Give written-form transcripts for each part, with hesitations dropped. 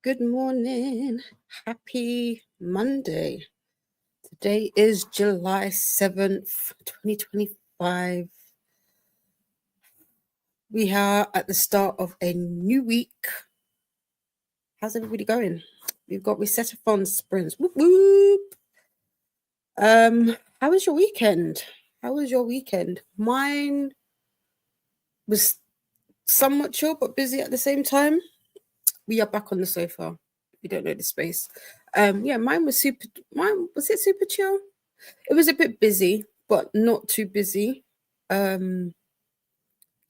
Good morning. Happy Monday. Today is July 7th, 2025. We are at the start of a new week. How's everybody going? We've got Reset-athon sprints. Whoop, whoop. How was your weekend? Mine was somewhat chill but busy at the same time. We are back on the sofa. We don't know the space. Mine was super chill? It was a bit busy, but not too busy. So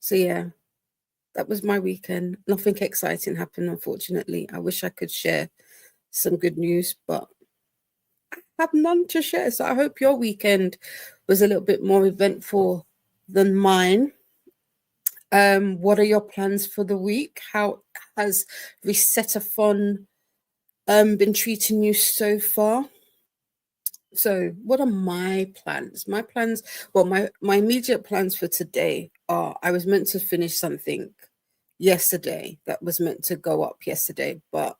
yeah, that was my weekend. Nothing exciting happened, unfortunately. I wish I could share some good news, but I have none to share. So I hope your weekend was a little bit more eventful than mine. What are your plans for the week? How has Reset-athon been treating you so far? So what are my plans? My immediate plans for today are, I was meant to finish something yesterday that was meant to go up yesterday, but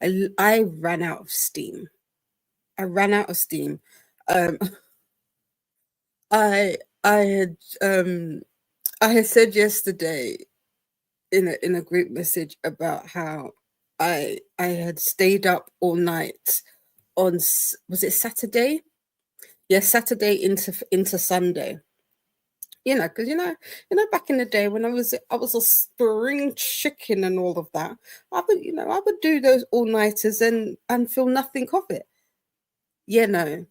I ran out of steam. I had said yesterday in a group message about how I had stayed up all night on, was it Saturday? Yeah, Saturday into Sunday. Because back in the day when I was a spring chicken and all of that, I would do those all nighters and feel nothing of it. That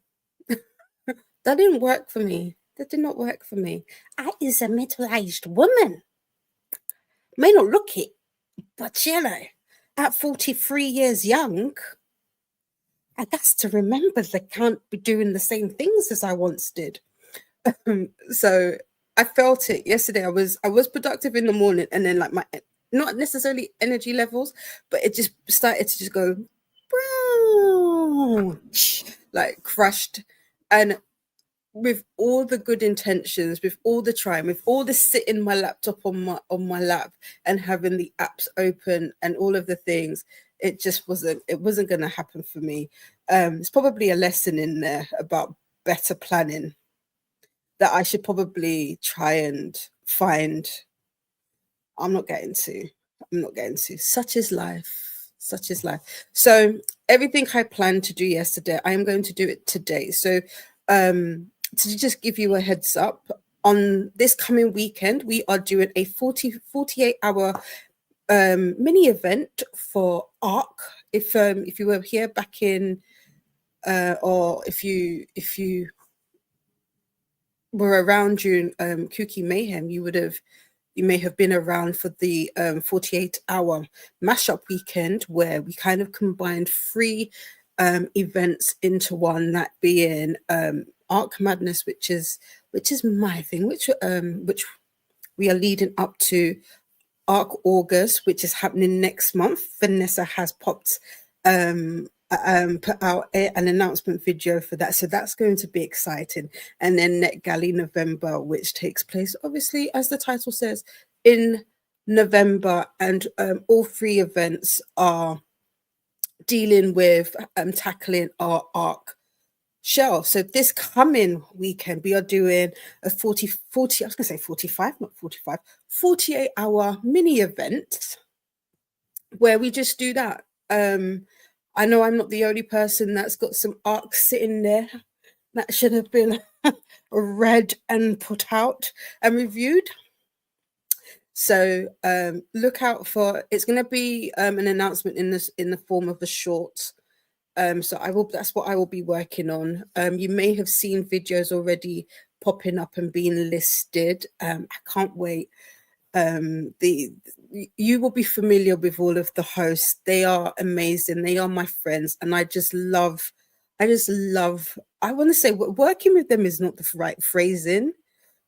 didn't work for me. That did not work for me. I is a middle-aged woman. May not look it, but at 43 years young, I got to remember they can't be doing the same things as I once did. So I felt it yesterday. I was productive in the morning, and then like my, not necessarily energy levels, but it just started to just go like crushed. And with all the good intentions, with all the trying, with all the sitting my laptop on my lap and having the apps open and all of the things, it wasn't going to happen for me. It's probably a lesson in there about better planning that I should probably try and find. I'm not getting to. Such is life. So everything I planned to do yesterday, I am going to do it today. So to just give you a heads up, on this coming weekend, we are doing a 48-hour mini event for ARC. If you were here back in, or if you were around during Kooky Mayhem, you may have been around for the 48-hour mashup weekend, where we kind of combined 3 events into one, that being Arc Madness, which is my thing, which we are leading up to Arc August, which is happening next month. Vanessa has put out an announcement video for that, so that's going to be exciting. And then Net Galley November, which takes place, obviously, as the title says, in November, and all 3 events are dealing with tackling our ARC shelf. So this coming weekend, we are doing a 48-hour mini event where we just do that. I know I'm not the only person that's got some ARC sitting there that should have been read and put out and reviewed. So look out for, it's going to be an announcement in the form of a short. So that's what I will be working on. You may have seen videos already popping up and being listed. I can't wait. The you will be familiar with all of the hosts. They are amazing. They are my friends, and I just love. I want to say working with them is not the right phrasing,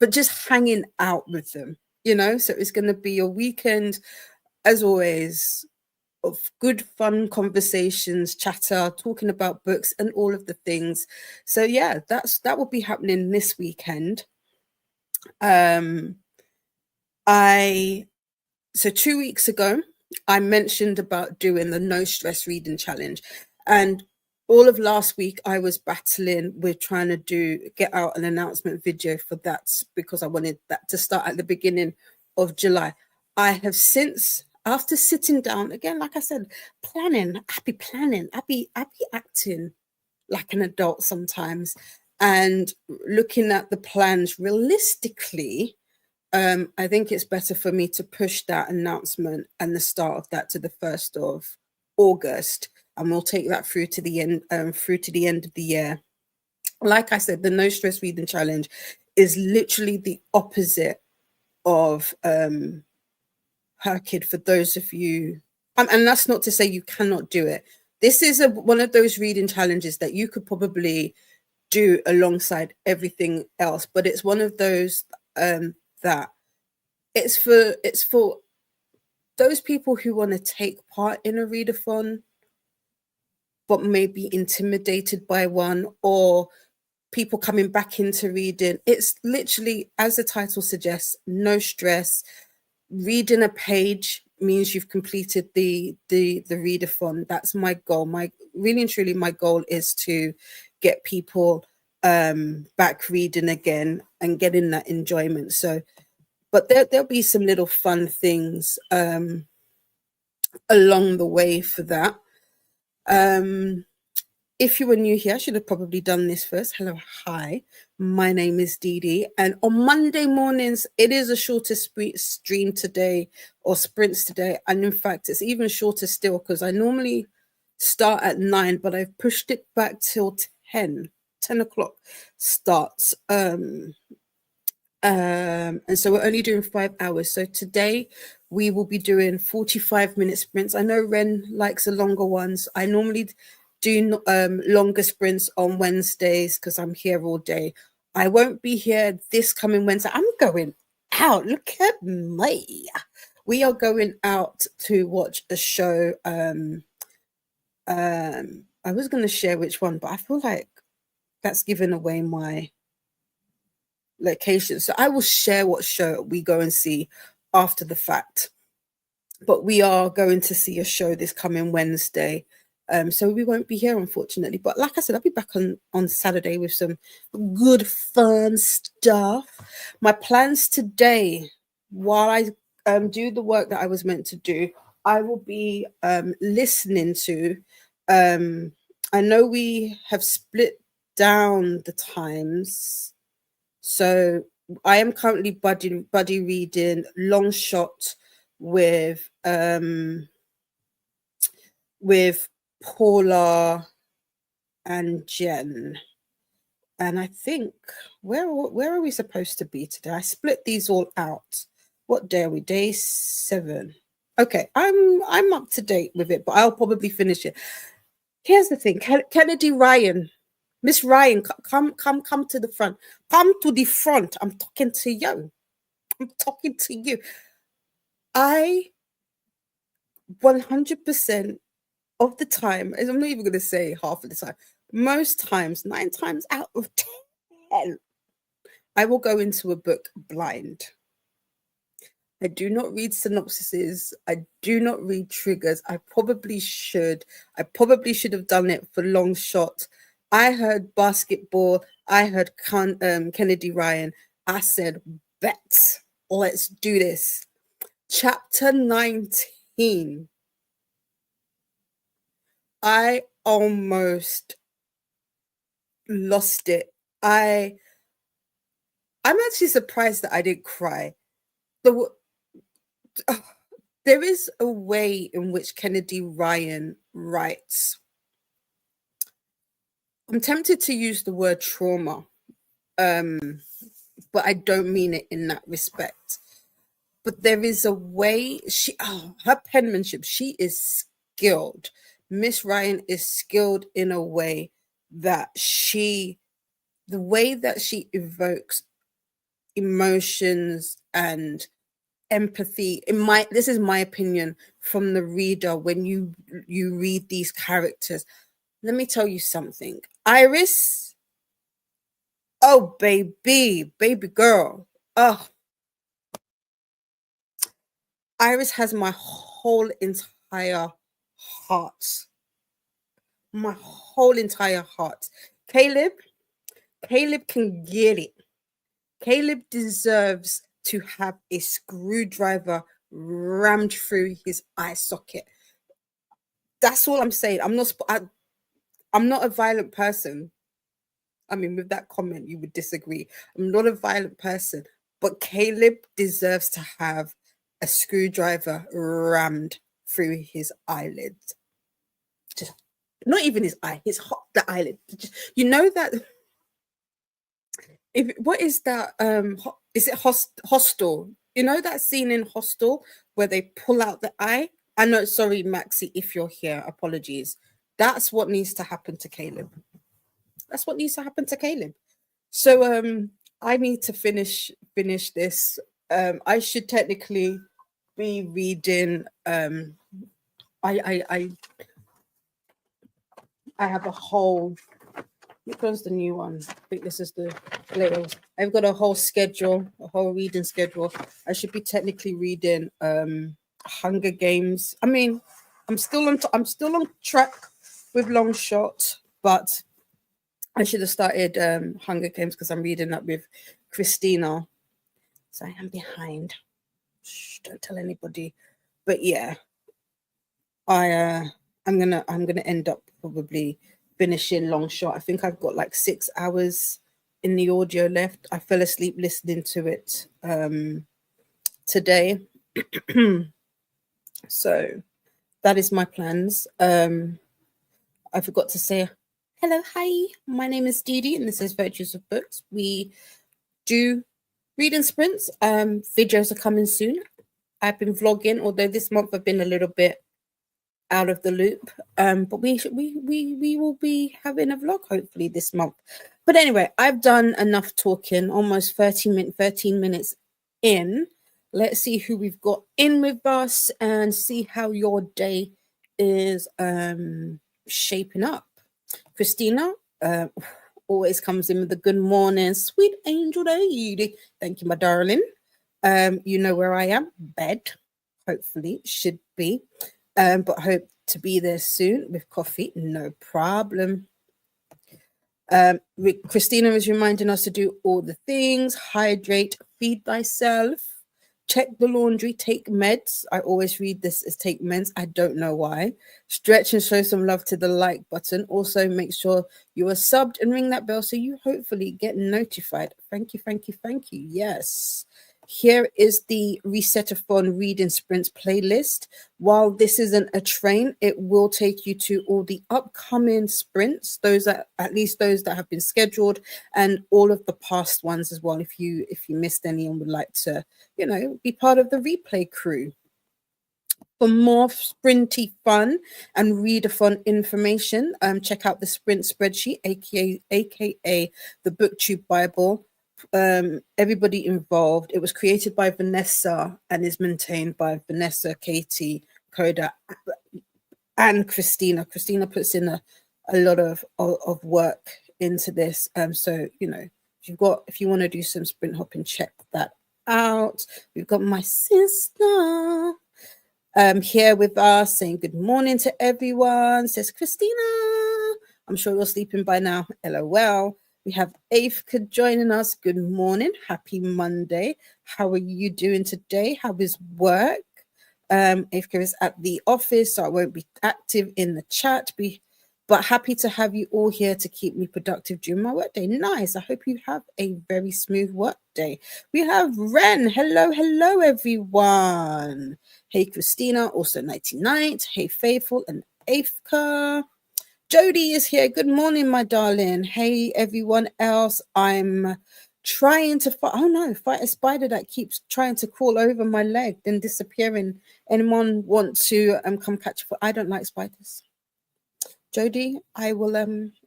but just hanging out with them. You know, so it's going to be a weekend, as always, of good fun conversations, chatter, talking about books and all of the things. So yeah, that will be happening this weekend. Um I So 2 weeks ago, I mentioned about doing the no stress reading challenge, and all of last week I was battling with trying to get out an announcement video for that because I wanted that to start at the beginning of July. I have since, after sitting down again, like I said, planning, I be acting like an adult sometimes, and looking at the plans realistically. I think it's better for me to push that announcement and the start of that to the 1st of August, and we'll take that through to the end of the year. Like I said, the no stress reading challenge is literally the opposite of Her Kid. For those of you, and that's not to say you cannot do it. This is one of those reading challenges that you could probably do alongside everything else, but it's one of those that it's for those people who want to take part in a readathon but may be intimidated by one, or people coming back into reading. It's literally, as the title suggests, no stress. Reading a page means you've completed the readathon. That's my goal. My really and truly, my goal is to get people back reading again and getting that enjoyment. So, but there'll be some little fun things along the way for that. If you were new here, I should have probably done this first. Hello, hi. My name is Dee Dee, and on Monday mornings, it is a shorter stream today, or sprints today. And in fact, it's even shorter still because I normally start at 9, but I've pushed it back till 10 o'clock starts. And so we're only doing 5 hours. So today we will be doing 45-minute sprints. I know Ren likes the longer ones. I normally do longer sprints on Wednesdays because I'm here all day. I won't be here this coming Wednesday. I'm going out. Look at me. We are going out to watch a show. I was going to share which one, but I feel like that's giving away my location. So I will share what show we go and see after the fact. But we are going to see a show this coming Wednesday. So we won't be here, unfortunately. But like I said, I'll be back on Saturday with some good, fun stuff. My plans today, while I do the work that I was meant to do, I will be listening to. I know we have split down the times. So I am currently buddy reading Long Shot with Paula and Jen. And I think where are we supposed to be today? I split these all out. What day are we? Day 7. Okay, I'm up to date with it, but I'll probably finish it. Here's the thing, Kennedy Ryan. Miss Ryan, come to the front. Come to the front. I'm talking to you. I'm talking to you. I 100% of the time, I'm not even going to say half of the time, most times, 9 times out of 10, I will go into a book blind. I do not read synopsises. I do not read triggers. I probably should. I probably should have done it for Long Shot. I heard basketball. I heard Kennedy Ryan. I said, bet. Let's do this. Chapter 19. I almost lost it. I'm actually surprised that I didn't cry. There is a way in which Kennedy Ryan writes. I'm tempted to use the word trauma, but I don't mean it in that respect. but there is a way her penmanship, she is skilled. Miss Ryan is skilled in a way that the way that she evokes emotions and empathy, this is my opinion, from the reader when you read these characters. Let me tell you something. Iris, oh baby girl. Oh, Iris has my whole entire heart. My whole entire heart. Caleb can get it. Caleb deserves to have a screwdriver rammed through his eye socket. That's all I'm saying. I'm not a violent person. I mean, with that comment, you would disagree. I'm not a violent person, but Caleb deserves to have a screwdriver rammed through his eyelids. Just not even his eye, the eyelid. You know that. What is that? Is it Hostel? You know that scene in Hostel where they pull out the eye? I know. Sorry, Maxie, if you're here, apologies. That's what needs to happen to Caleb. That's what needs to happen to Caleb. So I need to finish this. I should technically be reading. I have a whole. Which one's the new one? I think this is the latest. I've got a whole schedule, a whole reading schedule. I should be technically reading Hunger Games. I mean, I'm still on track with Long Shot, but I should have started Hunger Games because I'm reading that with Christina. So I am behind. Shh, don't tell anybody. But yeah, I'm gonna end up probably finishing Long Shot. I think I've got like 6 hours in the audio left. I fell asleep listening to it today. So that is my plans. I forgot to say hello, hi. My name is Dee and this is Virtues of Books. We do reading sprints. Videos are coming soon. I've been vlogging, although this month I've been a little bit out of the loop, but we will be having a vlog hopefully this month. But anyway, I've done enough talking, almost 13 minutes in. Let's see who we've got in with us and see how your day is shaping up. Christina always comes in with a good morning, sweet angel lady. Thank you, my darling. You know where I am, bed, hopefully, should be. But hope to be there soon with coffee, no problem. Christina is reminding us to do all the things: hydrate, feed thyself, check the laundry, take meds. I always read this as take meds. I don't know why. Stretch and show some love to the like button. Also, make sure you are subbed and ring that bell so you hopefully get notified. Thank you. Yes. Here is the Reset-athon reading sprints playlist. While this isn't a train, it will take you to all the upcoming sprints, at least those that have been scheduled, and all of the past ones as well. If you missed any and would like to, be part of the replay crew. For more sprinty fun and readathon information, check out the sprint spreadsheet, aka the BookTube Bible. Everybody involved. It was created by Vanessa and is maintained by Vanessa, Katie, Coda, and Christina. Christina puts in a lot of work into this. So if you want to do some sprint hopping, check that out. We've got my sister here with us saying good morning to everyone. Says Christina. I'm sure you're sleeping by now. LOL. We have Afka joining us. Good morning. Happy Monday. How are you doing today? How is work? Afka is at the office, so I won't be active in the chat. But happy to have you all here to keep me productive during my workday. Nice. I hope you have a very smooth work day. We have Ren. Hello, everyone. Hey, Christina. Also, 99. Hey, Faithful and Afka. Jody is here. Good morning, my darling. Hey, everyone else. I'm trying to fight. Oh no, fight a spider that keeps trying to crawl over my leg, then disappearing. Anyone want to come catch it? I don't like spiders. Jody, I will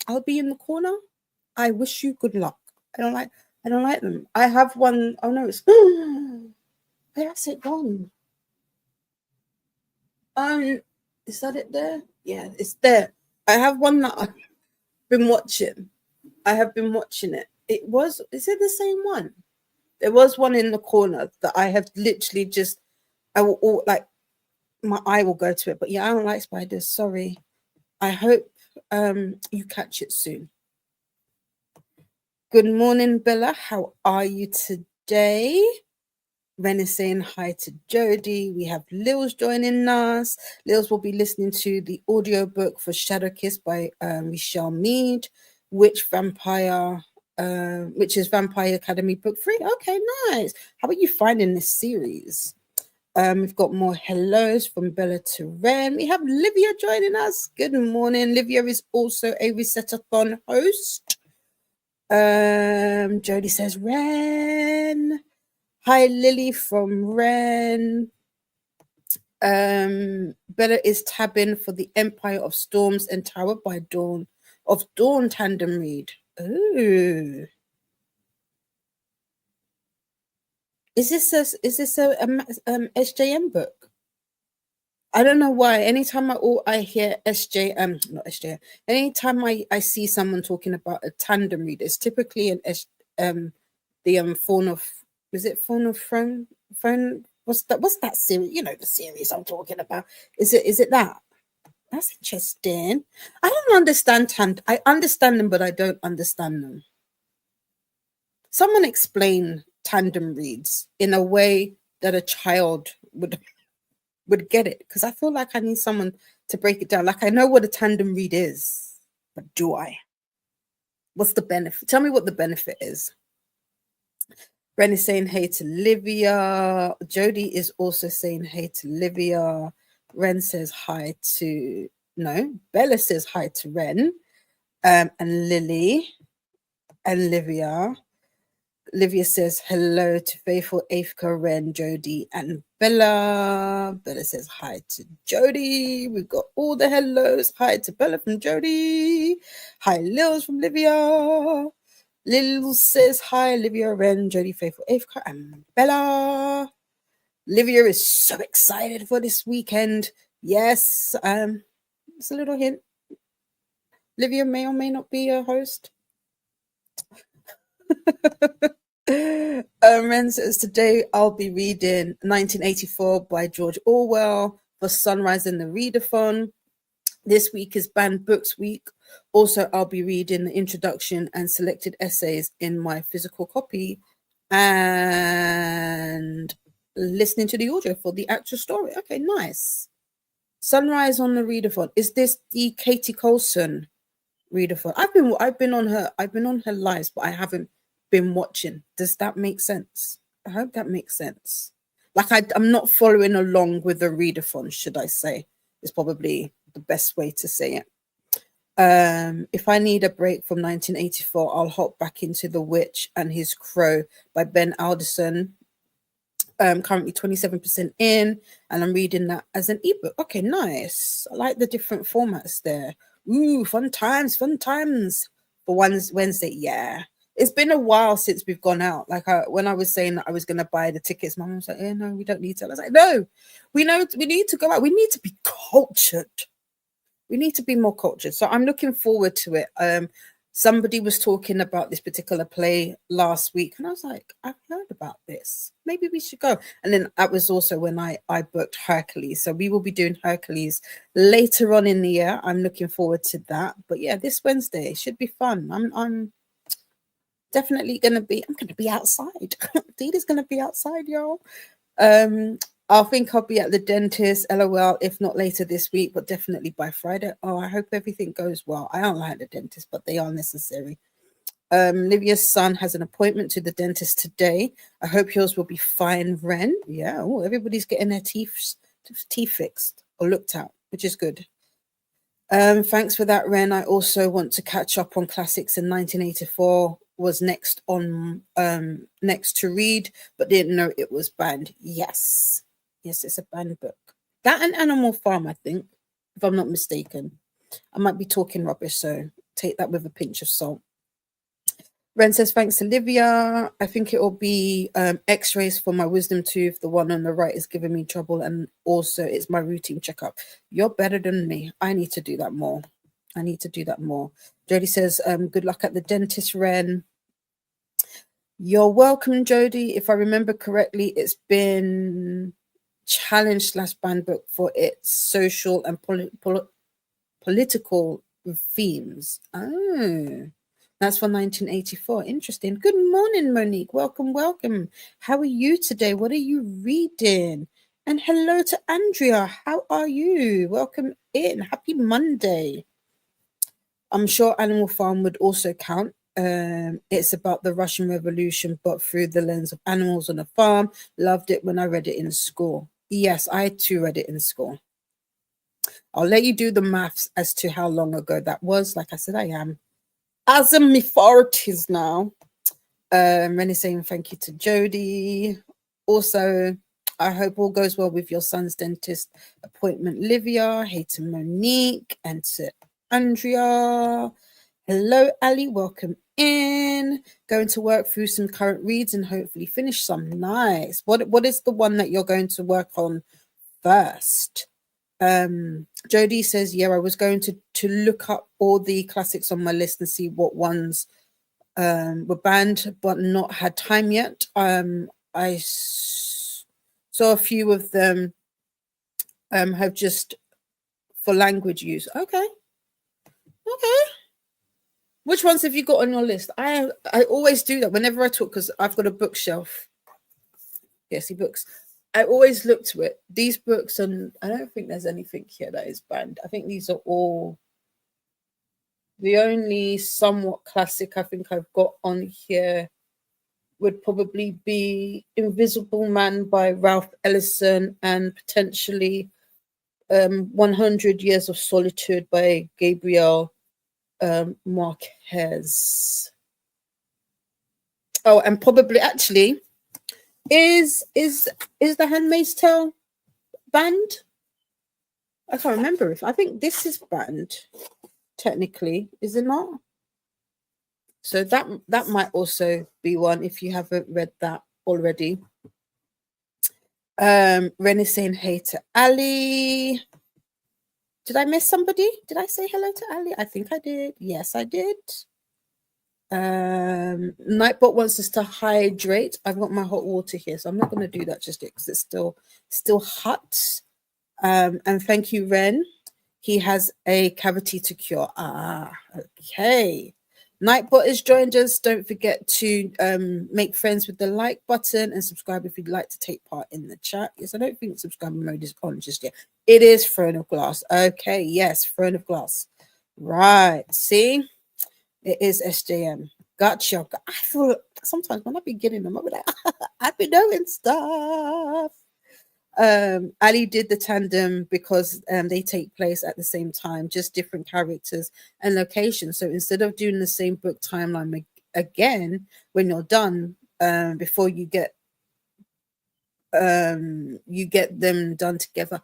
I'll be in the corner. I wish you good luck. I don't like them. I have one. Oh no, it's where's it gone? Is that it there? Yeah, it's there. I have one that I've been watching. I have been watching it. Is it the same one? There was one in the corner that I have literally just, I will like, my eye will go to it. But yeah, I don't like spiders. Sorry. I hope you catch it soon. Good morning, Bella. How are you today? Ren is saying hi to Jody. We have Lils joining us. Lils will be listening to the audiobook for Shadow Kiss by Michelle Mead, which is Vampire Academy Book 3. Okay, nice. How are you finding this series? We've got more hellos from Bella to Ren. We have Livia joining us. Good morning. Livia is also a Reset-athon host. Jody says Ren. Hi, Lily from Ren. Bella is tabbing for the Empire of Storms and Tower by Dawn of Dawn tandem read. Ooh. Is this a SJM book? I don't know why. Anytime I hear not SJM. Anytime I see someone talking about a tandem read, it's typically the Fawn of, is it Fawn of Throne? What's that series? You know the series I'm talking about. Is it that? That's interesting. I don't understand I understand them, but I don't understand them. Someone explain tandem reads in a way that a child would get it, because I feel like I need someone to break it down. Like, I know what a tandem read is, but do I? What's the benefit? Tell me what the benefit is. Ren is saying hey to Livia. Jody is also saying hey to Livia. Ren says hi to, no, Bella says hi to Ren, and Lily and Livia. Livia says hello to Faithful, Afka, Ren, Jody, and Bella. Bella says hi to Jody. We've got all the hellos. Hi to Bella from Jody. Hi, Lils from Livia. Lil says hi, Livia, Ren, Jody, Faithful, Afka, and Bella. Livia is so excited for this weekend. Yes, it's a little hint. Livia may or may not be a host. Ren says today I'll be reading 1984 by George Orwell for Sunrise in the Readathon. This week is Banned Books Week. Also, I'll be reading the introduction and selected essays in my physical copy and listening to the audio for the actual story. Okay, nice. Sunrise on the Readathon. Is this the Katie Colson readathon? I've been on her lives, but I haven't been watching. Does that make sense? I hope that makes sense. Like, I'm not following along with the readathon, should I say? Is probably the best way to say it. If I need a break from 1984, I'll hop back into The Witch and His Crow by Ben Alderson. Currently 27% in, and I'm reading that as an ebook. Okay, nice. I like the different formats there. Ooh, fun times for Wednesday. Yeah, it's been a while since we've gone out. Like, when I was saying that I was going to buy the tickets, my mom was like, "Yeah, no, we don't need to." I was like, "No, we need to go out. We need to be cultured. We need to be more cultured." So I'm looking forward to it. Somebody was talking about this particular play last week, and I was like, I've heard about this. Maybe we should go. And then that was also when I booked Hercules. So we will be doing Hercules later on in the year. I'm looking forward to that. But yeah, this Wednesday should be fun. I'm definitely I'm gonna be outside. Dita's gonna be outside, y'all. I think I'll be at the dentist, LOL, if not later this week, but definitely by Friday. Oh, I hope everything goes well. I don't like the dentist, but they are necessary. Livia's son has an appointment to the dentist today. I hope yours will be fine, Ren. Yeah, everybody's getting their teeth fixed or looked at, which is good. Thanks for that, Ren. I also want to catch up on classics in 1984 was next to read, but didn't know it was banned. Yes, it's a banned book. That and Animal Farm, I think, if I'm not mistaken. I might be talking rubbish, so take that with a pinch of salt. Ren says, thanks, Olivia. I think it will be x-rays for my wisdom tooth. The one on the right is giving me trouble, and also it's my routine checkup. You're better than me. I need to do that more. Jody says, good luck at the dentist, Ren. You're welcome, Jody. If I remember correctly, it's been challenged / banned book for its social and political themes. Oh, that's for 1984. Interesting. Good morning, Monique. Welcome. How are you today? What are you reading? And hello to Andrea. How are you? Welcome in. Happy Monday. I'm sure Animal Farm would also count. It's about the Russian Revolution, but through the lens of animals on a farm. Loved it when I read it in school. Yes, I too read it in school. I'll let you do the maths as to how long ago that was. Like I said, I am as in my 40s now. Rennie saying thank you to Jody. Also, I hope all goes well with your son's dentist appointment, Livia. Hey to Monique and to Andrea. Hello, Ali. Welcome in. Going to work through some current reads and hopefully finish some. Nice. What is the one that you're going to work on first? Jody says, yeah, I was going to look up all the classics on my list and see what ones were banned but not had time yet. I saw a few of them have just for language use. Okay. Which ones have you got on your list? I always do that whenever I talk, because I've got a bookshelf. Yes, books. I always look to it. These books, and I don't think there's anything here that is banned. I think these are all the only somewhat classic I think I've got on here would probably be Invisible Man by Ralph Ellison and potentially 100 Years of Solitude by Gabriel Marquez. Oh, and probably actually is The Handmaid's Tale banned? I can't remember if I think this is banned technically, is it not? So that might also be one if you haven't read that already. Rennie saying hey to Ali. Did I miss somebody? Did I say hello to Ali? I think I did. Yes, I did. Nightbot wants us to hydrate. I've got my hot water here, so I'm not going to do that just yet because it's still hot. And thank you, Ren. He has a cavity to cure. Okay. Nightbot has joined us. Don't forget to make friends with the like button and subscribe if you'd like to take part in the chat. Yes, I don't think subscriber mode is on just yet. It is Throne of Glass. Okay, yes, Throne of Glass. Right, see? It is SJM. Gotcha. I feel sometimes when I be getting them, I'll be like, I've been knowing stuff. Ali did the tandem because they take place at the same time, just different characters and locations. So instead of doing the same book timeline again when you're done, before you get them done together.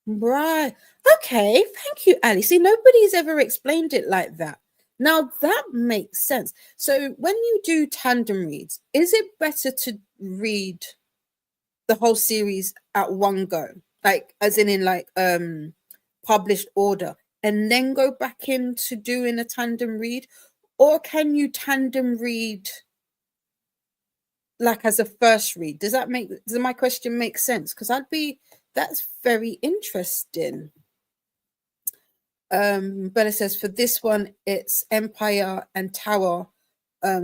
Right. Okay. Thank you, Ali. See, nobody's ever explained it like that. Now that makes sense. So when you do tandem reads, is it better to read the whole series at one go, like as in like published order, and then go back into doing a tandem read, or can you tandem read like as a first read? Does my question make sense? Because that's very interesting. But it says for this one, it's Empire and Tower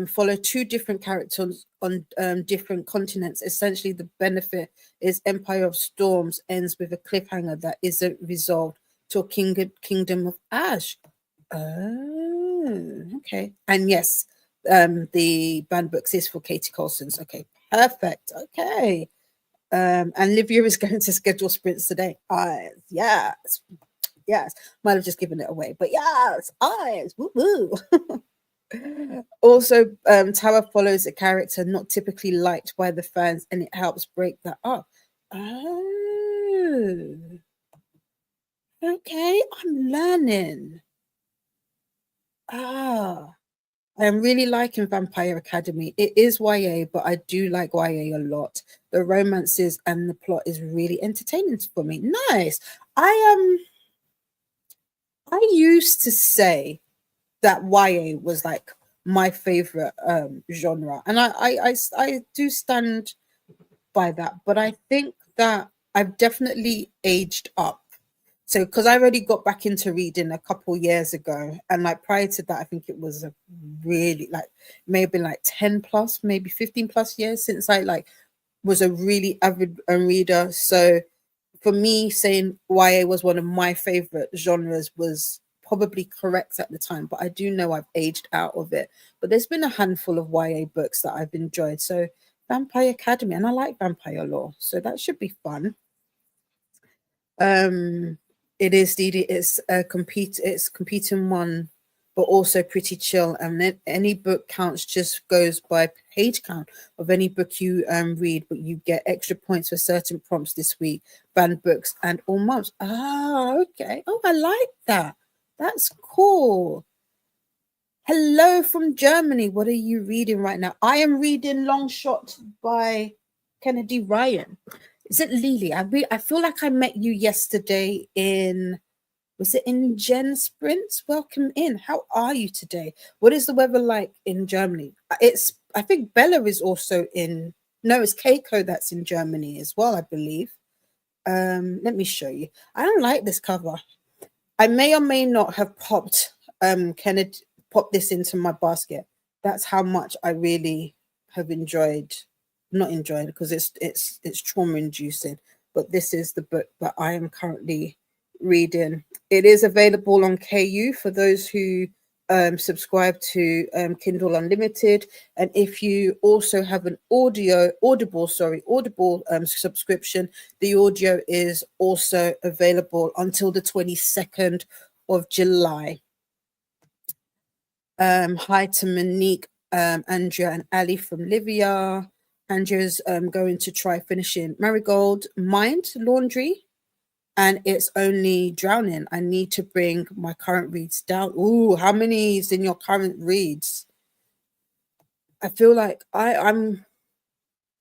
follow two different characters on different continents. Essentially, the benefit is Empire of Storms ends with a cliffhanger that isn't resolved till Kingdom of Ash. Oh, okay. And yes, the banned books is for Katie Colson's. Okay, perfect. Okay. And Livia is going to schedule sprints today. Yes. Might have just given it away, but yes, eyes. Woo woo. Also, Tower follows a character not typically liked by the fans, and it helps break that up. Oh, okay. I'm learning. Ah, I'm really liking Vampire Academy. It is YA, but I do like YA a lot. The romances and the plot is really entertaining for me. Nice. I used to say that YA was like my favorite genre, and I do stand by that. But I think that I've definitely aged up. So, because I already got back into reading a couple years ago, and like prior to that, I think it was a really like maybe like 10 plus, maybe 15 plus years since I like was a really avid reader. So for me, saying YA was one of my favorite genres was probably correct at the time, but I do know I've aged out of it. But there's been a handful of YA books that I've enjoyed. So Vampire Academy, and I like vampire lore, so that should be fun. Um, it is Didi. It's competing one, but also pretty chill. And then any book counts just goes by page count of any book you read, but you get extra points for certain prompts this week, banned books, and all months. Ah, okay. Oh, I like that. That's cool. Hello from Germany. What are you reading right now? I am reading Long Shot by Kennedy Ryan. Is it Lily? I feel like I met you yesterday in, was it in Jen Sprints? Welcome in. How are you today? What is the weather like in Germany? It's I think Bella is also in, no, it's Keiko that's in Germany as well, I believe. Let me show you. I don't like this cover. I may or may not have popped Kennedy popped this into my basket. That's how much I really have enjoyed, not enjoyed because it's trauma inducing, but this is the book that I am currently reading. It is available on KU for those who subscribe to Kindle Unlimited, and if you also have an Audible subscription, the audio is also available until the 22nd of July. Hi to Monique, Andrea, and Ali from Livia. Andrea's going to try finishing Marigold Mind Laundry, and it's only Drowning. I need to bring my current reads down. Ooh, how many is in your current reads? I feel like I'm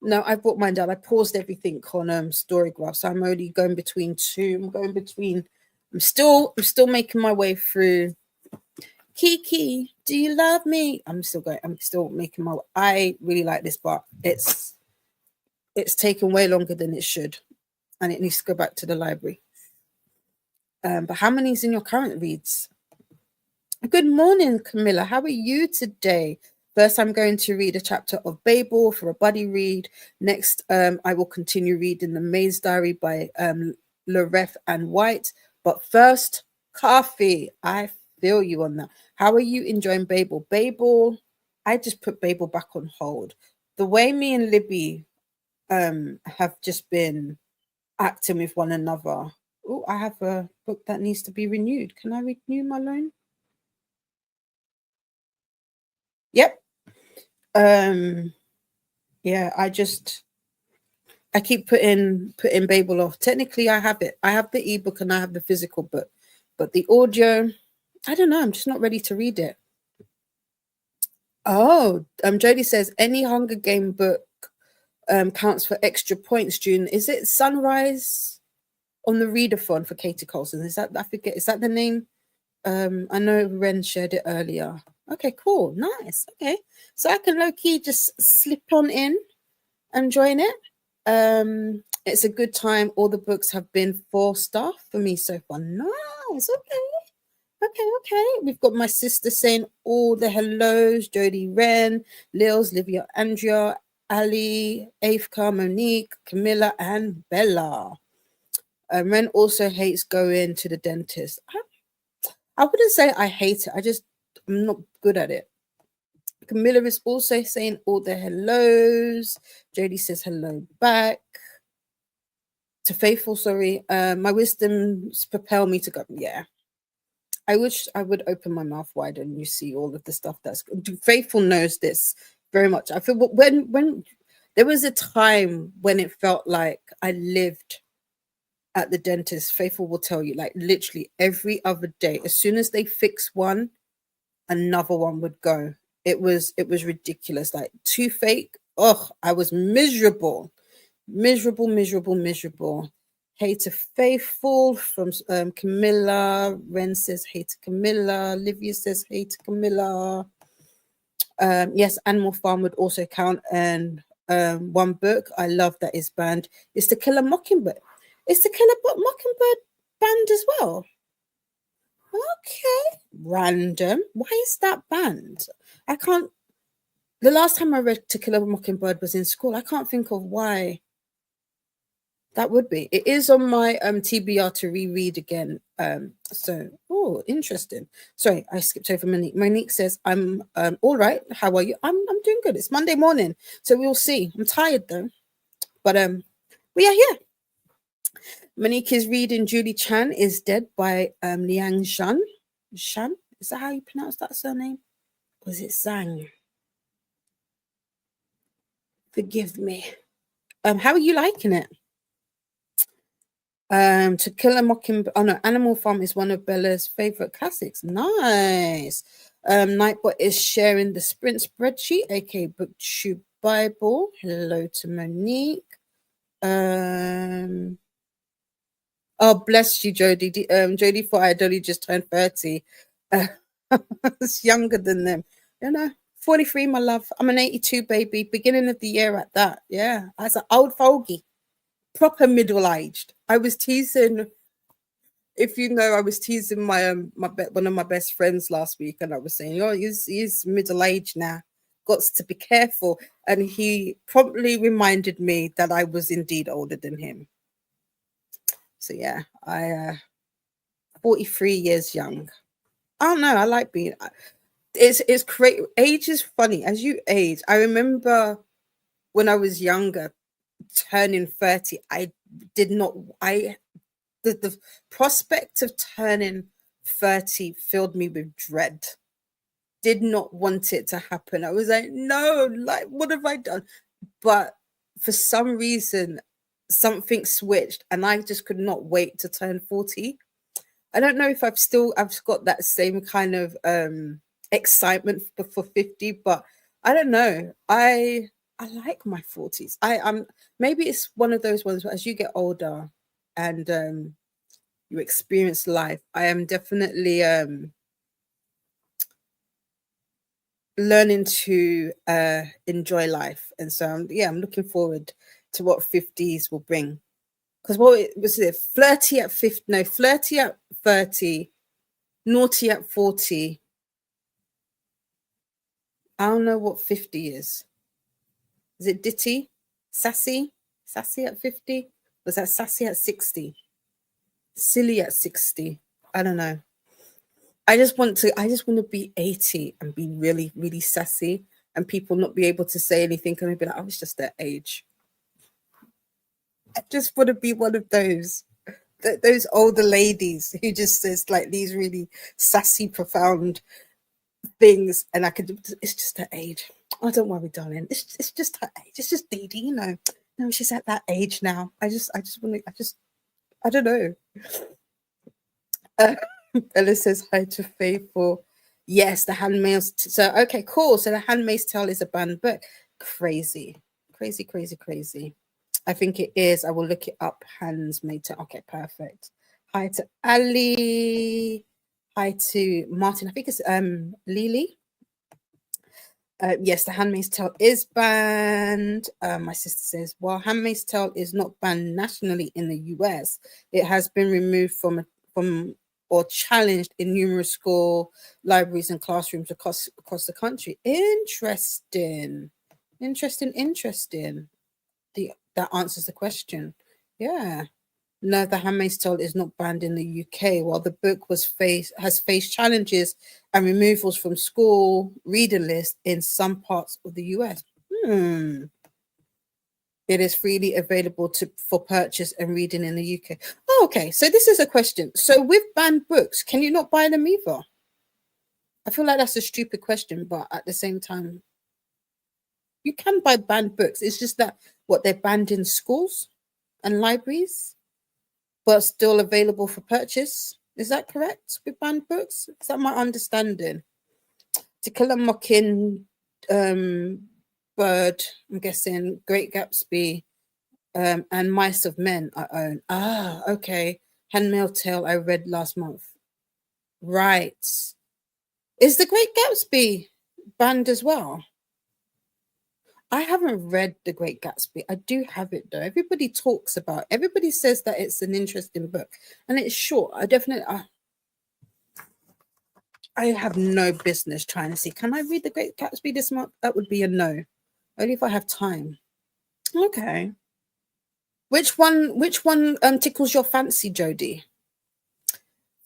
no, I brought mine down. I paused everything on Storygraph, so I'm only going between two. I'm still making my way through Kiki, do you love me? I'm still making my, I really like this, but it's taken way longer than it should, and it needs to go back to the library. But how many is in your current reads? Good morning, Camilla. How are you today? First, I'm going to read a chapter of Babel for a buddy read. Next, I will continue reading The Maid's Diary by Loreth and White. But first, coffee. I feel you on that. How are you enjoying Babel? Babel, I just put Babel back on hold. The way me and Libby have just been acting with one another. Oh, I have a book that needs to be renewed. Can I renew my loan? Yep. Um, yeah, I keep putting Babel off. Technically, I have it. I have the ebook and I have the physical book, but the audio, I don't know. I'm just not ready to read it. Oh, Jody says any Hunger Game book counts for extra points. June, is it Sunrise on the Readathon for Katie Colson? Is that, I forget? Is that the name? I know Ren shared it earlier. Okay, cool, nice. Okay, so I can low key just slip on in and join it. It's a good time. All the books have been 4-star for me so far. Nice. Okay. We've got my sister saying all the hellos: Jodie, Ren, Lils, Livia, Andrea, Ali, Afka, Monique, Camilla, and Bella. Ren also hates going to the dentist. I wouldn't say I hate it. I'm not good at it. Camilla is also saying all the hellos. Jodie says hello back. To Faithful, sorry. My wisdoms propel me to go. Yeah. I wish I would open my mouth wide and you see all of the stuff that's Faithful knows this very much. I feel when there was a time when it felt like I lived at the dentist. Faithful will tell you, like literally every other day, as soon as they fix one, another one would go. It was ridiculous. Like toothache. Oh, I was miserable, miserable, miserable, miserable. Hey to Faithful from Camilla. Ren says hey to Camilla. Livia says hey to Camilla. Yes, Animal Farm would also count. And one book I love that is banned is To Kill a Mockingbird. It's To Kill a Mockingbird banned as well. Okay, random. Why is that banned? I can't. The last time I read To Kill a Mockingbird was in school. I can't think of why that would be. It is on my TBR to reread again. So oh, interesting. Sorry, I skipped over Monique. Monique says, I'm all right. How are you? I'm doing good. It's Monday morning, so we'll see. I'm tired though. But we are here. Monique is reading Julie Chan is Dead by Liang Shan. Shan? Is that how you pronounce that surname? Or is it Zhang? Forgive me. How are you liking it? To Kill a Mockingbird. Oh no, Animal Farm is one of Bella's favorite classics. Nice. Nightbot is sharing the sprint spreadsheet, aka BookTube Bible. Hello to Monique. Oh, bless you, Jodie. Jodie thought I had only just turned 30. It's younger than them. 43, my love. I'm an 82 baby. Beginning of the year at that. Yeah, as an old fogey. Proper middle-aged. I was teasing, if you know, I was teasing my one of my best friends last week, and I was saying, oh, he's middle-aged now. Got to be careful. And he promptly reminded me that I was indeed older than him. So yeah, I 43 years young. I don't know. I like being. It's great. Age is funny. As you age, I remember when I was younger, turning 30. I did not. The prospect of turning 30 filled me with dread. Did not want it to happen. I was like, no, like what have I done? But for some reason, something switched, and I just could not wait to turn 40. I don't know if I've got that same kind of excitement for 50, but I don't know. I like my 40s. I'm maybe it's one of those ones where as you get older and you experience life, I am definitely learning to enjoy life. And so I'm looking forward to what 50s will bring. Because what was it? Flirty at 50, no, flirty at 30, naughty at 40. I don't know what 50 is. Is it ditty? Sassy? Sassy at 50? Was that sassy at 60? Silly at 60? I don't know. I just want to be 80 and be really, really sassy, and people not be able to say anything and be like, I was just that age. I just want to be one of those older ladies who just says like these really sassy, profound things, and it's just her age. Oh, don't worry, darling. It's just her age. It's just Dee Dee, No, she's at that age now. I don't know. Ella says hi to Faithful. Yes, The Handmaid's. So okay, cool. So The Handmaid's Tale is a banned book. Crazy. I think it is. I will look it up. Handmaid's Tale. Okay, perfect. Hi to Ali. Hi to Martin. I think it's Lily. Yes, The Handmaid's Tale is banned. My sister says, while Handmaid's Tale is not banned nationally in the US, it has been removed from or challenged in numerous school libraries and classrooms across the country. Interesting. That answers the question. Yeah. No, The Handmaid's Tale is not banned in the UK, while the book has faced challenges and removals from school reading lists in some parts of the US. It is freely available for purchase and reading in the UK. Oh, okay. So this is a question. So with banned books, can you not buy them either? I feel like that's a stupid question, but at the same time, you can buy banned books. It's just that what they're banned in schools and libraries, but still available for purchase. Is that correct with banned books? Is that my understanding? To Kill a Mocking Bird, I'm guessing Great Gatsby, and Mice of Men I own. Ah, okay. Handmaid's Tale I read last month. Right. Is the Great Gatsby banned as well? I haven't read The Great Gatsby. I do have it though. Everybody talks about. Everybody says that it's an interesting book, and it's short. I have no business trying to see. Can I read The Great Gatsby this month? That would be a no. Only if I have time. Okay. Which one? Which one tickles your fancy, Jody?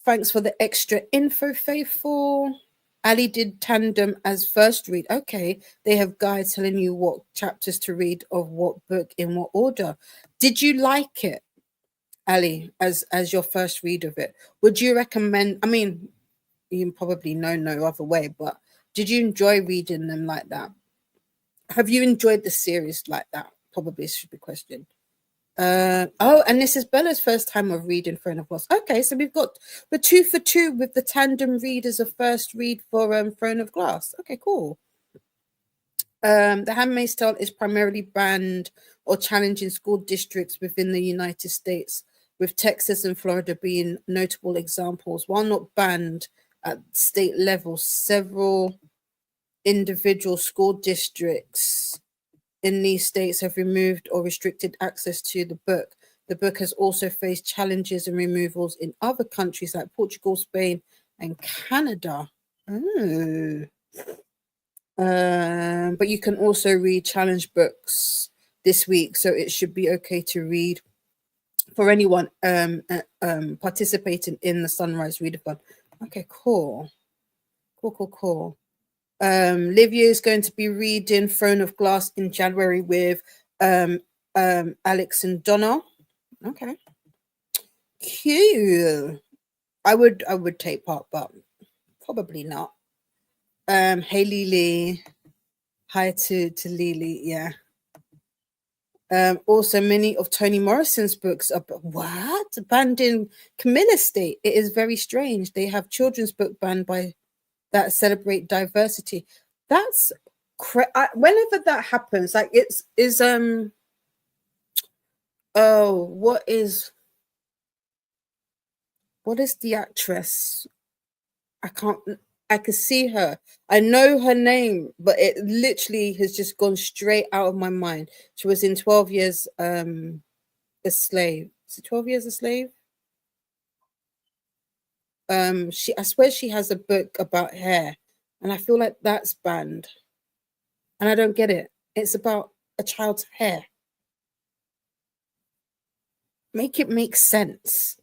Thanks for the extra info, Faithful. Ali did tandem as first read. Okay, they have guides telling you what chapters to read of what book in what order. Did you like it, Ali, as your first read of it? Would you recommend? I mean, you probably know no other way, but did you enjoy reading them like that? Have you enjoyed the series like that? Probably should be questioned. Oh, and this is Bella's first time of reading Throne of Glass. Okay, so we're 2 for 2 with the tandem read as a first read for Throne of Glass. Okay, cool. The Handmaid's Tale is primarily banned or challenged in school districts within the United States, with Texas and Florida being notable examples. While not banned at state level, several individual school districts in these states have removed or restricted access to the book. The book has also faced challenges and removals in other countries like Portugal, Spain, and Canada. Oh. But you can also read challenge books this week, so it should be okay to read for anyone participating in the Sunrise Readathon. Okay, cool. Cool. Livia is going to be reading Throne of Glass in January with Alex and Donna. Okay. Cool. I would take part, but probably not. Hey Lily. Hi to Lily, yeah. Also, many of Toni Morrison's books are banned in Camilla State. It is very strange. They have children's book banned by that celebrate diversity. That's whenever that happens, like oh, what is the actress? I can see her. I know her name, but it literally has just gone straight out of my mind. She was in 12 Years a Slave. Is it 12 Years a Slave? I swear she has a book about hair, and I feel like that's banned. And I don't get it. It's about a child's hair. Make it make sense.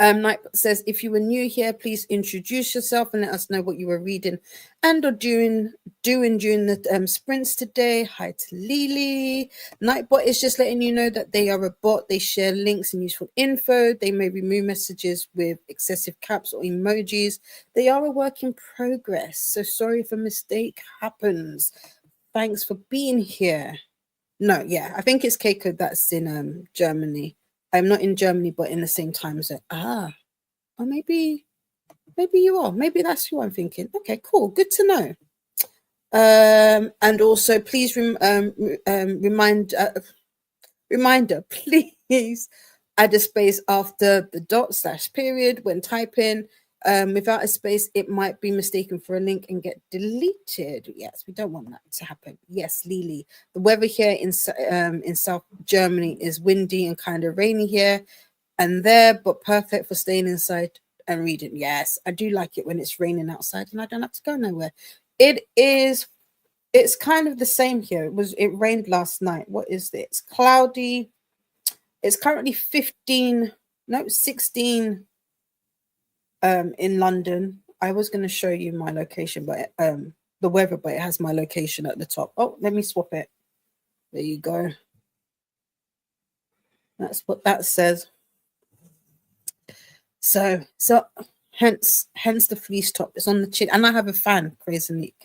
Knight says, if you were new here, please introduce yourself and let us know what you were reading and or doing during the sprints today. Hi to Lily. Nightbot is just letting you know that they are a bot. They share links and useful info. They may remove messages with excessive caps or emojis. They are a work in progress. So sorry if a mistake happens. Thanks for being here. No, yeah, I think it's Keiko that's in Germany. I'm not in Germany, but in the same time zone. Or maybe you are. Maybe that's who I'm thinking. Okay, cool. Good to know. And also, please reminder, please add a space after the /period when typing. Without a space, it might be mistaken for a link and get deleted. Yes, we don't want that to happen. Yes, Lily. The weather here in South Germany is windy and kind of rainy here and there, but perfect for staying inside and reading. Yes, I do like it when it's raining outside and I don't have to go nowhere. It's kind of the same here. It rained last night. What is it? It's cloudy. It's currently 16 in London. I was going to show you my location, but the weather, but it has my location at the top. Oh, let me swap it. There you go. That's what that says. So hence the fleece top. It's on the chin, and I have a fan, crazily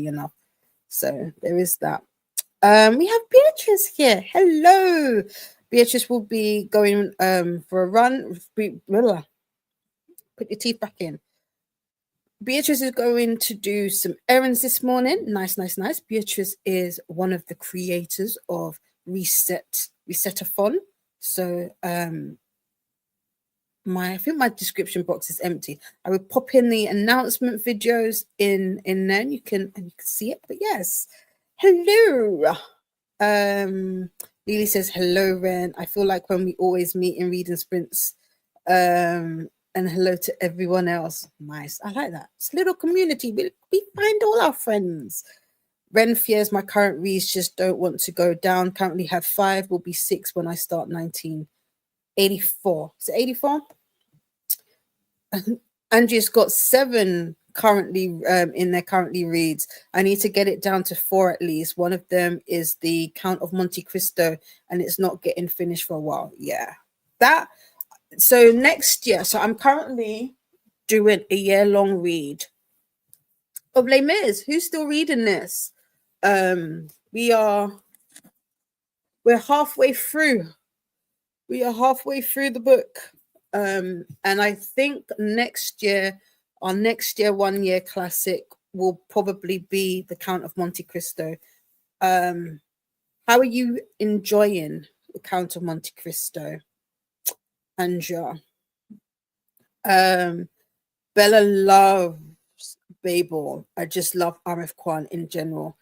enough. So there is that. We have Beatrice here. Hello. Beatrice will be going for a run. Put your teeth back in. Beatrice is going to do some errands this morning. Nice. Beatrice is one of the creators of Reset-athon. So I think my description box is empty. I will pop in the announcement videos in there, and you can see it. But yes, hello. Lily says hello, Ren. I feel like when we always meet in reading sprints. And hello to everyone else. Nice. I like that. It's a little community. We find all our friends. Ren fears my current reads just don't want to go down. Currently have 5, will be 6 when I start 1984. Is it 84? Andrew's got 7 currently in there currently reads. I need to get it down to 4 at least. One of them is the Count of Monte Cristo, and it's not getting finished for a while. Yeah. So next year, so I'm currently doing a year-long read of Les Mis. Who's still reading this? We're halfway through. We are halfway through the book. And I think our next year 1 year classic will probably be The Count of Monte Cristo. How are you enjoying The Count of Monte Cristo, Andrea? Bella loves Babel. I just love Arif Kwan in general.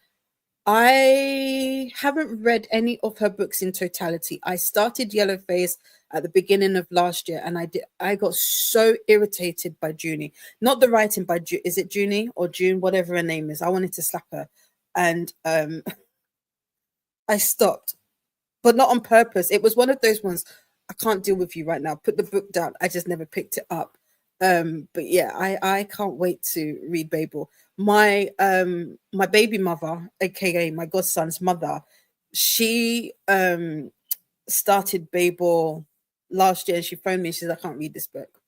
I haven't read any of her books in totality. I started Yellowface at the beginning of last year, and I got so irritated by Junie. Not the writing by is it Junie or June, whatever her name is. I wanted to slap her, and I stopped, but not on purpose. It was one of those ones. I can't deal with you right now. Put the book down. I just never picked it up. But yeah, I can't wait to read Babel. My baby mother, aka my godson's mother, she started Babel last year, and she phoned me and she said, I can't read this book.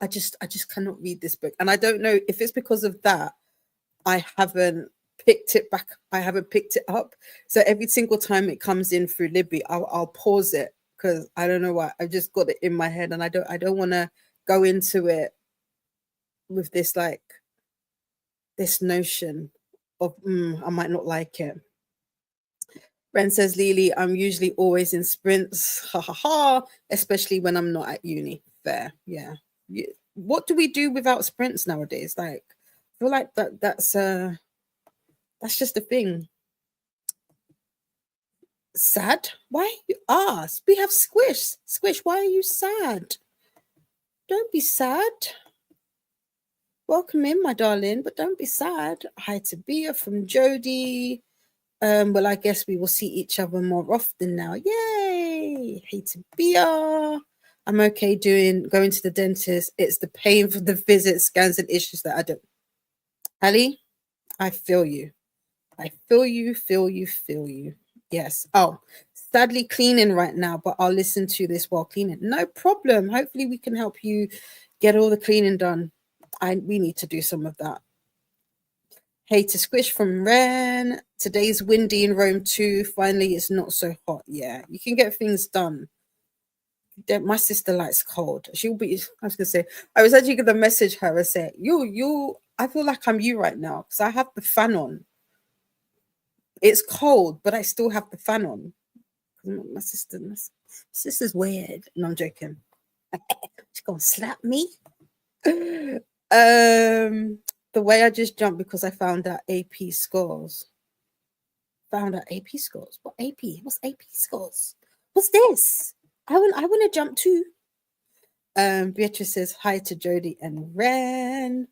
I just cannot read this book. And I don't know if it's because of that I haven't picked it back. I haven't picked it up. So every single time it comes in through Libby, I'll pause it because I don't know why. I've just got it in my head, and I don't want to go into it with this notion of I might not like it. Ren says, Lily, I'm usually always in sprints, ha ha ha, especially when I'm not at uni. Fair, yeah. What do we do without sprints nowadays? Like, I feel like that's just a thing. Sad? Why you ask? We have Squish. Squish, why are you sad? Don't be sad. Welcome in, my darling, but don't be sad. Hi to Bia from Jody. Well, I guess we will see each other more often now. Yay! Hey to Bia. I'm okay going to the dentist. It's the pain for the visit, scans, and issues that I don't. Ali, I feel you. I feel you. Yes. Oh, sadly cleaning right now, but I'll listen to this while cleaning. No problem. Hopefully we can help you get all the cleaning done. We need to do some of that. Hey to Squish from Ren. Today's windy in Rome too. Finally, it's not so hot. Yeah, you can get things done. My sister likes cold. She'll be. I was gonna say. I was actually gonna message her and say, "You. I feel like I'm you right now because I have the fan on. It's cold, but I still have the fan on. My sister's weird. No, I'm joking. She's gonna slap me. The way I just jumped because I found out AP scores. What AP? What's AP scores? What's this? I want to jump too. Beatrice says hi to Jody and Ren.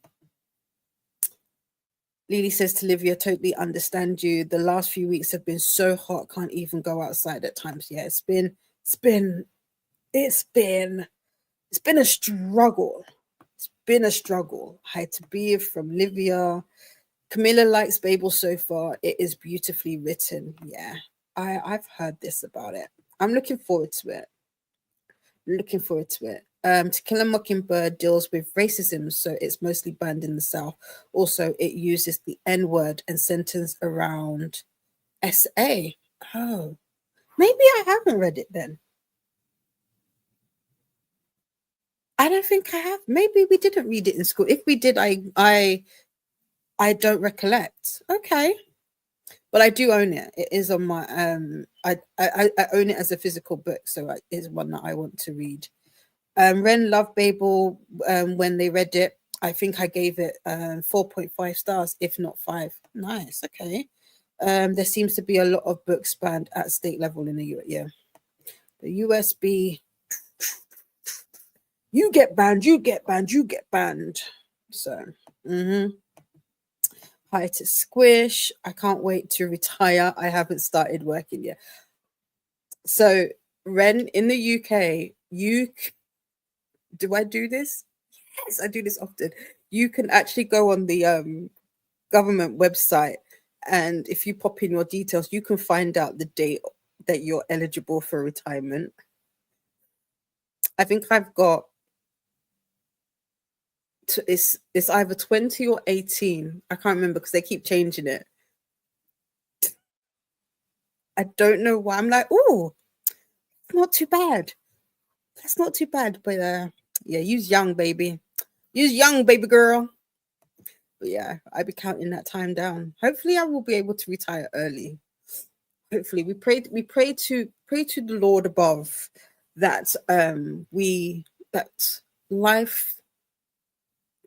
Lily says to Livia, totally understand you. The last few weeks have been so hot, can't even go outside at times. Yeah, it's been a struggle. It's been a struggle. Hi to Bia from Livia. Camilla likes Babel so far. It is beautifully written. Yeah, I've heard this about it. I'm looking forward to it. To Kill a Mockingbird deals with racism, so it's mostly banned in the South. Also, it uses the N word and sentence around SA. Oh, maybe I haven't read it then. I don't think I have. Maybe we didn't read it in school. If we did, I don't recollect. Okay, but I do own it. It is on my I own it as a physical book, so it is one that I want to read. Ren loved Babel when they read it. I think I gave it 4.5 stars, if not 5. Nice. Okay. There seems to be a lot of books banned at state level in the US. Yeah, the USB. You get banned. You get banned. You get banned. So. Hi to Squish. I can't wait to retire. I haven't started working yet. So, Ren, in the UK, do I do this? Yes, I do this often. You can actually go on the government website, and if you pop in your details, you can find out the date that you're eligible for retirement. I think I've got it's either 20 or 18. I can't remember because they keep changing it. I don't know why. I'm like, oh, not too bad. That's not too bad. But yeah, use young, baby. Use young, baby girl. But yeah, I'll be counting that time down. Hopefully, I will be able to retire early. Hopefully, we pray to the Lord above that that life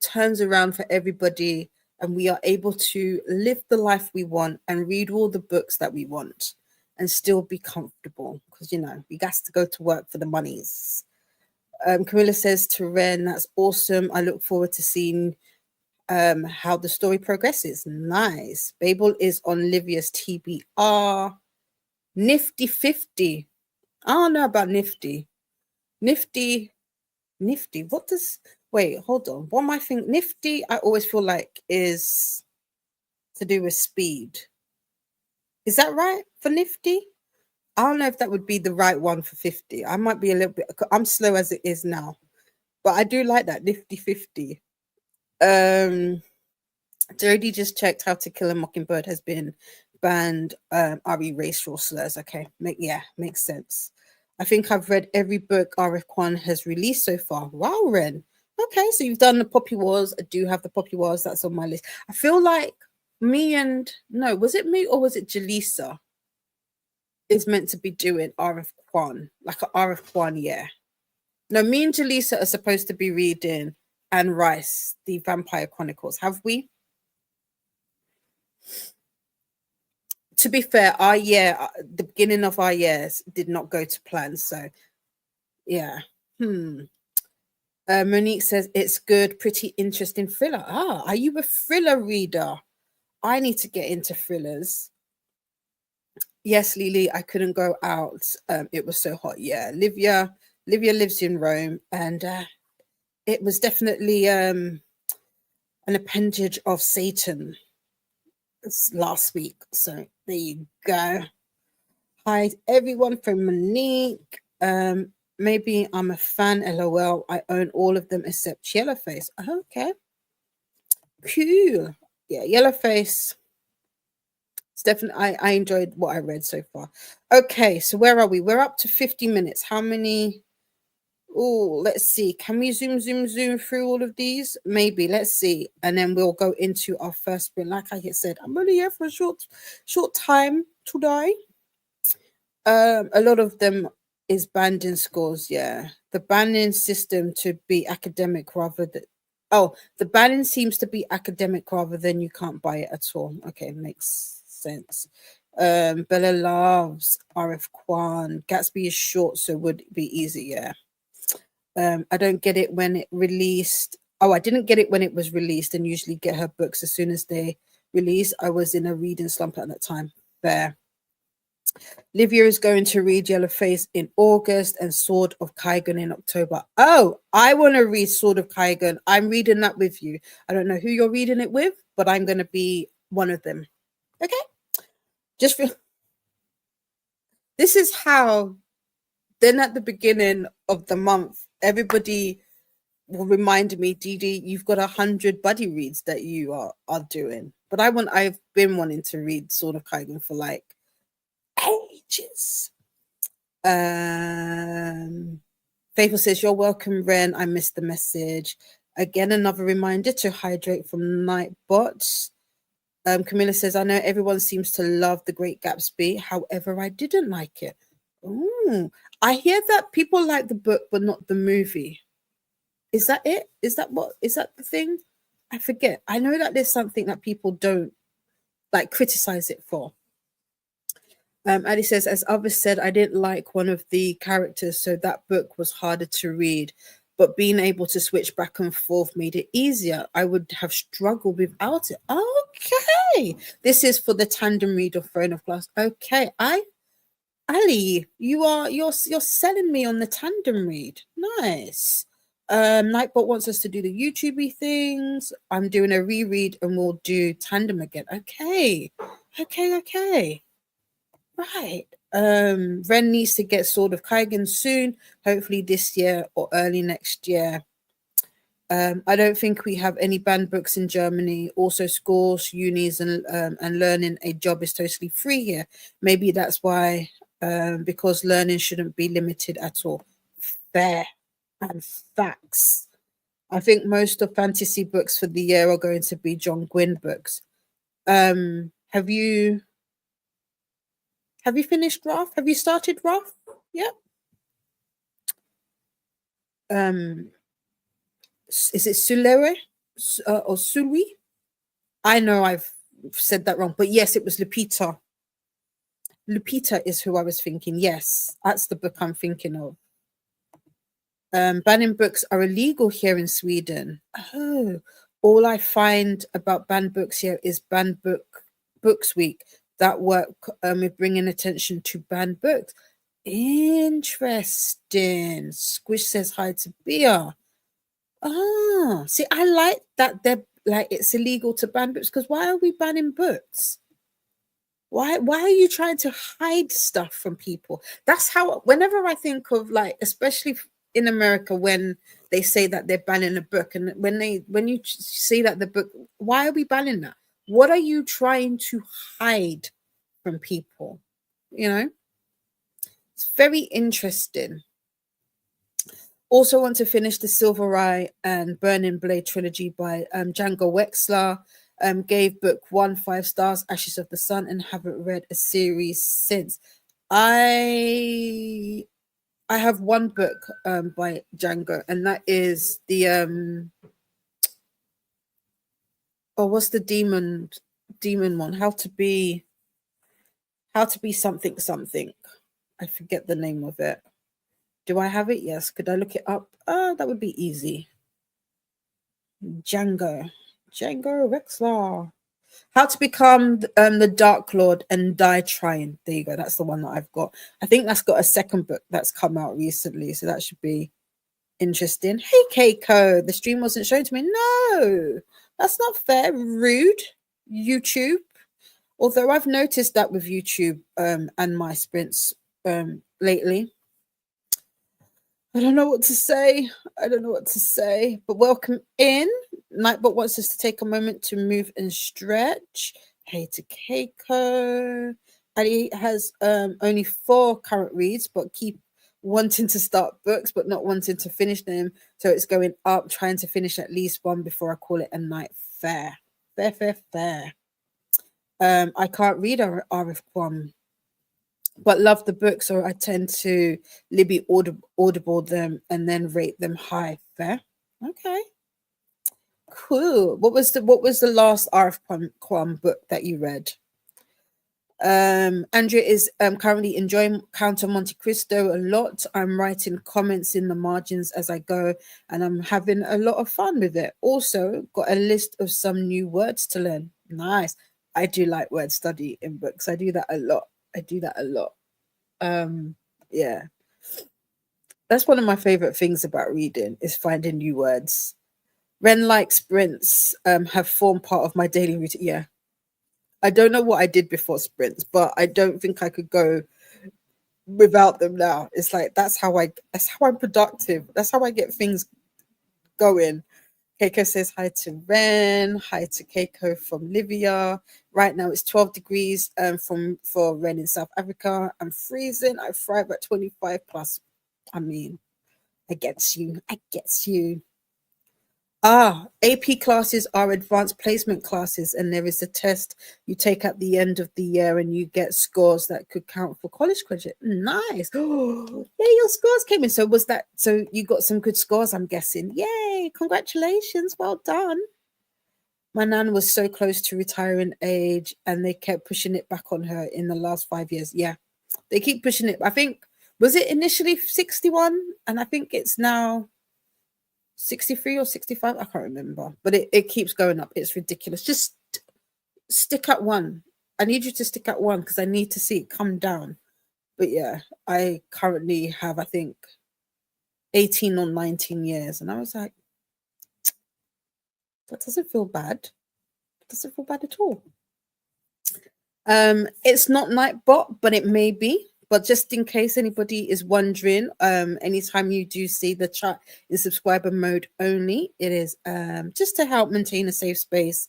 turns around for everybody and we are able to live the life we want and read all the books that we want and still be comfortable because we got to go to work for the monies. Camilla says to Ren, that's awesome. I look forward to seeing how the story progresses. Nice. Babel is on Livia's TBR. Nifty 50. I don't know about Nifty. Nifty. What does wait, hold on. What am I thinking? Nifty, I always feel like is to do with speed. Is that right for Nifty? I don't know if that would be the right one for 50. I might be a little bit I'm slow as it is now. But I do like that Nifty 50. Jodie just checked How to Kill a Mockingbird has been banned. RE racial slurs. Okay, makes sense. I think I've read every book RF Kwan has released so far. Wow, Ren. Okay, so you've done the Poppy Wars. I do have the Poppy Wars. That's on my list. I feel like was it me or was it Jaleesa is meant to be doing RF Kwan, like a RF Kwan, yeah. No, me and Jaleesa are supposed to be reading Anne Rice, the Vampire Chronicles. Have we? To be fair, our year, the beginning of our years did not go to plan. So, yeah. Monique says it's good, pretty interesting thriller. Are you a thriller reader? I need to get into thrillers. Yes, Lily, I couldn't go out. It was so hot. Yeah, Livia lives in Rome, and it was definitely an appendage of Satan last week. So there you go. Hi, everyone from Monique. Maybe I'm a fan. LOL. I own all of them except Yellowface. Okay, cool. Yeah, Yellowface. It's definitely. I enjoyed what I read so far. Okay, so where are we? We're up to 50 minutes. How many? Oh, let's see. Can we zoom through all of these? Maybe. Let's see, and then we'll go into our first sprint. Like I said, I'm only here for a short time today. A lot of them is banding scores. Yeah, the banding system to be academic rather than. Oh, the banding seems to be academic rather than you can't buy it at all. Okay, makes sense. Bella loves RF Kwan. Gatsby is short, so would be easy. Yeah. I don't get it when it released. Oh, I didn't get it when it was released, and usually get her books as soon as they release. I was in a reading slump at that time. There. Livia is going to read Yellowface in August and Sword of Kaigan in October. Oh, I want to read Sword of Kaigan. I'm reading that with you. I don't know who you're reading it with, but I'm going to be one of them. Okay? Just for this is how then at the beginning of the month, everybody will remind me, Dee Dee, you've got 100 buddy reads that you are doing. But I've been wanting to read Sword of Kaigen for like ages. Faithful says, "You're welcome, Ren. I missed the message." Again, another reminder to hydrate from Nightbot. Camilla says, "I know everyone seems to love The Great Gatsby. However, I didn't like it." Ooh, I hear that people like the book, but not the movie. Is that it? Is that the thing? I forget. I know that there's something that people don't like criticize it for. Addie says, as others said, I didn't like one of the characters, so that book was harder to read. But being able to switch back and forth made it easier. I would have struggled without it. Okay. This is for the tandem read of Throne of Glass. Okay. Ali, you're selling me on the tandem read. Nice. Nightbot wants us to do the YouTubey things. I'm doing a reread and we'll do tandem again. Okay. Right. Ren needs to get Sword of Kaigen soon, hopefully this year or early next year. I don't think we have any banned books in Germany. Also, schools, unis, and learning a job is totally free here. Maybe that's why, because learning shouldn't be limited at all. Fair and facts. I think most of fantasy books for the year are going to be John Gwynne books. Have you finished Wrath? Have you started Wrath? Yeah. Is it Sulere or Sulwi? I know I've said that wrong, but yes, it was Lupita. Lupita is who I was thinking. Yes, that's the book I'm thinking of. Banning books are illegal here in Sweden. Oh, all I find about banned books here is Banned Books Week. That work with bringing attention to banned books. Interesting. Squish says hi to Bia. See, I like that they're like it's illegal to ban books because why are we banning books? Why are you trying to hide stuff from people? That's how whenever I think of like, especially in America, when they say that they're banning a book, and when you see that the book, why are we banning that? What are you trying to hide from people? You know, it's very interesting. Also want to finish the Silver Eye and Burning Blade trilogy by Django Wexler. Gave book 1 5 stars, Ashes of the Sun, and haven't read a series since. I have one book by Django, and that is the what's the demon one? How to be something. I forget the name of it. Do I have it? Yes. Could I look it up? That would be easy. Django Wexler. How to become the Dark Lord and die trying. There you go. That's the one that I've got. I think that's got a second book that's come out recently, so that should be interesting. Hey, Keiko, the stream wasn't shown to me. No, that's not fair. Rude. YouTube. Although I've noticed that with YouTube and my sprints lately. I don't know what to say. But welcome in. Nightbot wants us to take a moment to move and stretch. Hey to Keiko. Ali has only 4 current reads, but keep wanting to start books, but not wanting to finish them. So it's going up, trying to finish at least one before I call it a night. Fair. I can't read Arif Kwam, but love the book, so I tend to Libby audible them and then rate them high. Fair. Okay. Cool. What was the last Arif Kwam book that you read? Andrea is currently enjoying Count of Monte Cristo a lot. I'm writing comments in the margins as I go, and I'm having a lot of fun with it. Also, got a list of some new words to learn. Nice. I do like word study in books. I do that a lot. Yeah. That's one of my favorite things about reading is finding new words. Ren-like sprints have formed part of my daily routine. Yeah. I don't know what I did before sprints, but I don't think I could go without them now. It's like that's how I'm productive. That's how I get things going. Keiko says hi to Ren. Hi to Keiko from Libya. Right now it's 12 degrees for Ren in South Africa. I'm freezing. I thrive at 25 plus. I mean, I get you. I get you. AP classes are advanced placement classes, and there is a test you take at the end of the year, and you get scores that could count for college credit. Nice. Oh, yeah, your scores came in. So was that? So you got some good scores, I'm guessing. Yay! Congratulations. Well done. My nan was so close to retiring age, and they kept pushing it back on her in the last 5 years. Yeah, they keep pushing it. I think was it initially 61, and I think it's now 63 or 65, I can't remember, but it keeps going up. It's ridiculous. Just stick at one. I need you to stick at one because I need to see it come down. But yeah, I currently have, I think, 18 or 19 years, and I was like, that doesn't feel bad. It doesn't feel bad at all. It's not Nightbot, but it may be. But just in case anybody is wondering, anytime you do see the chat in subscriber mode only, it is just to help maintain a safe space,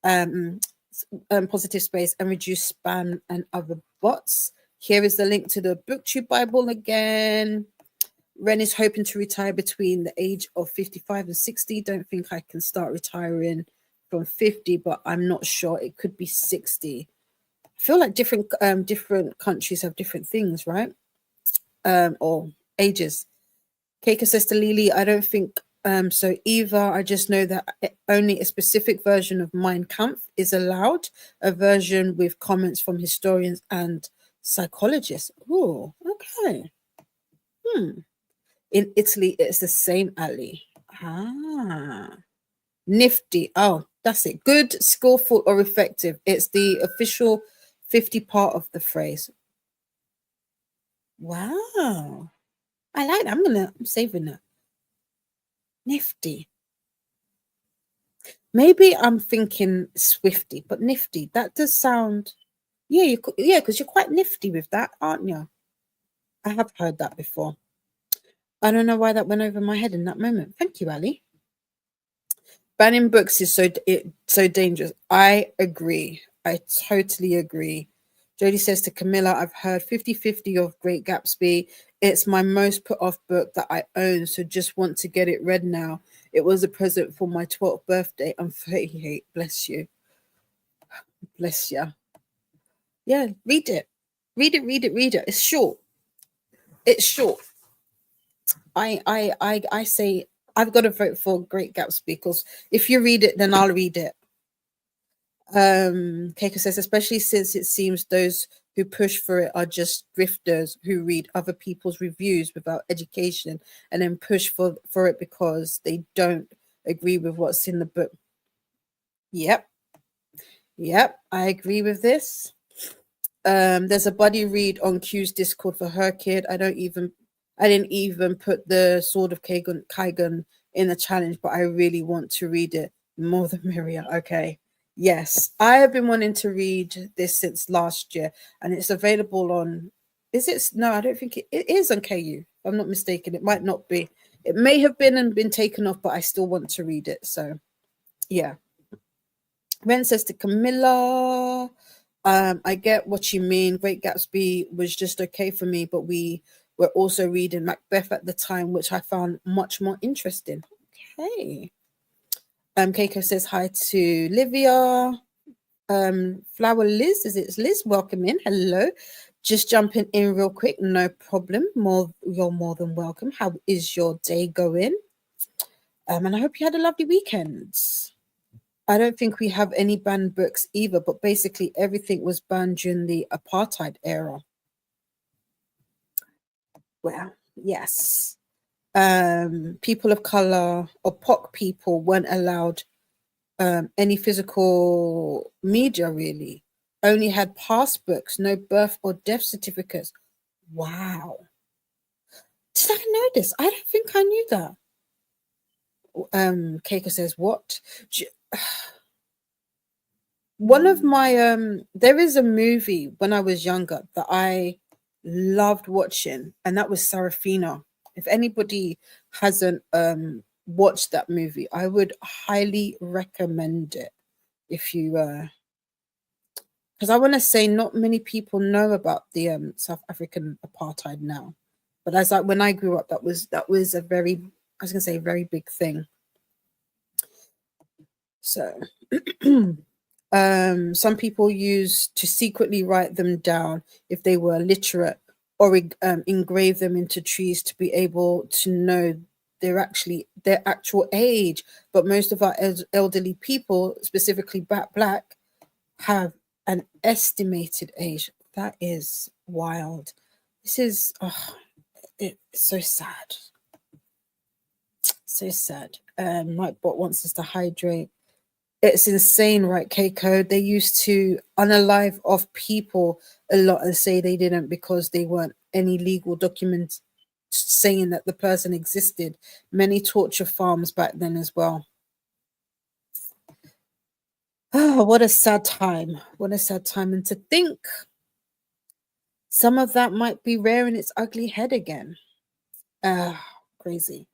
positive space, and reduce spam and other bots. Here is the link to the BookTube Bible again. Ren is hoping to retire between the age of 55 and 60. Don't think I can start retiring from 50, but I'm not sure. It could be 60. I feel like different countries have different things, right? Or ages. Keika says to Lily, I don't think so either. I just know that only a specific version of Mein Kampf is allowed, a version with comments from historians and psychologists. Oh, okay. In Italy, it's the same, Ali. Nifty. Oh, that's it. Good, skillful, or effective. It's the official 50 part of the phrase. Wow. I like that. I'm saving it. Nifty. Maybe I'm thinking swifty, but nifty. That does sound. Yeah, because you're quite nifty with that, aren't you? I have heard that before. I don't know why that went over my head in that moment. Thank you, Ali. Banning books is so dangerous. I agree. I totally agree. Jodie says to Camilla, I've heard 50-50 of Great Gatsby. It's my most put off book that I own, so just want to get it read now. It was a present for my 12th birthday. I'm 38. Bless you. Bless you. Yeah, read it. Read it. It's short. It's short. I say I've got to vote for Great Gatsby because if you read it, then I'll read it. Keiko says, especially since it seems those who push for it are just grifters who read other people's reviews without education and then push for it because they don't agree with what's in the book. Yep, I agree with this. There's a buddy read on Q's Discord for her kid. I didn't even put the Sword of Kaigan in the challenge, but I really want to read it. More the merrier. Okay. Yes, I have been wanting to read this since last year, and it's available on. Is it? No, I don't think it is on KU. If I'm not mistaken. It might not be. It may have been and been taken off, but I still want to read it. So, yeah. Ren says to Camilla, I get what you mean. Great Gatsby was just okay for me, but we were also reading Macbeth at the time, which I found much more interesting. Okay. Keiko says hi to Livia. Flower Liz, it's Liz? Welcome in. Hello. Just jumping in real quick, no problem. You're more than welcome. How is your day going? And I hope you had a lovely weekend. I don't think we have any banned books either, but basically everything was banned during the apartheid era. Well, yes. People of color or POC people weren't allowed any physical media, really. Only had pass books, no birth or death certificates. Wow. Did I know this? I don't think I knew that. Keiko says, what? One of my there is a movie when I was younger that I loved watching, and that was Sarafina. If anybody hasn't watched that movie, I would highly recommend it. If you because I want to say not many people know about the South African apartheid now, but as I when I grew up, that was a very, I was gonna say, very big thing. So some people used to secretly write them down if they were literate, or engrave them into trees to be able to know their actual age. But most of our elderly people, specifically black, have an estimated age. That is wild. This is it's so sad. So sad. Nightbot wants us to hydrate. It's insane, right, Keiko? They used to unalive off people a lot and say they didn't because they weren't any legal documents saying that the person existed. Many torture farms back then as well. Oh, what a sad time. What a sad time. And to think some of that might be rearing its ugly head again. Crazy.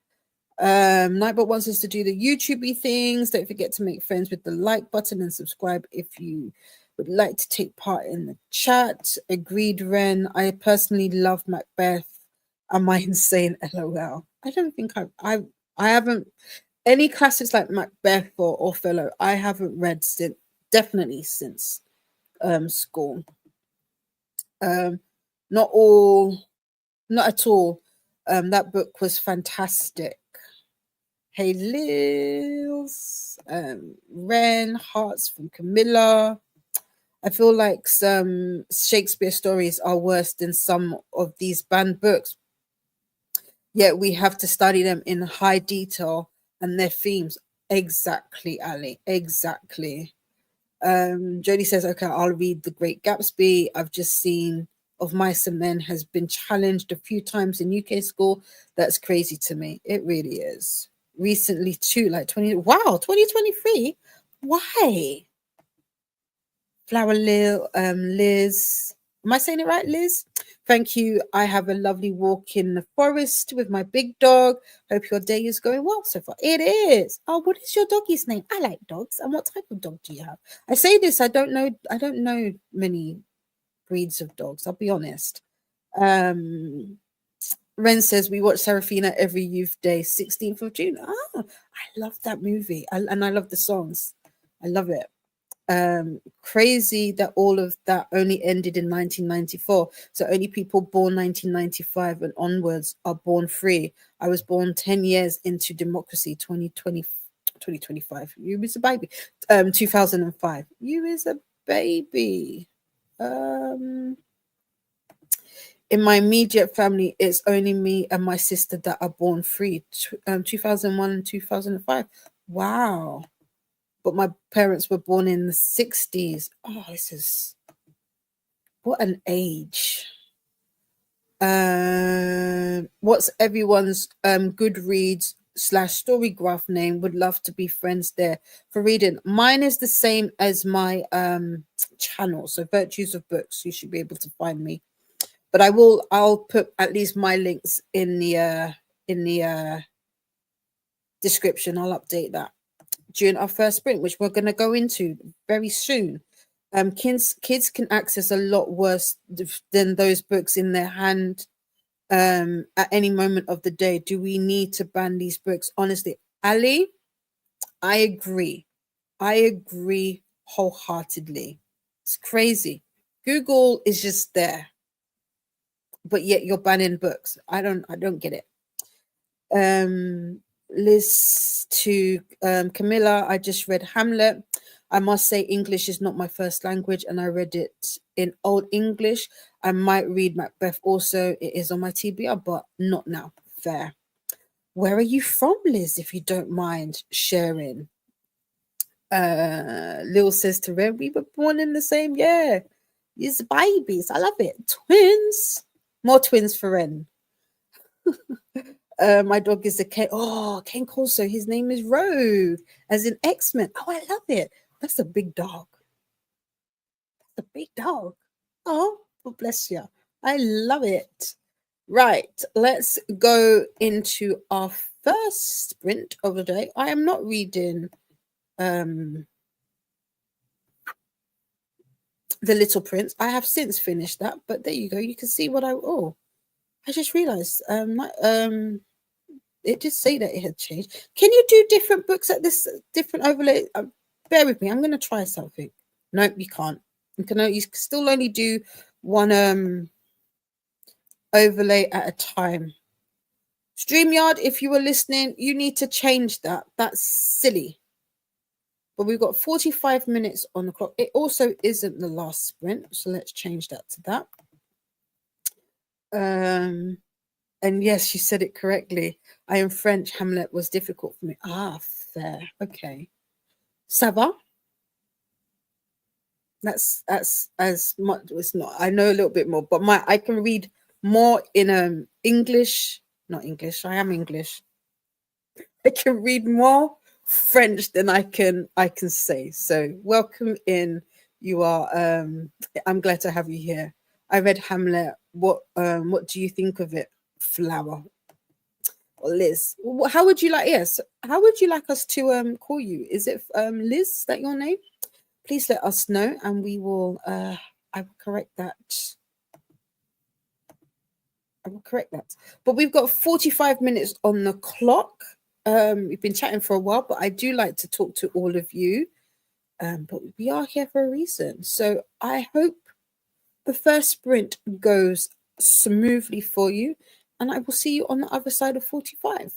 Nightbot wants us to do the YouTubey things. Don't forget to make friends with the like button and subscribe if you would like to take part in the chat. Agreed, Ren. I personally love Macbeth. Am I insane? LOL. I don't think I haven't any classics like Macbeth or Othello. I haven't read since, definitely since school. Not at all. That book was fantastic. Hey Liz, Ren, Hearts from Camilla. I feel like some Shakespeare stories are worse than some of these banned books. Yet we have to study them in high detail and their themes. Exactly, Ali. Exactly. Jodie says, okay, I'll read The Great Gatsby. I've just seen Of Mice and Men has been challenged a few times in UK school. That's crazy to me. It really is. Recently too, like 2023. Why? Flower Liz. Am I saying it right, Liz? Thank you. I have a lovely walk in the forest with my big dog. Hope your day is going well so far. It is. Oh, what is your doggy's name? I like dogs. And what type of dog do you have? I say this, I don't know many breeds of dogs, I'll be honest. Ren says we watch Serafina every youth day, 16th of June. Oh, I love that movie. And I love the songs. I love it. Crazy that all of that only ended in 1994. So only people born 1995 and onwards are born free. I was born 10 years into democracy, 2025. You was a baby. 2005. You is a baby. In my immediate family, it's only me and my sister that are born free. 2001 and 2005. Wow. But my parents were born in the 60s. Oh, this is what an age. What's everyone's Goodreads / Storygraph name? Would love to be friends there for reading. Mine is the same as my channel, so Virtues of Books. You should be able to find me. But I'll put at least my links in the description. I'll update that during our first sprint, which we're going to go into very soon. Kids can access a lot worse than those books in their hand at any moment of the day. Do we need to ban these books? Honestly, Ali, I agree. I agree wholeheartedly. It's crazy. Google is just there, but yet you're banning books. I don't get it. Liz to Camilla, I just read Hamlet. I must say English is not my first language and I read it in Old English. I might read Macbeth also. It is on my TBR, but not now. Fair. Where are you from, Liz, if you don't mind sharing? Lil says to Ren, we were born in the same year. It's babies. I love it. Twins. More twins for Ren. My dog is a Ken. Oh, Ken Corso. His name is Rogue, as in X-Men. Oh, I love it. That's a big dog. That's a big dog. Oh, well, bless you. I love it. Right, let's go into our first sprint of the day. I am not reading um The Little Prince. I have since finished that, but there you go. You can see what I just realized it did say that it had changed. Can you do different books at this different overlay? Bear with me. I'm going to try something. Nope, you can't. You can still only do one overlay at a time. StreamYard, if you were listening, you need to change that. That's silly. But we've got 45 minutes on the clock. It also isn't the last sprint, so let's change that to that. And yes, you said it correctly. I am French. Hamlet was difficult for me. Ah, fair. Okay. Sava. That's as much. It's not. I know a little bit more, but I can read more in English. Not English. I am English. I can read more French than I can say. So welcome in. You are. I'm glad to have you here. I read Hamlet. What do you think of it, Flower? Liz, how would you like? Yes, how would you like us to call you? Is it Liz? Is that your name? Please let us know, and we will. I will correct that. I will correct that. But we've got 45 minutes on the clock. We've been chatting for a while, but I do like to talk to all of you. But we are here for a reason. So I hope the first sprint goes smoothly for you, and I will see you on the other side of 45.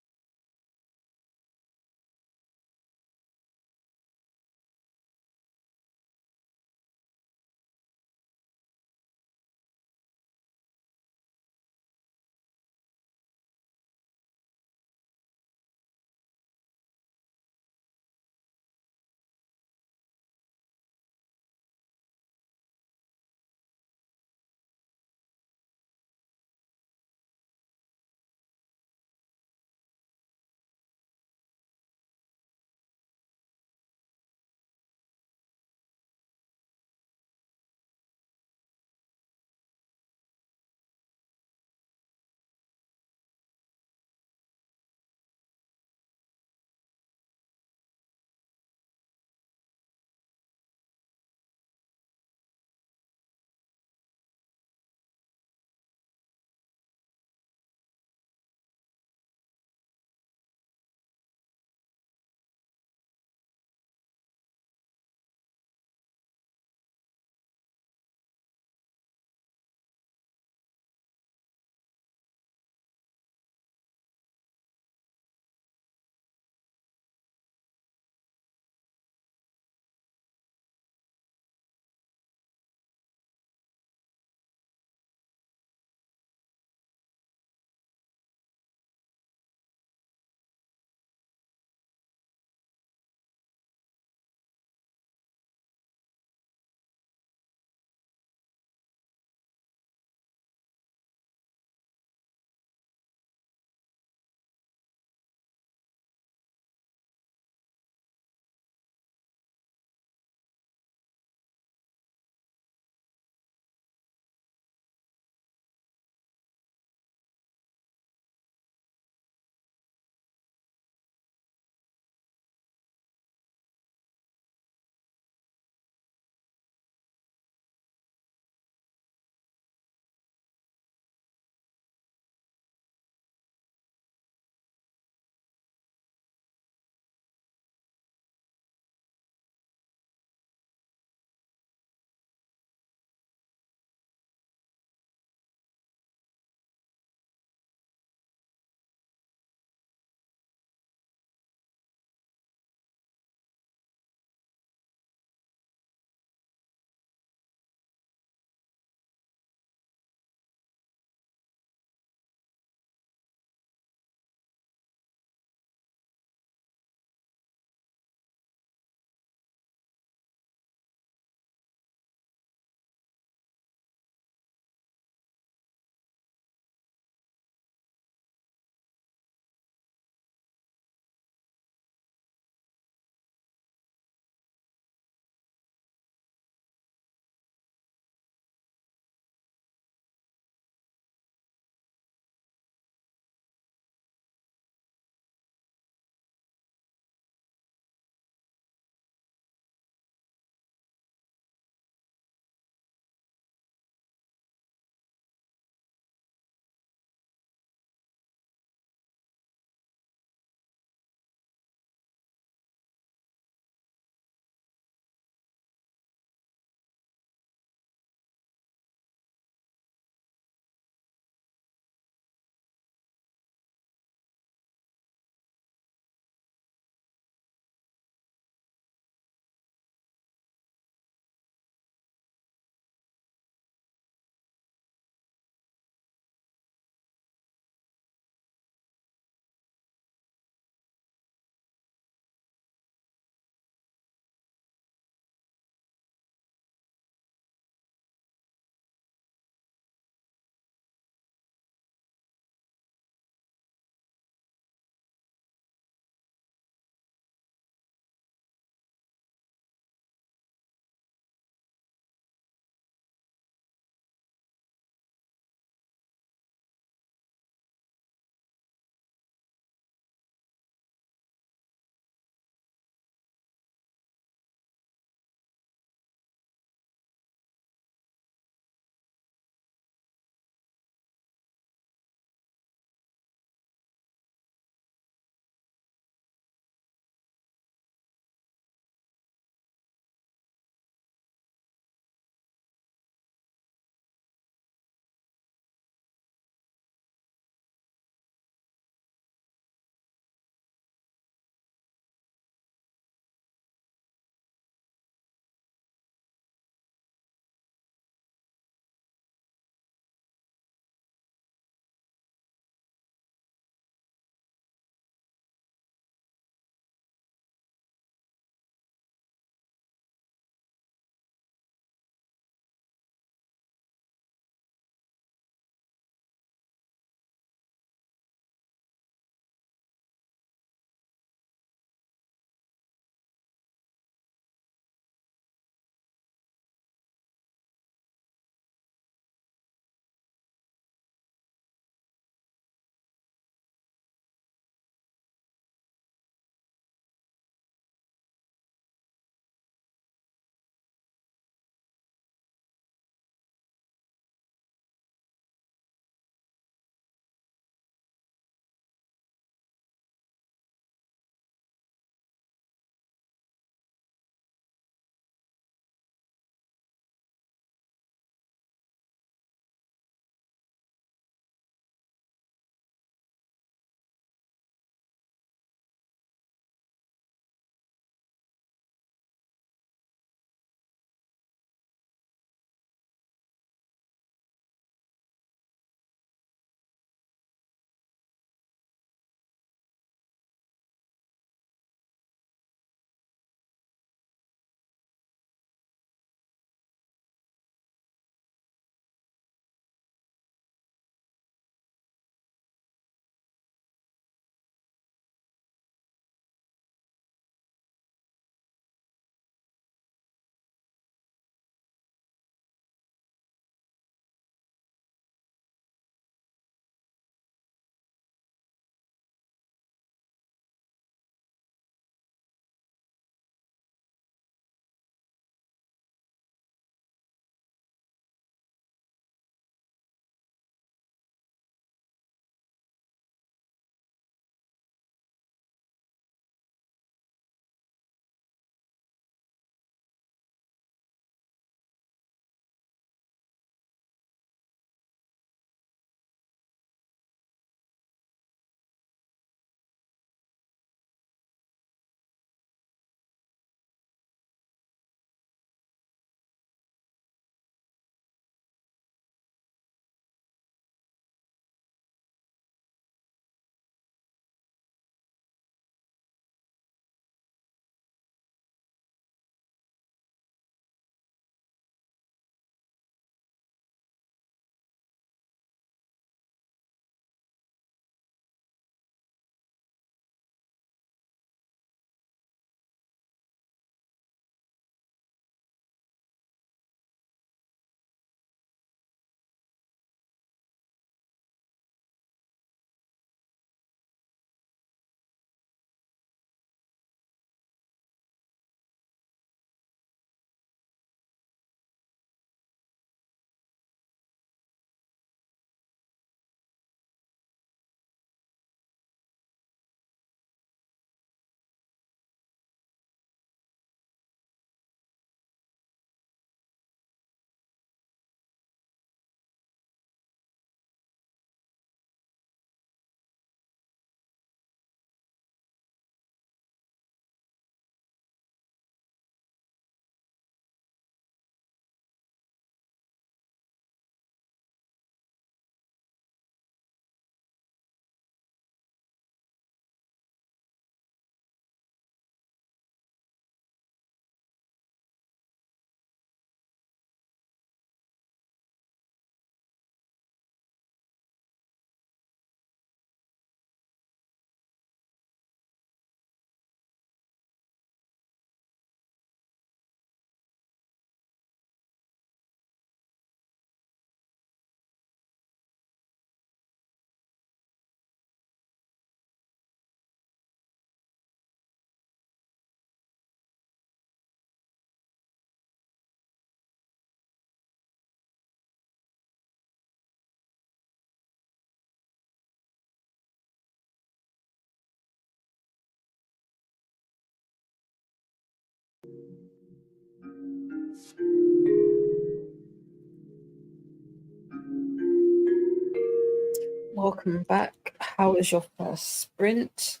Welcome back. How was your first sprint?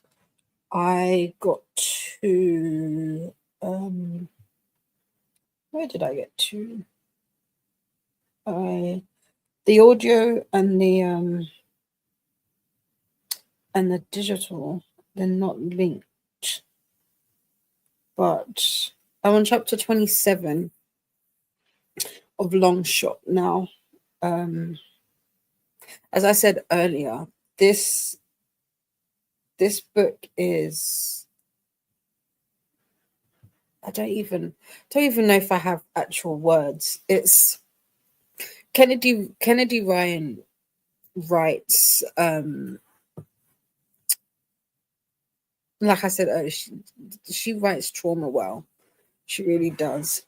I got to where did I get to? I the audio and the digital, they're not linked. But I'm on chapter 27 of Long Shot now. As I said earlier, this book is, I don't even know if I have actual words. It's Kennedy Ryan writes, like I said earlier, she writes trauma well. She really does.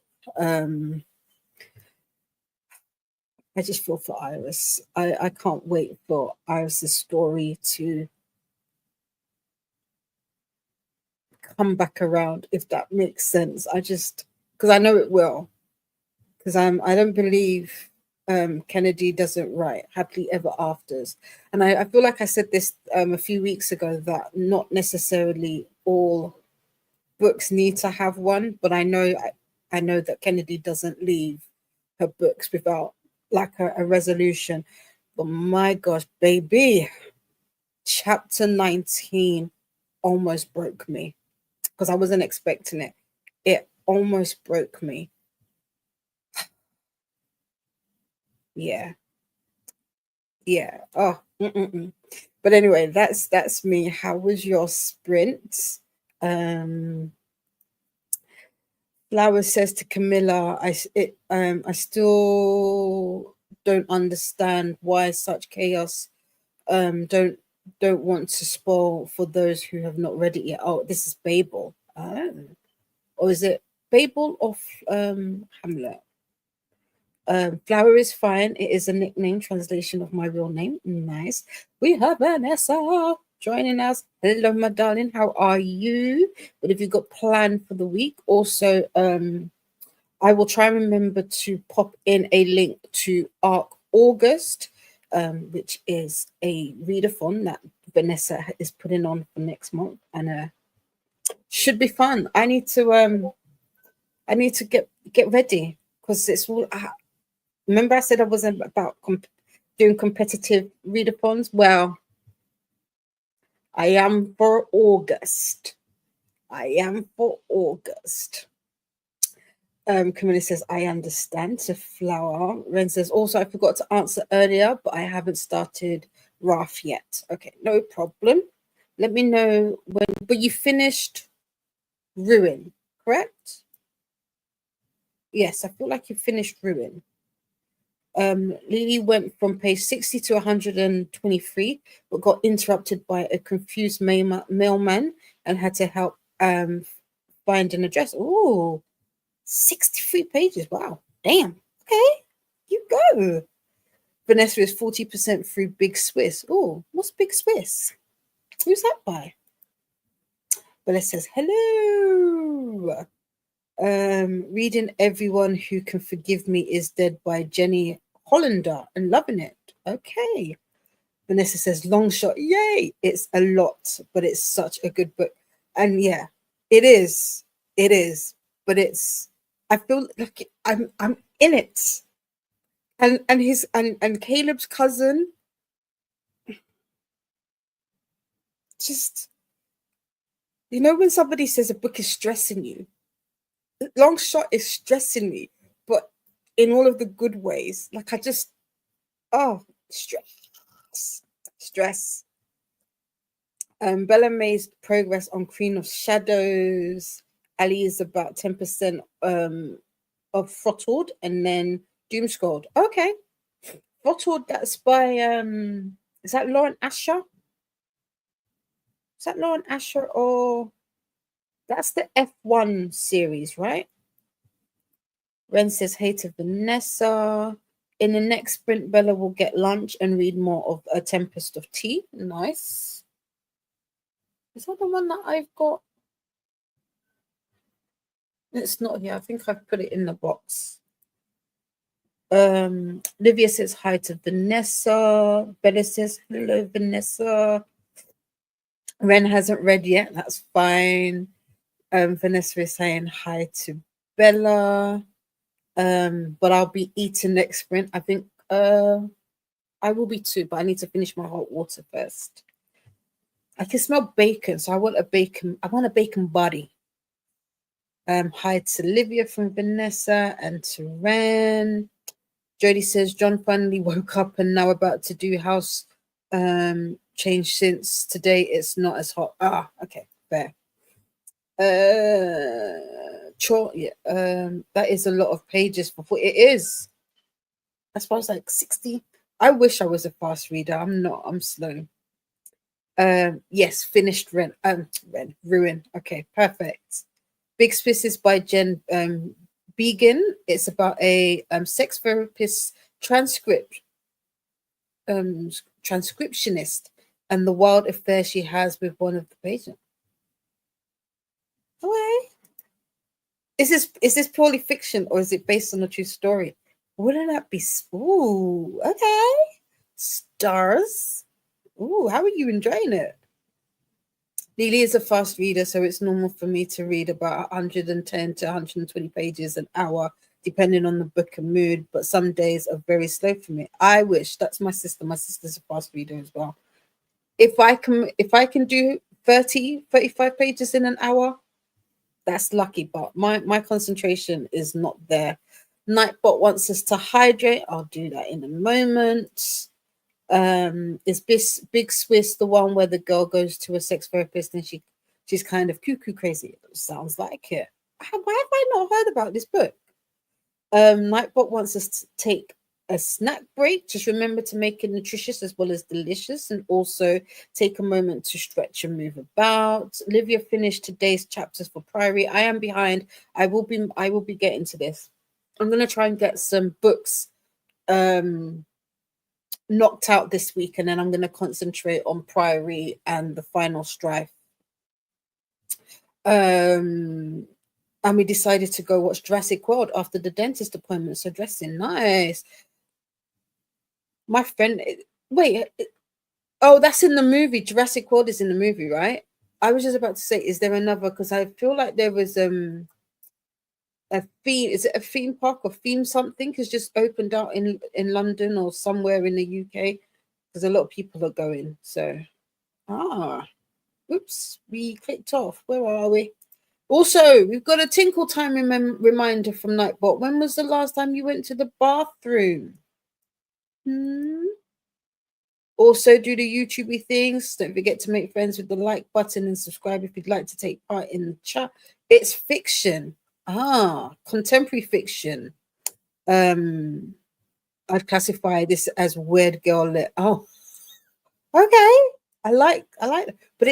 I just feel for Iris. I can't wait for Iris's story to come back around, if that makes sense. Because I know it will. Because I don't believe Kennedy doesn't write happily ever afters, and I feel like I said this a few weeks ago, that not necessarily all books need to have one, but I know that Kennedy doesn't leave her books without like a resolution. But my gosh, baby, chapter 19 almost broke me because I wasn't expecting it. It almost broke me. Yeah. Oh. But anyway, that's me. How was your sprint? Flower says to Camilla, I still don't understand why such chaos. Don't want to spoil for those who have not read it yet. Oh, this is Babel. Oh. Or is it Babel of Hamlet? Flower is fine. It is a nickname translation of my real name. Nice. We have Vanessa joining us. Hello, my darling. How are you? What have you got planned for the week? Also, I will try and remember to pop in a link to ARC August, which is a readathon that Vanessa is putting on for next month, and should be fun. I need to get ready because it's all. Remember, I said I wasn't about doing competitive readathons. Well, I am for August. Camilla says, I understand. To Flower. Ren says, also, I forgot to answer earlier, but I haven't started RAF yet. Okay, no problem. Let me know when, but you finished Ruin, correct? Yes, I feel like you finished Ruin. Lily went from page 60 to 123, but got interrupted by a confused mailman and had to help find an address. Oh, 63 pages. Wow. Damn. Okay. You go. Vanessa is 40% through Big Swiss. Oh, what's Big Swiss? Who's that by? Vanessa says, hello. Reading Everyone Who Can Forgive Me Is Dead by Jenny Hollander and loving it. Okay. Vanessa says, long shot. Yay. It's a lot, but it's such a good book. And yeah, it is. It is. But I feel like I'm in it. And Caleb's cousin, just, when somebody says a book is stressing you, Long Shot is stressing me, but in all of the good ways. Like stress. Bella May's progress on Queen of Shadows. Ali is about 10% of Throttled, and then Doomscrolled. Okay. Throttled, that's by is that Lauren Asher? Is that Lauren Asher, or that's the F1 series, right? Ren says, hey to Vanessa. In the next sprint, Bella will get lunch and read more of A Tempest of Tea. Nice. Is that the one that I've got? It's not here. I think I've put it in the box. Livia says hi to Vanessa. Bella says hello, Vanessa. Ren hasn't read yet. That's fine. Vanessa is saying hi to Bella. But I'll be eating next sprint. I think I will be too, but I need to finish my hot water first. I can smell bacon, so I want a bacon body. Hi to Livia from Vanessa and to Ren. Jody says John finally woke up and now about to do house change since today it's not as hot. Ah, okay, fair. That is a lot of pages for it is. I suppose like 60. I wish I was a fast reader. I'm not, I'm slow. Yes, finished Ruin. Okay, perfect. Big Spaces by Jen Began. It's about a sex therapist transcriptionist and the wild affair she has with one of the patients. Okay. Is this purely fiction or is it based on a true story? Wouldn't that be? Ooh, okay. Stars. Ooh, how are you enjoying it? Lily is a fast reader, so it's normal for me to read about 110 to 120 pages an hour, depending on the book and mood. But some days are very slow for me. I wish that's my sister. My sister's a fast reader as well. If I can do 30, 35 pages in an hour, that's lucky. But my concentration is not there. Nightbot wants us to hydrate. I'll do that in a moment. Is this Big Swiss the one where the girl goes to a sex therapist and she's kind of cuckoo crazy? It sounds like it. Why have I not heard about this book? Nightbot wants us to take a snack break. Just remember to make it nutritious as well as delicious, and also take a moment to stretch and move about. Olivia finished today's chapters for Priory. I am behind. I will be getting to this. I'm gonna try and get some books knocked out this week, and then I'm going to concentrate on Priory and the Final Strife. And we decided to go watch Jurassic World after the dentist appointment. So dressing nice. My friend, wait, oh, that's in the movie. Jurassic World is in the movie, right? I was just about to say, is there another? Because I feel like there was a theme. Is it a theme park or theme something? Has just opened out in London or somewhere in the UK. Because a lot of people are going. So, oops, we clicked off. Where are we? Also, we've got a tinkle time reminder from Nightbot. When was the last time you went to the bathroom? Also, do the YouTubey things. Don't forget to make friends with the like button and subscribe if you'd like to take part in the chat. It's fiction. Contemporary fiction. I'd classify this as weird girl lit. Oh, okay. I like it, but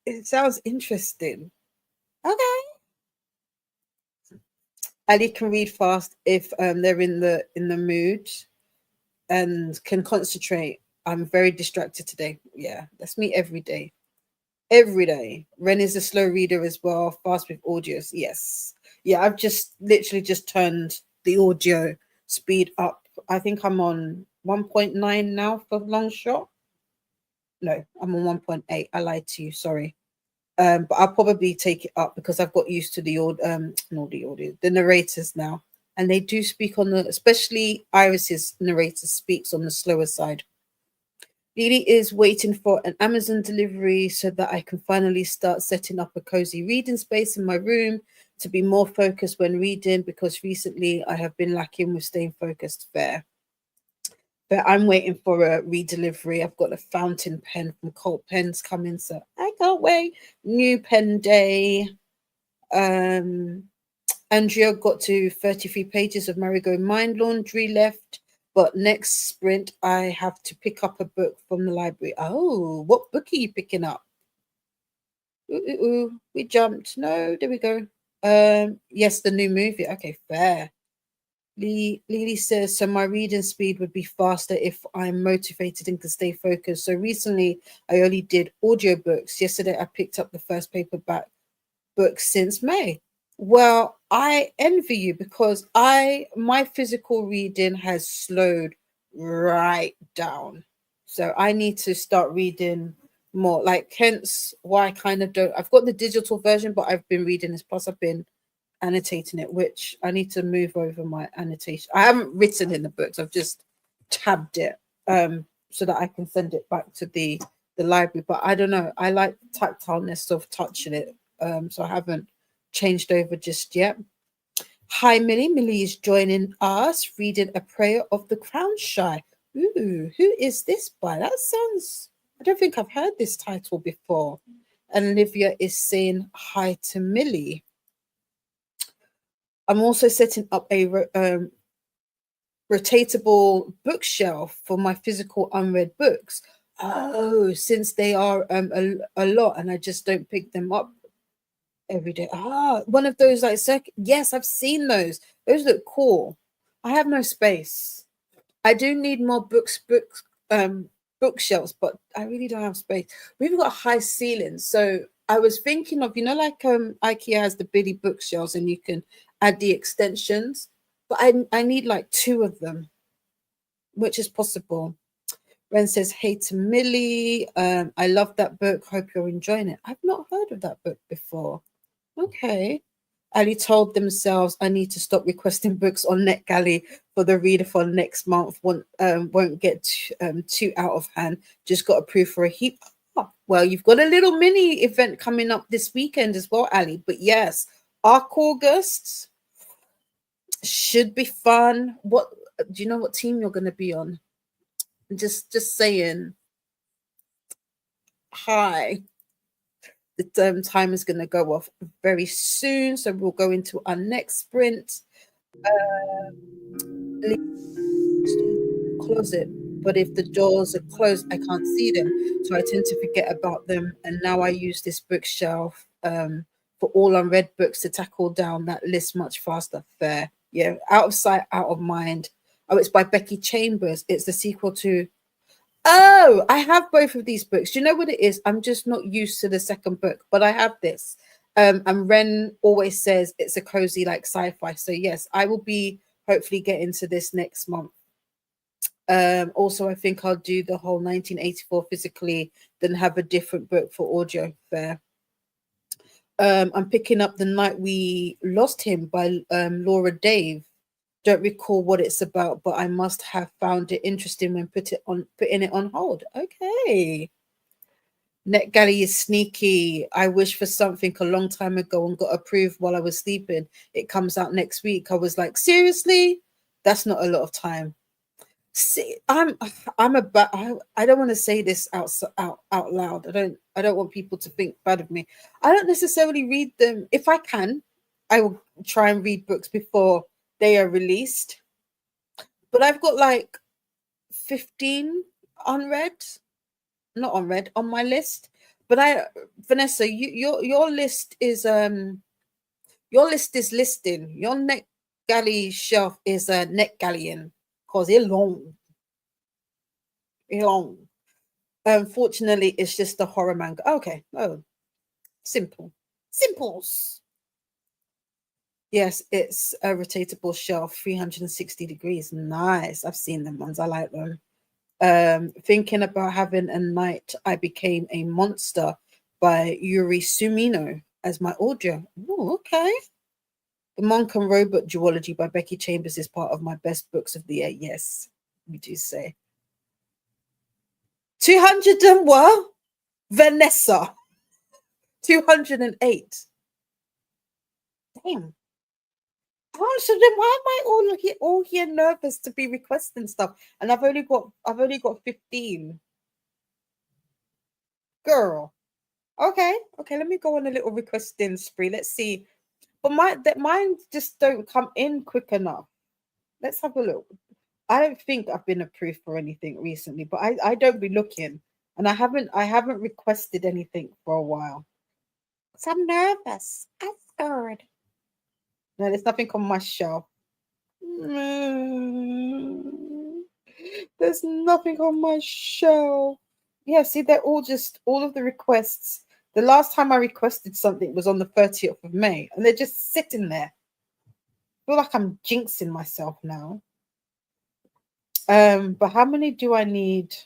it sounds interesting. Okay. Ali can read fast if they're in the mood and can concentrate. I'm very distracted today. Yeah, that's me every day. Every day. Ren is a slow reader as well, fast with audios. Yes. Yeah, I've just literally just turned the audio speed up. I think I'm on 1.9 now for long shot. No, I'm on 1.8. I lied to you. Sorry. But I'll probably take it up because I've got used to the narrators now, and they do speak on especially Iris's narrator speaks on the slower side. Lily is waiting for an Amazon delivery so that I can finally start setting up a cozy reading space in my room to be more focused when reading, because recently I have been lacking with staying focused. Fair. But I'm waiting for a redelivery. I've got a fountain pen from Colt Pens coming, so I can't wait. New pen day. Andrea got to 33 pages of Marigold Mind Laundry left, but next sprint I have to pick up a book from the library. Oh, what book are you picking up? We jumped. No, there we go. Yes, the new movie. Okay, fair. Lily says, so my reading speed would be faster if I'm motivated and can stay focused. So recently I only did audiobooks. Yesterday I picked up the first paperback book since May. Well, I envy you because my physical reading has slowed right down. So I need to start reading more. Like hence why I kind of don't I've got the digital version, but I've been reading this plus I've been annotating it, which I need to move over my annotation. I haven't written in the books, I've just tabbed it so that I can send it back to the library. But I don't know. I like the tactileness of touching it. So I haven't changed over just yet. Hi, Millie. Millie is joining us, reading A Prayer of the Crown Shy. Ooh, who is this by? That sounds, I don't think I've heard this title before. And Olivia is saying hi to Millie. I'm also setting up a rotatable bookshelf for my physical unread books. Oh, since they are a lot and I just don't pick them up every day. Ah, one of those like yes, I've seen those. Those look cool. I have no space. I do need more bookshelves, but I really don't have space. We've got high ceilings, so I was thinking of like IKEA has the Billy bookshelves and you can add the extensions, but I need like two of them, which is possible. Ren says, "Hey to Millie, I love that book. Hope you're enjoying it." I've not heard of that book before. Okay. Ali told themselves, I need to stop requesting books on NetGalley for the readathon next month. Won't get too out of hand. Just got approved for a heap. Oh, well, you've got a little mini event coming up this weekend as well, Ali. But yes, Arc August should be fun. What do you know what team you're gonna be on? Just saying hi. The time is going to go off very soon, so we'll go into our next sprint. Closet, but if the doors are closed, I can't see them, so I tend to forget about them. And now I use this bookshelf for all unread books to tackle down that list much faster. Fair, yeah. Out of sight, out of mind. Oh, it's by Becky Chambers. It's the sequel to Oh, I have both of these books. Do you know what it is? I'm just not used to the second book, but I have this. And Ren always says it's a cozy like sci-fi. So yes, I will be hopefully getting to this next month. Also, I think I'll do the whole 1984 physically, then have a different book for audio fair. I'm picking up The Night We Lost Him by Laura Dave. Don't recall what it's about, but I must have found it interesting when putting it on hold. Okay. NetGalley is sneaky. I wish for something a long time ago and got approved while I was sleeping. It comes out next week. I was like, seriously? That's not a lot of time. See, I don't want to say this out loud. I don't want people to think bad of me. I don't necessarily read them. If I can, I will try and read books before they are released. But I've got like 15 unread, not unread on my list. But Vanessa, your list is listing. Your neck galley shelf is a neck galleon because it's long. It's long. Unfortunately, it's just a horror manga. Okay. Oh, simple. Simples. Yes, it's a rotatable shelf, 360 degrees. Nice. I've seen them ones. I like them. Thinking about having A Night I Became a Monster by Yuri Sumino as my audio. Oh, okay. The Monk and Robot duology by Becky Chambers is part of my best books of the year. Yes, we do say. 200 and what? Vanessa. 208. Damn. Oh, so then why am I all here nervous to be requesting stuff? And I've only got 15. Girl. Okay, okay, let me go on a little requesting spree. Let's see. But mine just don't come in quick enough. Let's have a look. I don't think I've been approved for anything recently, but I don't be looking. And I haven't requested anything for a while. So I'm nervous. I'm scared. No, there's nothing on my shelf. Mm, there's nothing on my shelf. Yeah, see, they're all of the requests The last time I requested something was on the 30th of May, and they're just sitting there. I feel like I'm jinxing myself now. But how many do I need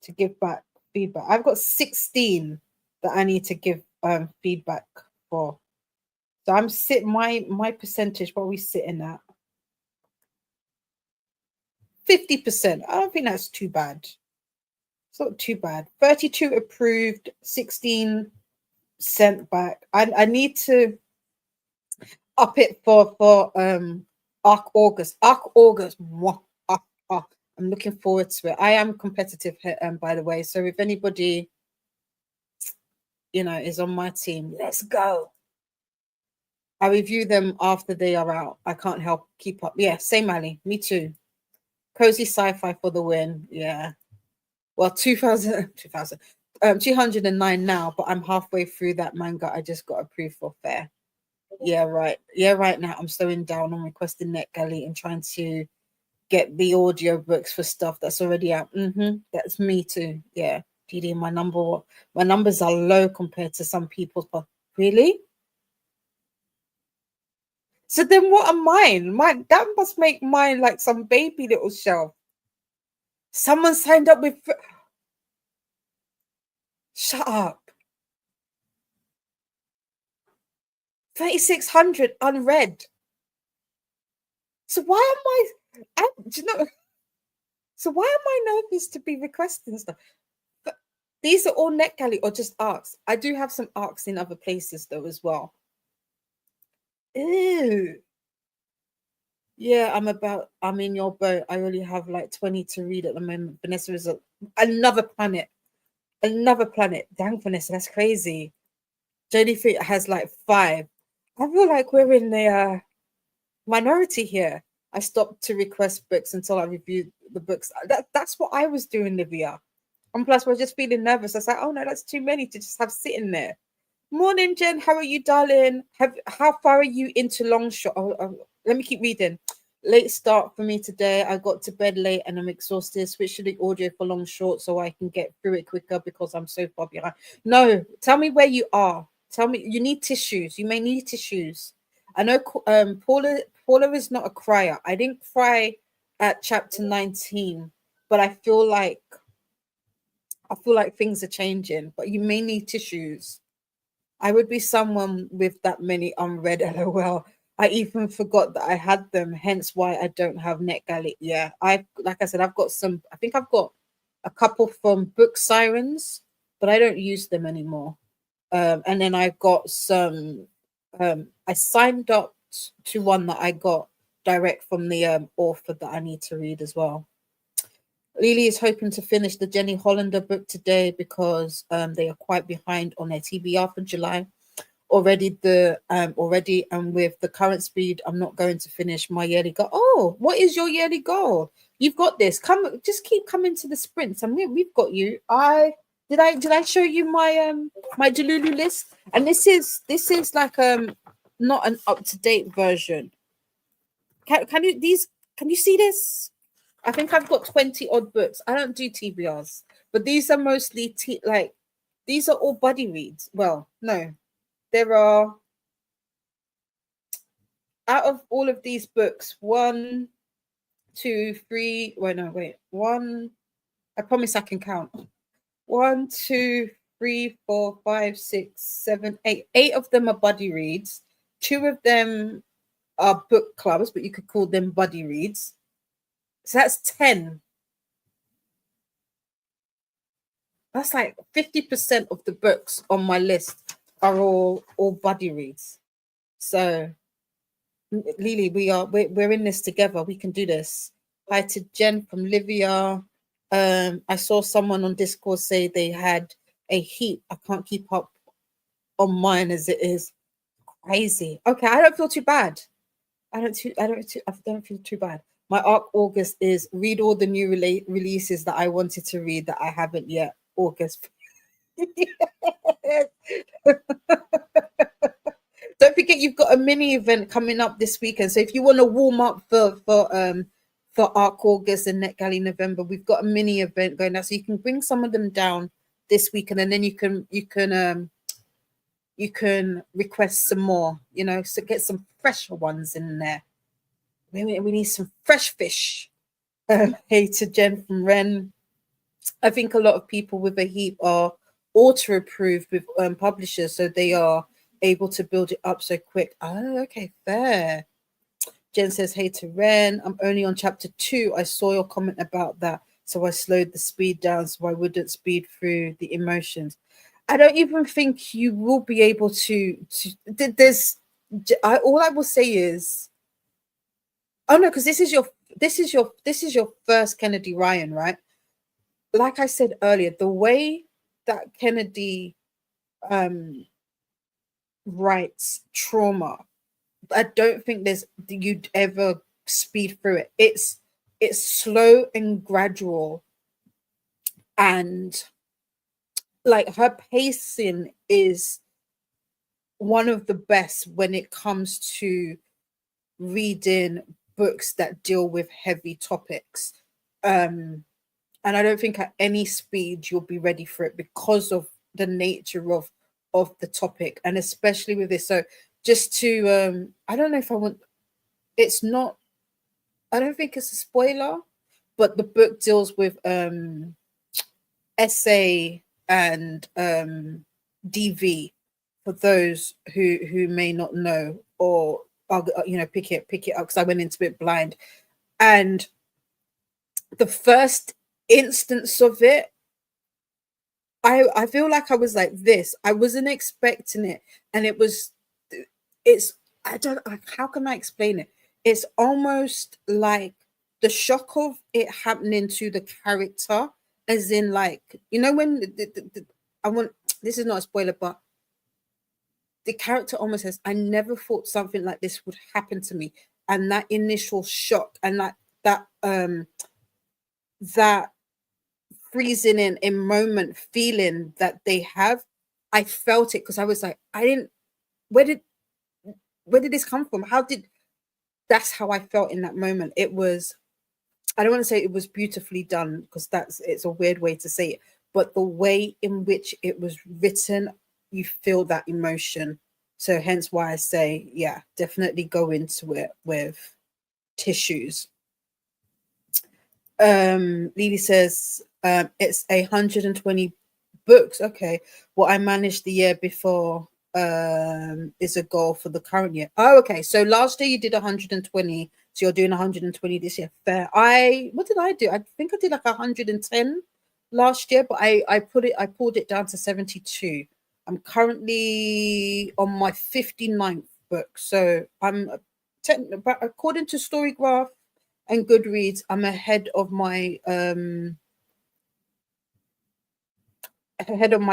to give back feedback? I've got 16 that I need to give feedback for. So I'm my percentage, what are we sitting at? 50%. I don't think that's too bad. It's not too bad. 32 approved, 16 sent back. I need to up it for Arc August. Arc August. Mwah, ah, ah. I'm looking forward to it. I am competitive, by the way. So if anybody, is on my team, let's go. I review them after they are out. I can't help keep up. Yeah, same Ali. Me too. Cozy sci-fi for the win. Yeah. Well, 209 now, but I'm halfway through that manga I just got approved for fair. Yeah, right. Yeah, right now I'm slowing down on requesting NetGalley and trying to get the audio books for stuff that's already out. That's me too. Yeah. PD, my numbers are low compared to some people's, but really? So then what are mine? That must make mine like some baby little shelf. Someone signed up with shut up. 3,600 unread. So why am do you know? So why am I nervous to be requesting stuff? But these are all NetGalley or just ARCs. I do have some ARCs in other places though as well. Ew. Yeah, I'm in your boat. I only have like 20 to read at the moment. Vanessa is another planet. Another planet. Dang, Vanessa, that's crazy. Jodie Feet has like 5. I feel like we're in the minority here. I stopped to request books until I reviewed the books. That's what I was doing, Livia. And plus, we're just feeling nervous. I was like, oh no, that's too many to just have sitting there. Morning, Jen. How are you, darling? How far are you into long shot? Let me keep reading. Late start for me today. I got to bed late and I'm exhausted. Switch to the audio for long short so I can get through it quicker because I'm so far behind. No, tell me where you are. Tell me you need tissues. You may need tissues. I know Paula is not a crier. I didn't cry at chapter 19, but I feel like things are changing, but you may need tissues. I would be someone with that many unread LOL. I even forgot that I had them, hence why I don't have NetGalley. Yeah, like I said, I've got some. I think I've got a couple from Book Sirens, but I don't use them anymore. And then I've got some. I signed up to one that I got direct from the author that I need to read as well. Lily is hoping to finish the Jenny Hollander book today because they are quite behind on their TBR for July. Already and with the current speed, I'm not going to finish my yearly goal. Oh, what is your yearly goal? You've got this. Just keep coming to the sprints, and we've got you. Did I show you my my Delulu list? And this is like not an up-to-date version. Can you see this? I think I've got 20 odd books. I don't do TBRs, but these are mostly these are all buddy reads. Well, no, there are out of all of these books, 1, 2, 3. One. I promise I can count. 1, 2, 3, 4, 5, 6, 7, 8. 8 of them are buddy reads. 2 of them are book clubs, but you could call them buddy reads. So that's 10. That's like 50% of the books on my list are all buddy reads. So Lily, we're in this together. We can do this. Hi to Jen from Livia. I saw someone on Discord say they had a heap. I can't keep up on mine as it is. Crazy. Okay, I don't feel too bad. I don't feel too bad. My arc August is read all the new releases that I wanted to read that I haven't yet. August. Don't forget you've got a mini event coming up this weekend. So if you want to warm up for Arc August and NetGalley November, we've got a mini event going now. So you can bring some of them down this weekend, and then you can request some more, you know, so get some fresher ones in there. We need some fresh fish. Hey to Jen from Ren. I think a lot of people with a heap are auto approved with publishers, so they are able to build it up so quick. Oh, okay, fair. Jen says, hey to Ren, I'm only on chapter 2. I saw your comment about that, so I slowed the speed down so I wouldn't speed through the emotions. I don't even think you will be able to there's all I will say is, oh no, because this is your first Kennedy Ryan, right? Like I said earlier, the way that Kennedy writes trauma, I don't think you'd ever speed through it. It's slow and gradual, and like her pacing is one of the best when it comes to reading books that deal with heavy topics. And I don't think at any speed you'll be ready for it because of the nature of the topic, and especially with this. So just to I don't know if I want, it's not, I don't think it's a spoiler, but the book deals with SA and DV, for those who may not know, or you know, pick it up, because I went into it blind. And the first instance of it, I feel like I was like this. I wasn't expecting it, and it's I don't, like, how can I explain it? It's almost like the shock of it happening to the character, as in, like, you know, when I want, this is not a spoiler, but the character almost says, I never thought something like this would happen to me. And that initial shock, and that freezing in moment feeling that they have, I felt it, because I was like, I didn't, where did this come from? That's how I felt in that moment. It was, I don't want to say it was beautifully done, because it's a weird way to say it, but the way in which it was written, you feel that emotion. So hence why I say, yeah, definitely go into it with tissues. Lily says, it's 120 books. Okay. What I managed the year before is a goal for the current year. Oh, okay. So last year you did 120. So you're doing 120 this year. Fair. What did I do? I think I did like 110 last year, but I pulled it down to 72. I'm currently on my 59th book. So I'm according to Storygraph and Goodreads, I'm ahead of my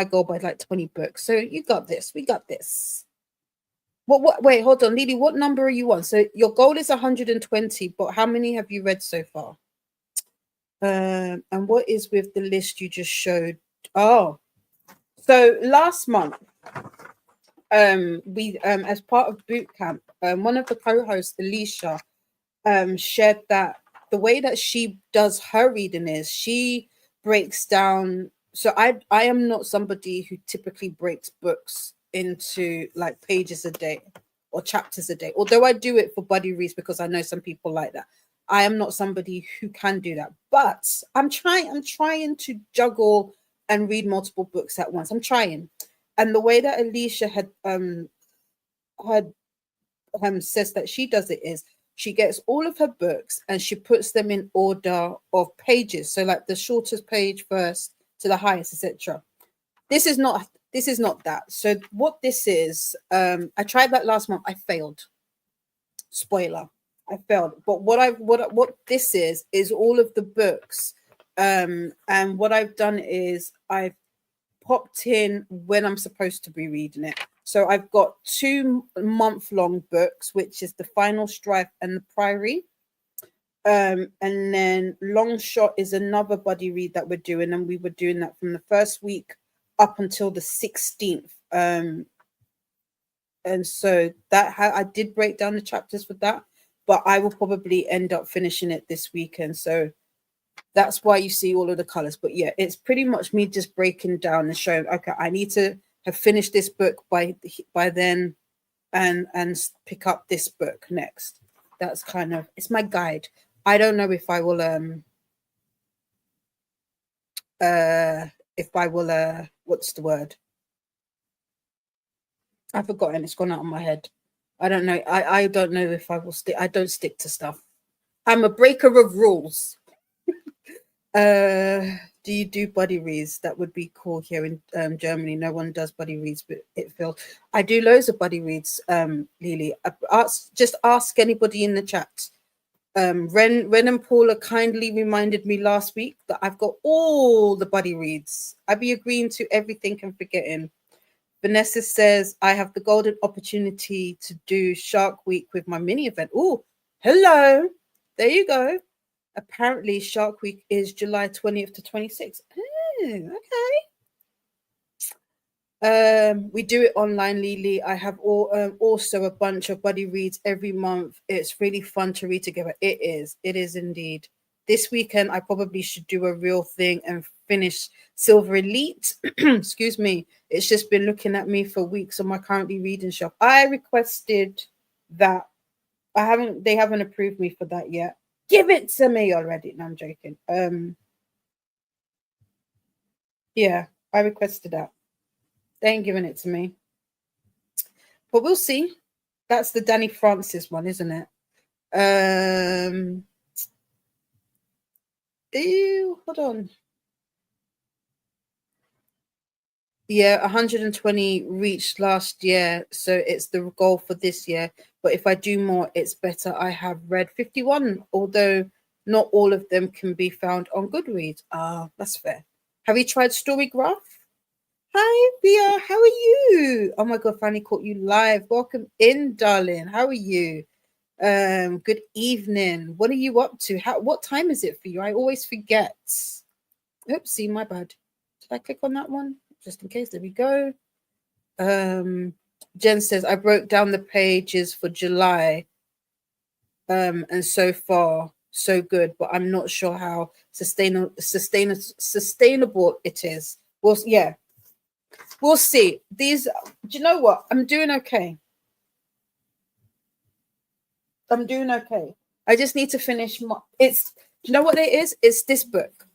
goal by like 20 books. So you got this. We got this. What wait, hold on, Lily, what number are you on? So your goal is 120, but how many have you read so far? And what is with the list you just showed? Oh, so last month, we as part of boot camp, one of the co-hosts, Alicia, shared that the way that she does her reading is she breaks down. So I am not somebody who typically breaks books into like pages a day or chapters a day, although I do it for buddy reads because I know some people like that. I am not somebody who can do that, but I'm trying to juggle and read multiple books at once. I'm trying. And the way that Alicia had says that she does it is she gets all of her books and she puts them in order of pages. So like the shortest page first to the highest, etc. This is not that. So what this is, I tried that last month. I failed. Spoiler. I failed. But what this is all of the books. And what I've done is I've popped in when I'm supposed to be reading it. So I've got 2-month-long books, which is The Final Strife and The Priory. And then Long Shot is another buddy read that we're doing, and we were doing that from the first week up until the 16th. And so that I did break down the chapters for that, but I will probably end up finishing it this weekend. So That's why you see all of the colors. But yeah, it's pretty much me just breaking down and showing, okay, I need to have finished this book by then, and pick up this book next. That's kind of, it's my guide. I don't know if I will what's the word? I've forgotten, it's gone out of my head. I don't know. I don't know if I will stick. I don't stick to stuff. I'm a breaker of rules. Do you do buddy reads? That would be cool here in Germany. No one does buddy reads, but it feels. I do loads of buddy reads, Lily. Just ask anybody in the chat. Ren and Paula kindly reminded me last week that I've got all the buddy reads. I'd be agreeing to everything and forgetting. Vanessa says, I have the golden opportunity to do Shark Week with my mini event. Oh, hello. There you go. Apparently, Shark Week is July 20th to 26th. Oh, okay. We do it online, Lily. I have also a bunch of buddy reads every month. It's really fun to read together. It is. It is indeed. This weekend, I probably should do a real thing and finish Silver Elite. Excuse me. It's just been looking at me for weeks on my currently reading shelf. I requested that. They haven't approved me for that yet. Give it to me already. No, I'm joking. Yeah, I requested that. They ain't giving it to me. But we'll see. That's the Danny Francis one, isn't it? Hold on. Yeah, 120 reached last year, so it's the goal for this year. But if I do more, it's better. I have read 51, although not all of them can be found on Goodreads. Ah, that's fair. Have you tried Storygraph? Hi, Bia. How are you? Oh my God, finally caught you live. Welcome in, darling. How are you? Good evening. What are you up to? What time is it for you? I always forget. Oopsie, my bad. Did I click on that one? Just in case. There we go. Jen says, I broke down the pages for July. And so far, so good, but I'm not sure how sustainable it is. Well, yeah, we'll see. Do you know what? I'm doing okay. I just need to finish do you know what it is? It's this book.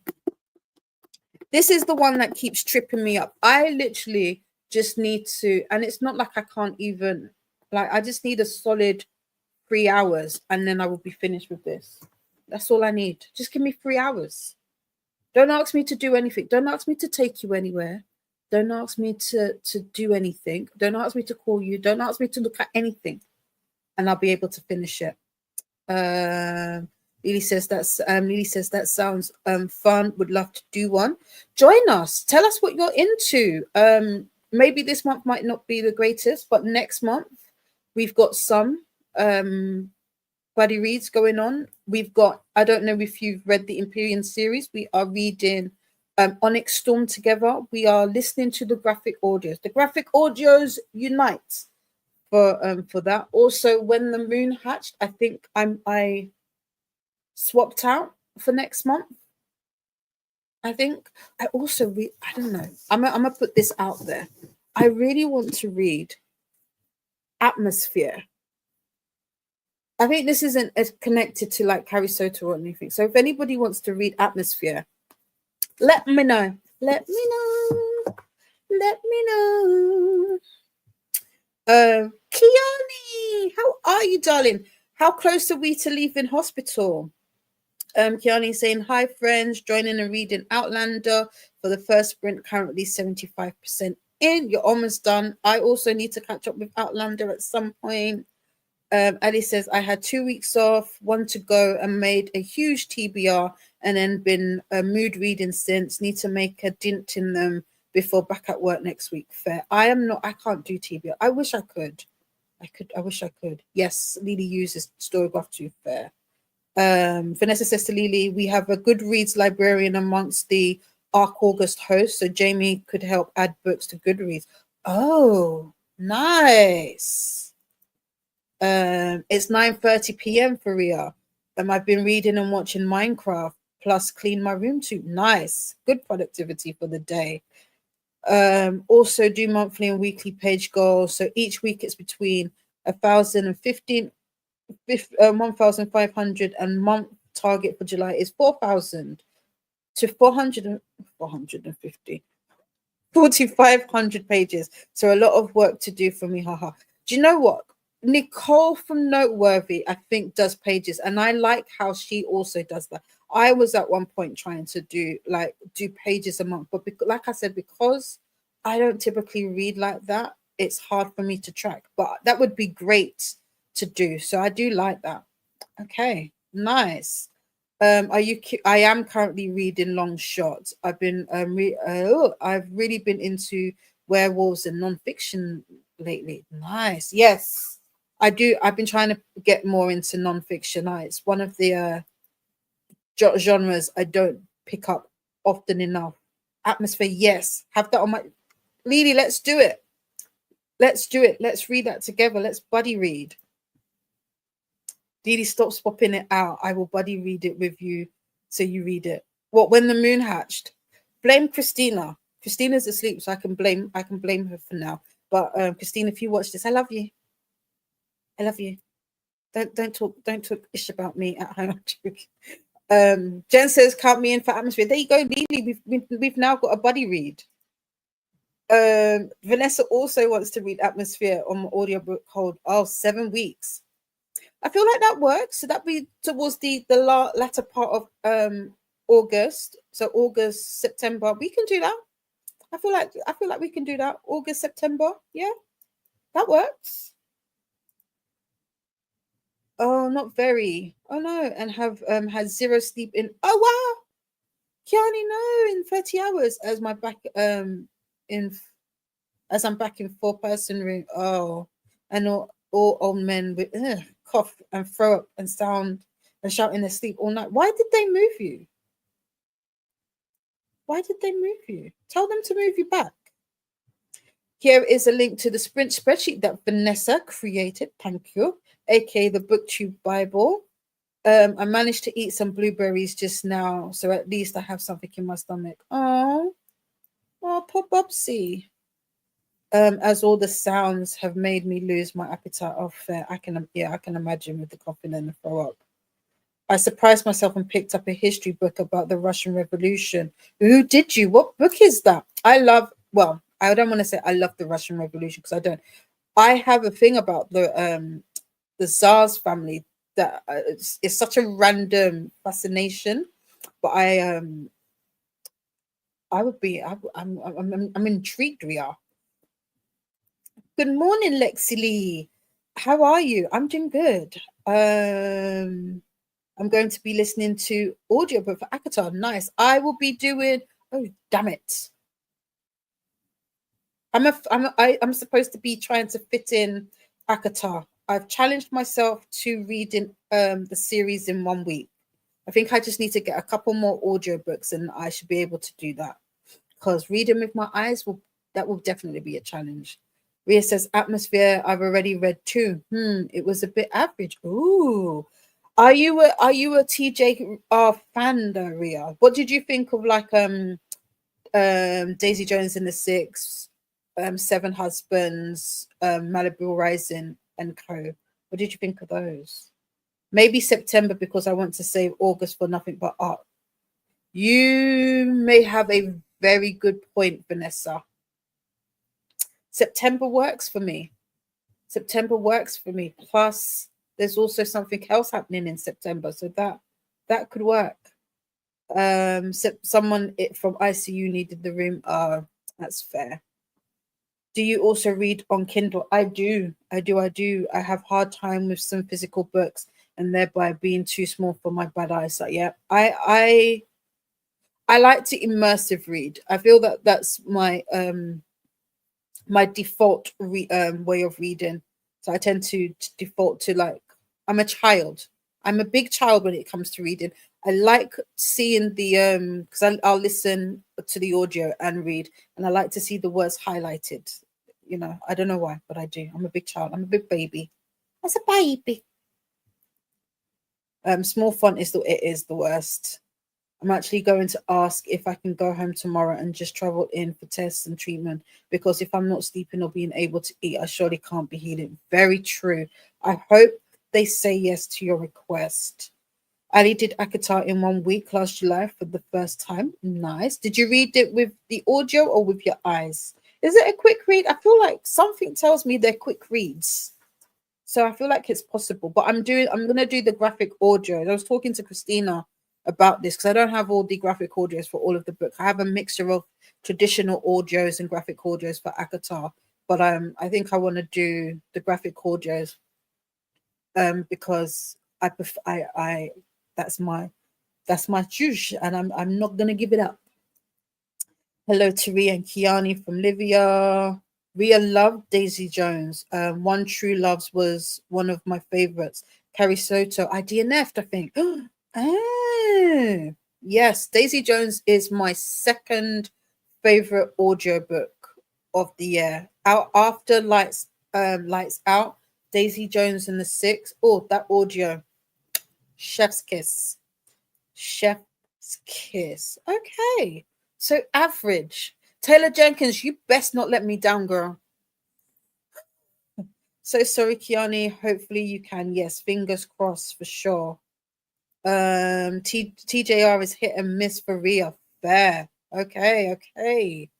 This is the one that keeps tripping me up. I literally just need to, and it's not like I can't even, I just need a solid 3 hours and then I will be finished with this. That's all I need. Just give me 3 hours. Don't ask me to do anything. Don't ask me to take you anywhere. Don't ask me to do anything. Don't ask me to call you. Don't ask me to look at anything. And I'll be able to finish it. Lily says that sounds fun. Would love to do one. Join us. Tell us what you're into. Maybe this month might not be the greatest, but next month we've got some buddy reads going on. We've got, I don't know if you've read the Empyrean series. We are reading Onyx Storm together. We are listening to the graphic audios. The graphic audios unite for that. Also, When the Moon Hatched, I think I swapped out for next month. I think I also read, I don't know. I'm gonna put this out there. I really want to read Atmosphere. I think this isn't as connected to like Harry Soto or anything. So if anybody wants to read Atmosphere, let me know. Let me know. Let me know. Kiani, how are you, darling? How close are we to leaving hospital? Kiani saying, hi, friends, joining and reading Outlander for the first sprint, currently 75% in. You're almost done. I also need to catch up with Outlander at some point. Ali says, I had 2 weeks off, one to go, and made a huge TBR and then been mood reading since. Need to make a dint in them before back at work next week. Fair. I can't do TBR. I wish I could. I wish I could. Yes, Lily uses Storygraph too. Fair. Vanessa says to Lily, we have a Goodreads librarian amongst the Arc August hosts, so Jamie could help add books to Goodreads. Oh, nice. It's 9:30 p.m. for Ria. I've been reading and watching Minecraft. plus clean my room too. Nice. Good productivity for the day. Also do monthly and weekly page goals. So each week it's between 1,015, 1,500, and month target for July is 4,000 to 450. 4,500 pages. So a lot of work to do for me. Haha. Do you know what? Nicole from Noteworthy, I think, does pages, and I like how she also does that. I was at one point trying to do pages a month, but like I said, because I don't typically read like that, it's hard for me to track. But that would be great to do. So I do like that. Okay, nice. I am currently reading Long Shot. I've really been into werewolves and non-fiction lately. Nice. Yes, I do. I've been trying to get more into non-fiction. It's one of the genres I don't pick up often enough. Atmosphere, yes. Have that on my Lily, let's do it. Let's do it. Let's read that together. Let's buddy read. Didi, stop swapping it out. I will buddy read it with you so you read it. What, when the moon hatched? Blame Christina. Christina's asleep, so I can blame her for now. But Christina, if you watch this, I love you. I love you. Don't talk ish about me at home. Jen says, count me in for Atmosphere. There you go, Lily. We've now got a buddy read. Vanessa also wants to read Atmosphere on my audiobook hold. 7 weeks. I feel like that works. So that'd be towards the latter part of August. So August, September. We can do that. I feel like we can do that. August, September. Yeah, that works. Oh, not very. Oh no, and have had zero sleep in. Oh wow, Kiani, no, in 30 hours as my back in as I'm back in 4-person room. Oh, and all old men with cough and throw up and sound and shout in their sleep all night. Why did they move you? Why did they move you? Tell them to move you back. Here is a link to the sprint spreadsheet that Vanessa created. Thank you. aka the BookTube Bible. I managed to eat some blueberries just now, so at least I have something in my stomach. Oh, poor Bubsy. As all the sounds have made me lose my appetite. Oh, fair. I can imagine with the coughing and the throw up. I surprised myself and picked up a history book about the Russian Revolution. Who did you? What book is that? I don't want to say I love the Russian Revolution because I don't. I have a thing about the Tsars family that it's such a random fascination, but I'm intrigued. We are. Good morning, Lexi Lee. How are you? I'm doing good. I'm going to be listening to audiobook for ACOTAR. Nice. I will be doing. Oh, damn it! I'm supposed to be trying to fit in ACOTAR. I've challenged myself to reading the series in 1 week. I think I just need to get a couple more audiobooks and I should be able to do that. Because reading with my eyes will definitely be a challenge. Ria says, Atmosphere, I've already read 2. It was a bit average. Ooh. Are you a TJR fan though, Ria? What did you think of Daisy Jones and the Six, Seven Husbands, Malibu Rising and Co? What did you think of those? Maybe September because I want to save August for nothing but art. You may have a very good point, Vanessa. September works for me. Plus, there's also something else happening in September, so that could work. Someone from ICU needed the room. That's fair. Do you also read on Kindle? I do. I have hard time with some physical books and thereby being too small for my bad eyesight. Yeah, I like to immersive read. I feel that that's my my default way of reading. So I tend to default to I'm a child. I'm a big child when it comes to reading. I like seeing the because I'll listen to the audio and read, and I like to see the words highlighted. I don't know why, but I do. I'm a big child. I'm a big baby. As a baby. Small font is the worst. I'm actually going to ask if I can go home tomorrow and just travel in for tests and treatment, because if I'm not sleeping or being able to eat, I surely can't be healing. Very true. I hope they say yes to your request. Ali did Akatar in 1 week last July for the first time. Nice. Did you read it with the audio or with your eyes? Is it a quick read? I feel like something tells me they're quick reads. So I feel like it's possible. But I'm gonna do the graphic audio. I was talking to Christina about this because I don't have all the graphic audios for all of the books. I have a mixture of traditional audios and graphic audios for Akatar. But I think I want to do the graphic audios because I that's my juice, and I'm not gonna give it up. Hello to Ria and Kiani from Livia. Ria loved Daisy Jones. One True Loves was one of my favorites. Carrie Soto, I DNF'd, I think. Oh, yes, Daisy Jones is my second favorite audiobook of the year. Out after Lights Out, Daisy Jones and the Six. Oh, that audio. Chef's kiss. Chef's kiss. Okay. So average. Taylor Jenkins, you best not let me down, girl. So sorry, Kiani. Hopefully you can. Yes, fingers crossed for sure. TJR is hit and miss for Ria. Fair. Okay, okay.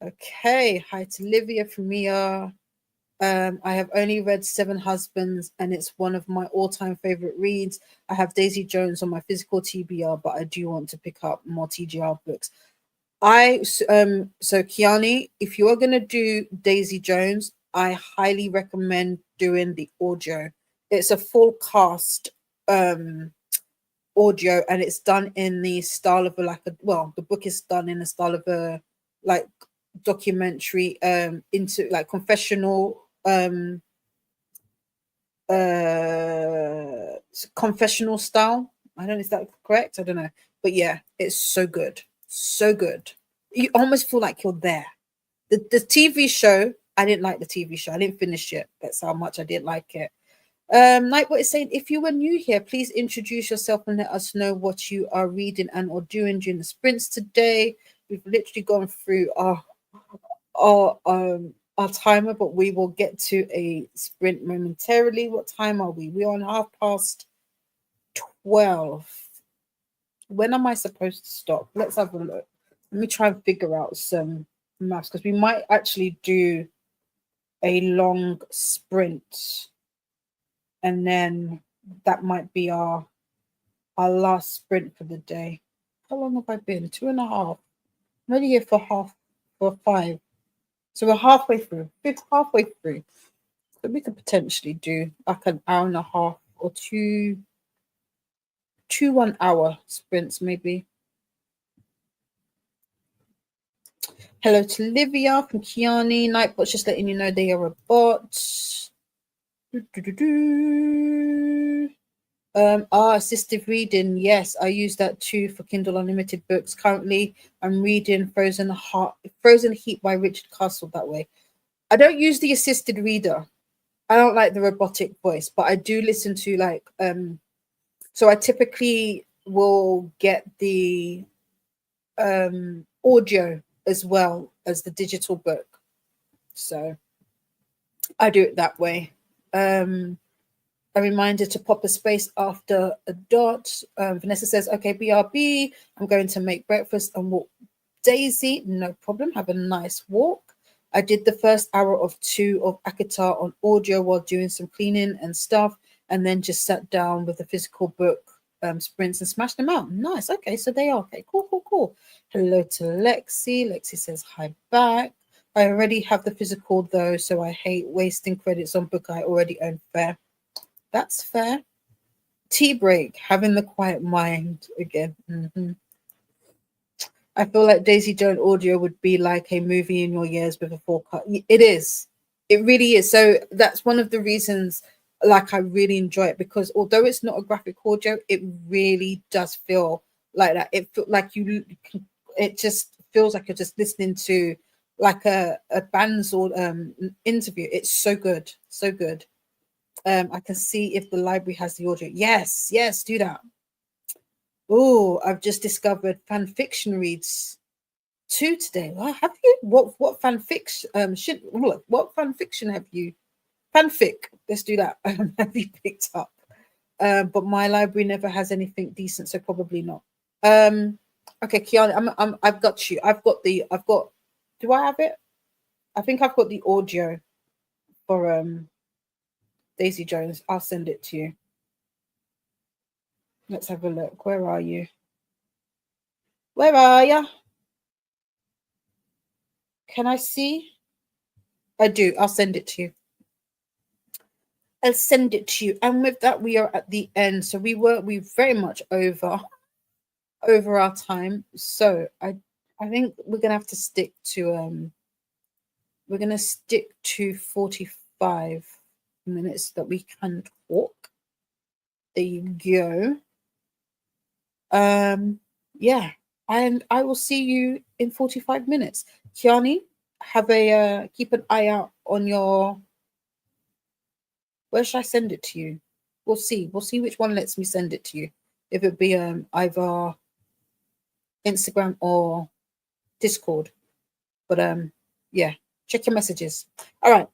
Okay. Hi to Livia from Mia. I have only read Seven Husbands, and it's one of my all-time favorite reads. I have Daisy Jones on my physical TBR, but I do want to pick up more TGR books. So Kiani, if you are gonna do Daisy Jones, I highly recommend doing the audio. It's a full cast audio, and it's done in the style of the book is done in the style of a like documentary into like confessional confessional style. I don't know, is that correct? I don't know, but yeah, it's so good, so good. You almost feel like you're there. The TV show, I didn't like the TV show. I didn't finish it. That's how much I didn't like it. Nightbot is saying, if you were new here, please introduce yourself and let us know what you are reading and or doing during the sprints today. We've literally gone through our timer, but we will get to a sprint momentarily. What time are we? We're on 12:30. When am I supposed to stop? Let's have a look. Let me try and figure out some maths, because we might actually do a long sprint, and then that might be our last sprint for the day. How long have I been? 2.5. I'm only here for 5. So we're halfway through. Halfway through. So we could potentially do like an hour and a half or two 1 hour sprints maybe. Hello to Livia from Kiani. Nightbot's just letting you know they are a bot. Assistive reading. Yes, I use that too for Kindle Unlimited books. Currently, I'm reading Frozen Heat by Richard Castle that way. I don't use the assisted reader. I don't like the robotic voice, but I do listen to so I typically will get the audio as well as the digital book. So I do it that way. A reminder to pop a space after a dot. Vanessa says, okay, BRB, I'm going to make breakfast and walk Daisy. No problem. Have a nice walk. I did the first hour of 2 of Akatar on audio while doing some cleaning and stuff, and then just sat down with the physical book sprints and smashed them out. Nice. Okay, so they are okay. Cool. Hello to Lexi. Lexi says hi back. I already have the physical though, so I hate wasting credits on book I already own. Fair. That's fair. Tea break. Having the quiet mind again. I feel like Daisy Jones audio would be like a movie in your ears with a forecast. It is. It really is. So that's one of the reasons I really enjoy it, because although it's not a graphic audio, it really does feel like that. It feels like it just feels like you're just listening to like a band's or interview. It's so good. So good. I can see if the library has the audio. Yes, do that. Oh, I've just discovered fan fiction reads two today. Well, have you? What fan fiction? What fan fiction have you? Fanfic. Let's do that. Have you picked up? But my library never has anything decent, so probably not. Um, okay, Kiana, I've got you. I've got. Do I have it? I think I've got the audio for Daisy Jones. I'll send it to you. Let's have a look. Where are you? Where are you? Can I see? I do. I'll send it to you. I'll send it to you. And with that, we are at the end. So we very much over our time. So I think we're gonna have to stick to we're gonna stick to 45 minutes that we can talk. There you go. Yeah, and I will see you in 45 minutes. Kiani, have a keep an eye out on your, where should I send it to you? We'll see. We'll see which one lets me send it to you. If it be either Instagram or Discord. But yeah, check your messages. All right.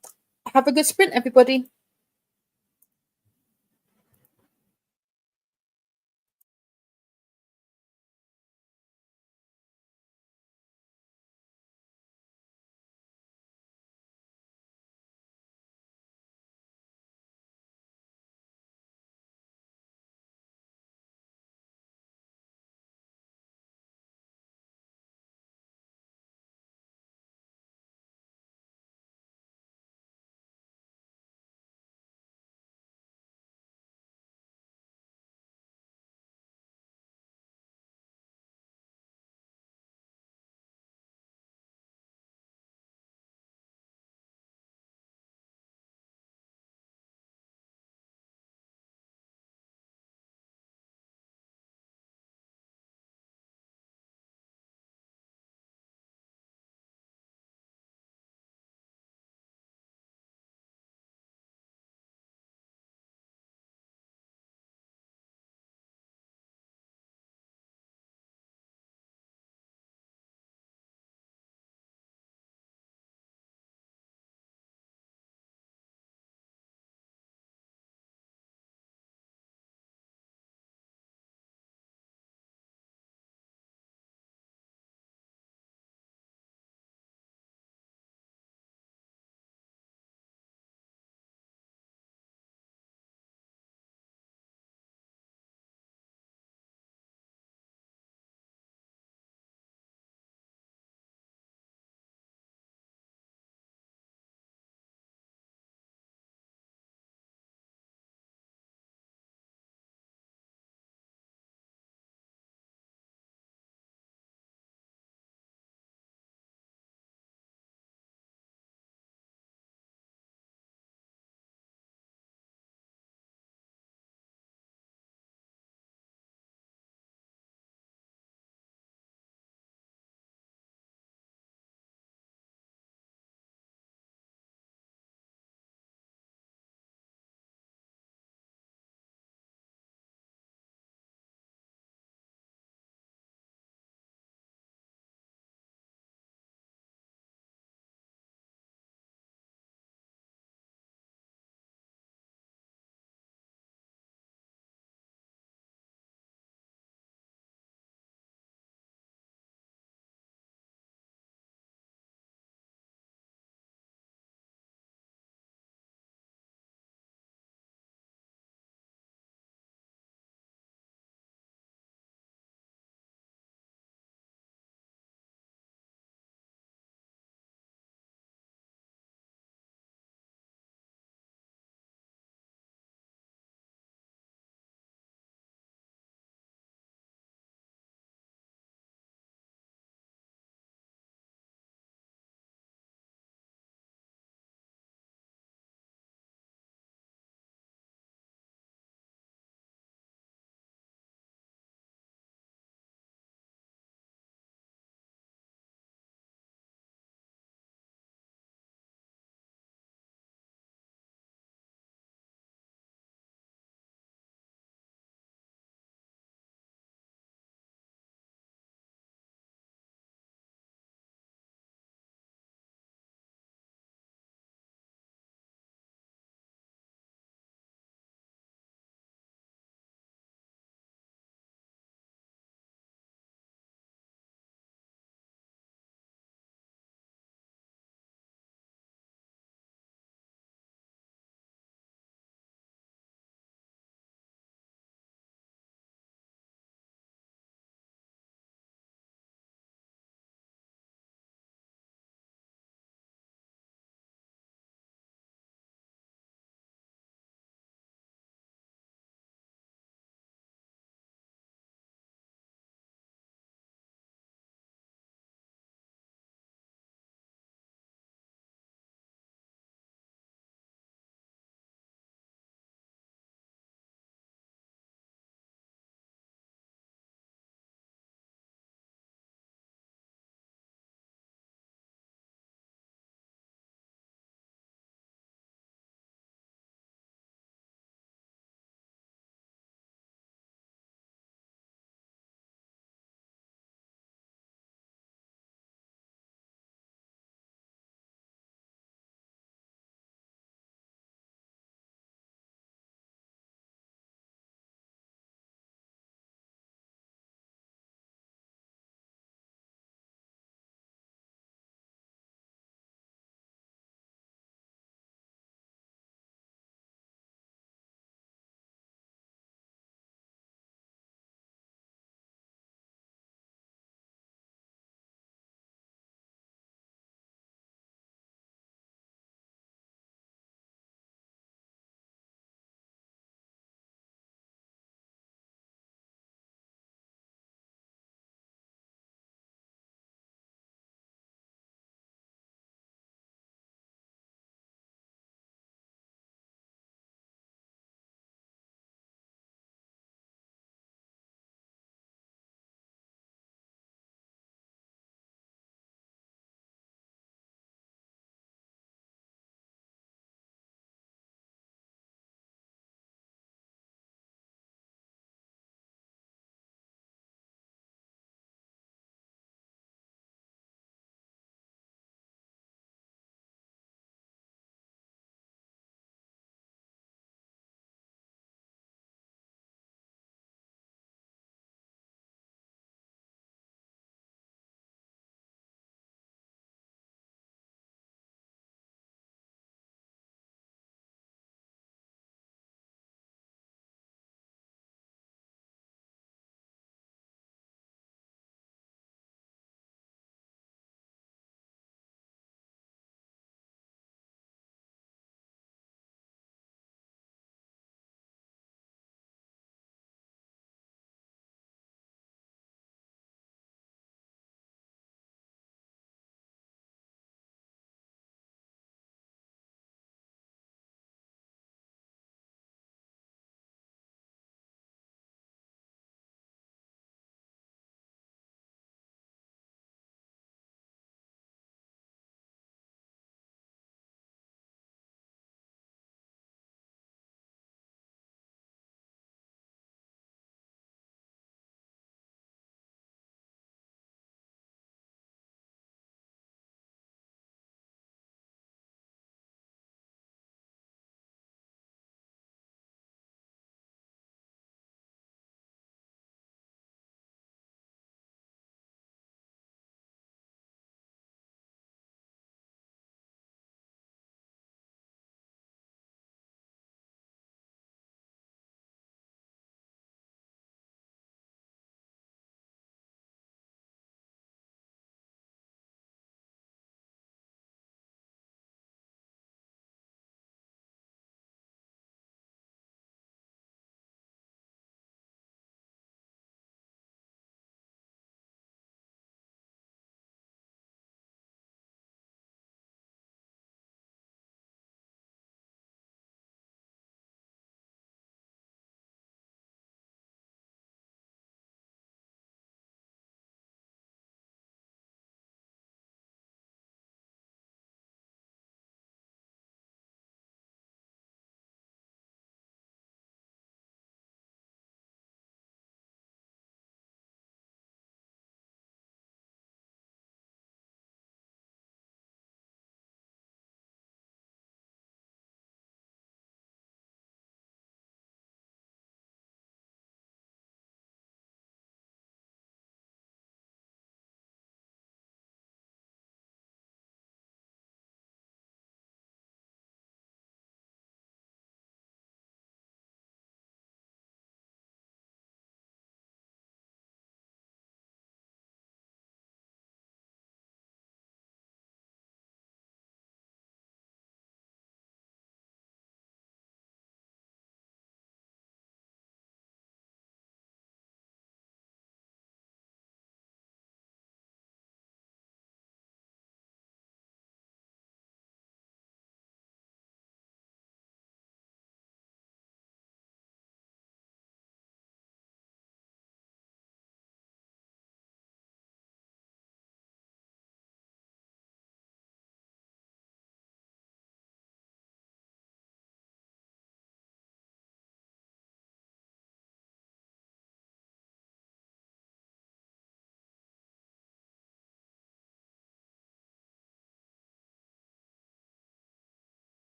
Have a good sprint, everybody.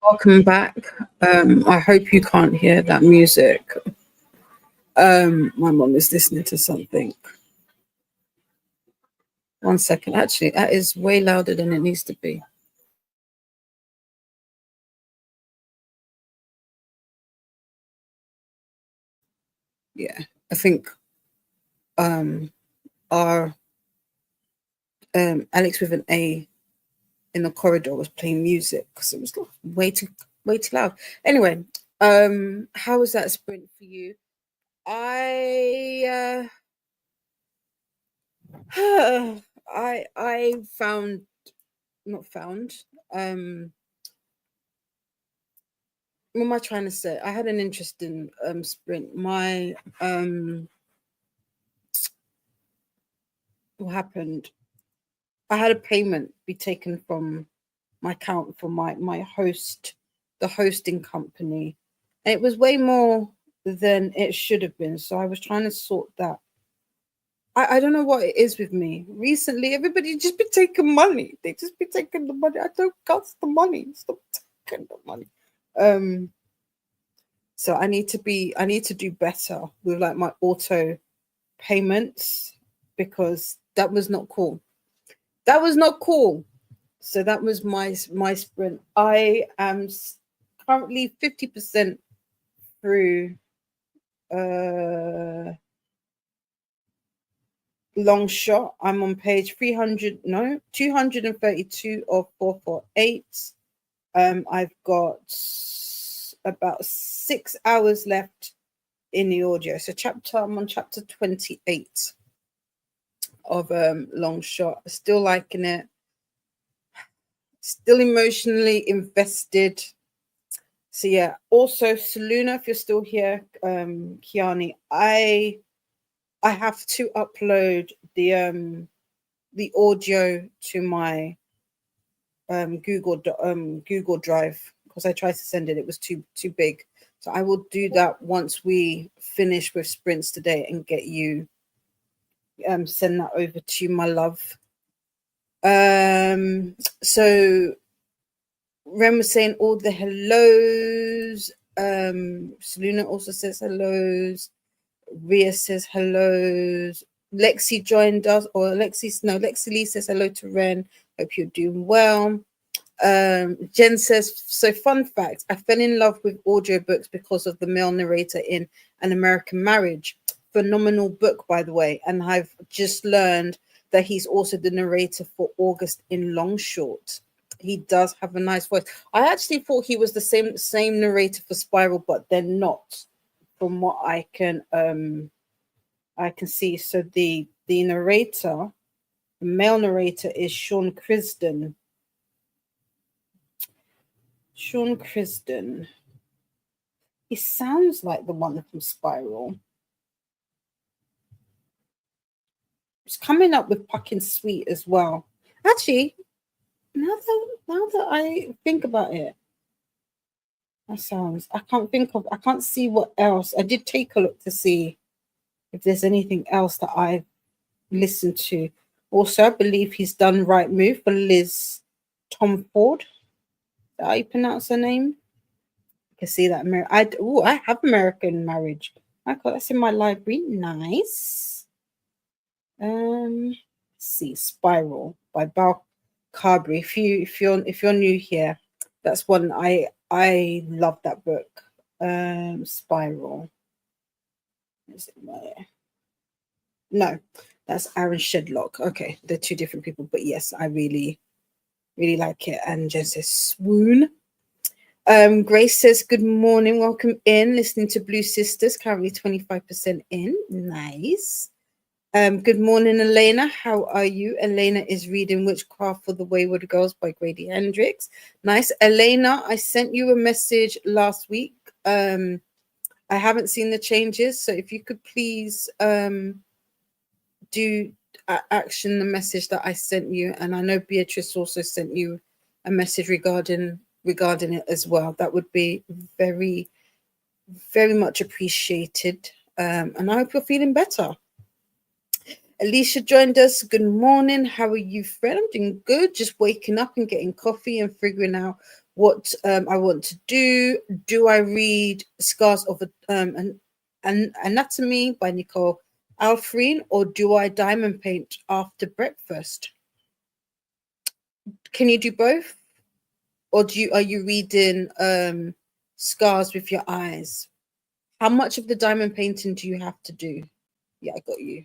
Welcome back. I hope you can't hear that music. My mom is listening to something. One second. Actually, that is way louder than it needs to be. Yeah, I think our Alex with an A in the corridor was playing music because it was way too loud. Anyway, how was that sprint for you? I I found not found what am I trying to say? I had an interesting sprint. My what happened? I had a payment be taken from my account for my host, the hosting company, and it was way more than it should have been. So I was trying to sort that. I don't know what it is with me. Recently, everybody just be taking money. They just be taking the money. I don't cost the money. Stop taking the money. So I need to do better with like my auto payments because that was not cool. That was not cool. So that was my sprint. I am currently 50% through long shot. I'm on page 232 of 448. I've got about 6 hours left in the audio. So I'm on chapter 28 of long shot. Still liking it. Still emotionally invested. So yeah. Also, Saluna, if you're still here, Kiani, I have to upload the audio to my Google Drive because I tried to send it. It was too big. So I will do that once we finish with sprints today and get you send that over to you, my love. So Ren was saying all the hellos. Selena also says hellos. Ria says hellos. Lexi joined us, or Lexi Lee says hello to Ren. Hope you're doing well. Jen says, so fun fact, I fell in love with audiobooks because of the male narrator in An American Marriage. Phenomenal book, by the way. And I've just learned that he's also the narrator for August in Long Short. He does have a nice voice. I actually thought he was the same narrator for Spiral, but they're not, from what I can see. So the narrator, the male narrator, is Sean Crisden. Sean Crisden. He sounds like the one from Spiral. It's coming up with Pucking Sweet as well. Actually, now that I think about it, that sounds. I can't see what else. I did take a look to see if there's anything else that I've listened to. Also, I believe he's done Right Move for Liz Tom Ford. Did I pronounce her name? I can see that. I have American Marriage. I got that's in my library. Nice. Let's see, Spiral by Bal Carberry. If you're new here, that's one I love that book. Spiral. Is it there? No, that's Aaron Shedlock. Okay, they're two different people, but yes, I really like it. And Jen says swoon. Grace says, good morning, welcome in, listening to Blue Sisters, currently 25% in. Nice. Good morning, Elena. How are you? Elena is reading Witchcraft for the Wayward Girls by Grady Hendrix. Nice. Elena, I sent you a message last week. I haven't seen the changes, so if you could please do action the message that I sent you, and I know Beatrice also sent you a message regarding it as well. That would be very, very much appreciated. And I hope you're feeling better. Alicia joined us. Good morning. How are you, friend? I'm doing good. Just waking up and getting coffee and figuring out what I want to do. Do I read Scars of an Anatomy by Nicole Alfreen, or do I diamond paint after breakfast? Can you do both? Or are you reading Scars with your eyes? How much of the diamond painting do you have to do? Yeah, I got you.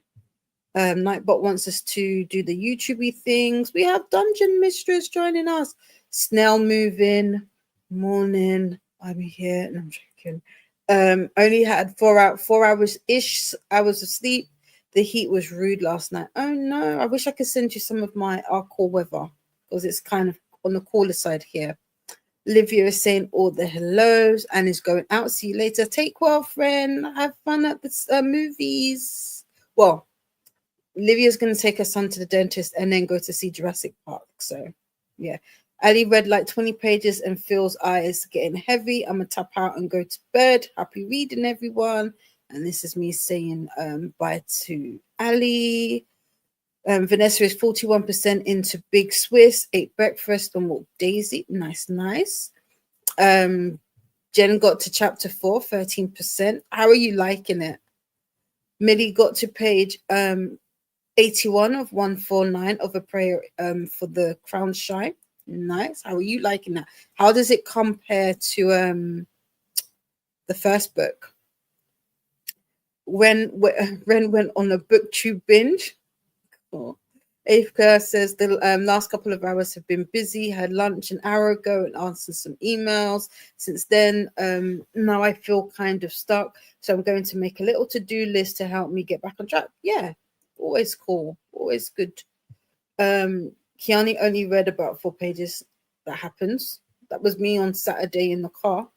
Nightbot wants us to do the YouTubey things. We have Dungeon Mistress joining us. Snail moving. Morning. I'm here. And I'm joking. Only had 4 hours of sleep. The heat was rude last night. Oh no. I wish I could send you some of our cool weather, because it's kind of on the cooler side here. Livia is saying all the hellos and is going out. See you later. Take well, friend. Have fun at the movies. Well, Livia's going to take her son to the dentist and then go to see Jurassic Park. So, yeah. Ali read like 20 pages and feels eyes getting heavy. I'm going to tap out and go to bed. Happy reading, everyone. And this is me saying bye to Ali. Vanessa is 41% into Big Swiss, ate breakfast and walked Daisy. Nice. Jen got to chapter 4, 13%. How are you liking it? Millie got to page 81 of 149 of a prayer for the crown shine. Nice. How are you liking that? How does it compare to the first book? Ren went on a booktube binge. Cool. Afka says the last couple of hours have been busy. Had lunch an hour ago and answered some emails. Since then, now I feel kind of stuck. So I'm going to make a little to-do list to help me get back on track. Yeah, always cool. Always good. Kiani only read about 4 pages. That happens. That was me on Saturday in the car.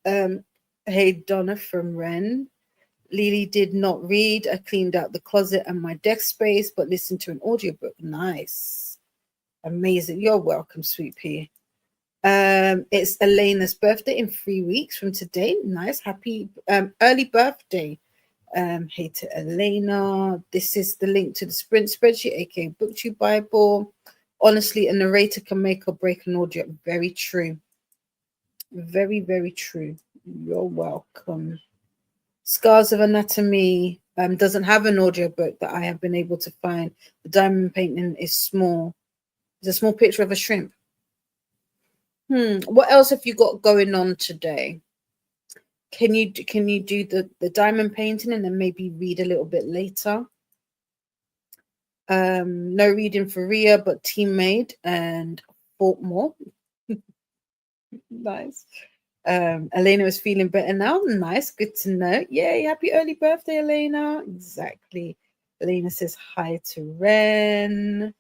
Hey, Donna from Ren. Lily did not read. I cleaned out the closet and my desk space, but listened to an audiobook. Nice. Amazing. You're welcome, sweet pea. It's Elena's birthday in 3 weeks from today. Nice. Happy early birthday. Hey to Elena. This is the link to the Sprint spreadsheet, aka BookTube Bible. Honestly, a narrator can make or break an audio. Very true. Very, very true. You're welcome. Scars of Anatomy doesn't have an audiobook that I have been able to find. The diamond painting is small. It's a small picture of a shrimp. What else have you got going on today? Can you do the diamond painting and then maybe read a little bit later? No reading for Ria, but teammate and fought more. Nice. Elena is feeling better now. Nice, good to know. Yay, happy early birthday, Elena. Exactly. Elena says hi to Ren.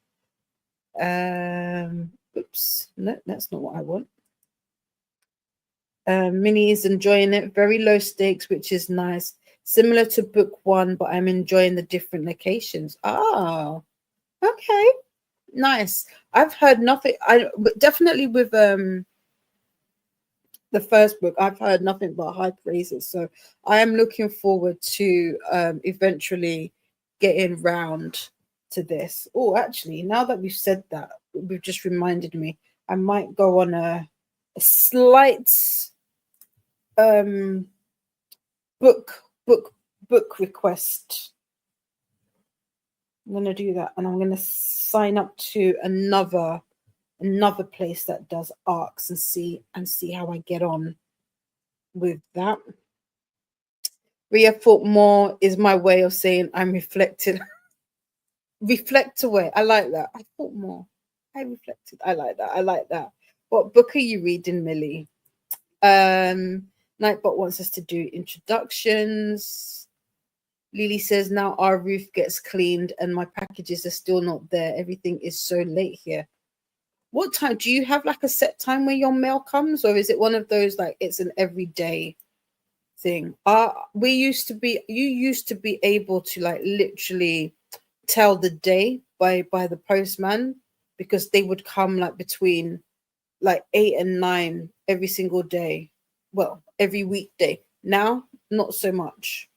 Oops, no, that's not what I want. Minnie is enjoying it. Very low stakes, which is nice. Similar to book 1, but I'm enjoying the different locations. Oh, okay. Nice. I've heard nothing. Definitely with the first book, I've heard nothing but high praises. So I am looking forward to eventually getting round to this. Oh, actually, now that we've said that, we've just reminded me, I might go on a slight book request. I'm going to do that, and I'm going to sign up to another place that does arcs and see how I get on with that. Ria thought more is my way of saying I'm reflected. Reflect away. I like that. I thought more. I reflected. I like that. What book are you reading, Millie? Nightbot wants us to do introductions. Lily says now our roof gets cleaned and my packages are still not there. Everything is so late here. What time do you have, like a set time where your mail comes, or is it one of those like it's an everyday thing? You used to be able to like literally tell the day by the postman, because they would come like between like 8 and 9 every single day. Well, every weekday. Now, not so much.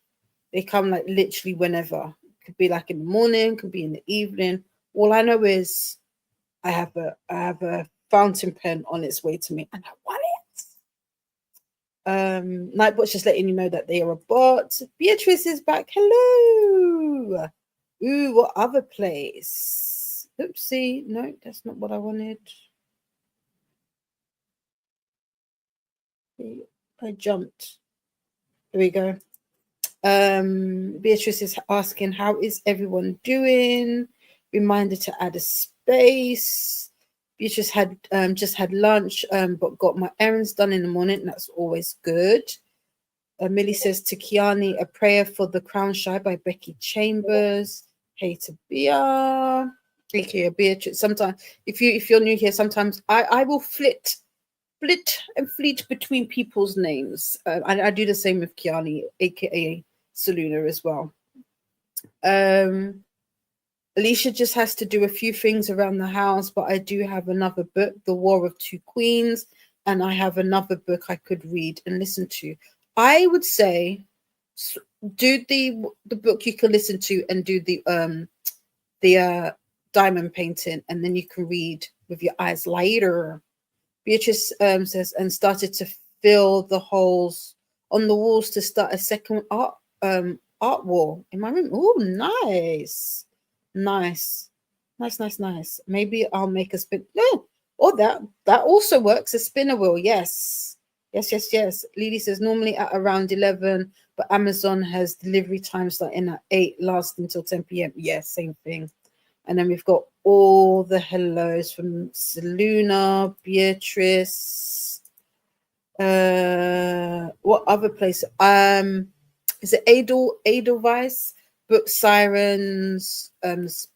They come like literally whenever. Could be like in the morning, could be in the evening. All I know is I have a fountain pen on its way to me, and I want it. Nightbot's just letting you know that they are a bot. Beatrice is back. Hello. Ooh, what other place? Oopsie. No, that's not what I wanted. I jumped. There we go. Beatrice is asking, how is everyone doing? Reminder to add a space. Beatrice had just had lunch, but got my errands done in the morning. That's always good. Millie says to Kiani, a prayer for the Crown Shy by Becky Chambers. Hey to Bia, aka Beatrice. Sometimes, if you're new here, sometimes I will split and fleet between people's names. I do the same with Kiani, aka Saluna as well. Alicia just has to do a few things around the house, but I do have another book, The War of Two Queens, and I have another book I could read and listen to. I would say do the book you can listen to and do the diamond painting, and then you can read with your eyes later. Beatrice says, and started to fill the holes on the walls to start a second art wall in my room. Oh, nice. Nice. Maybe I'll make a spin. No, or that also works. A spinner wheel. Yes. Lily says normally at around 11, but Amazon has delivery time starting at 8, lasting until 10 p.m. Yes, same thing. And then we've got all the hellos from Seluna, Beatrice. What other place? Is it Edelweiss? Book Sirens. There's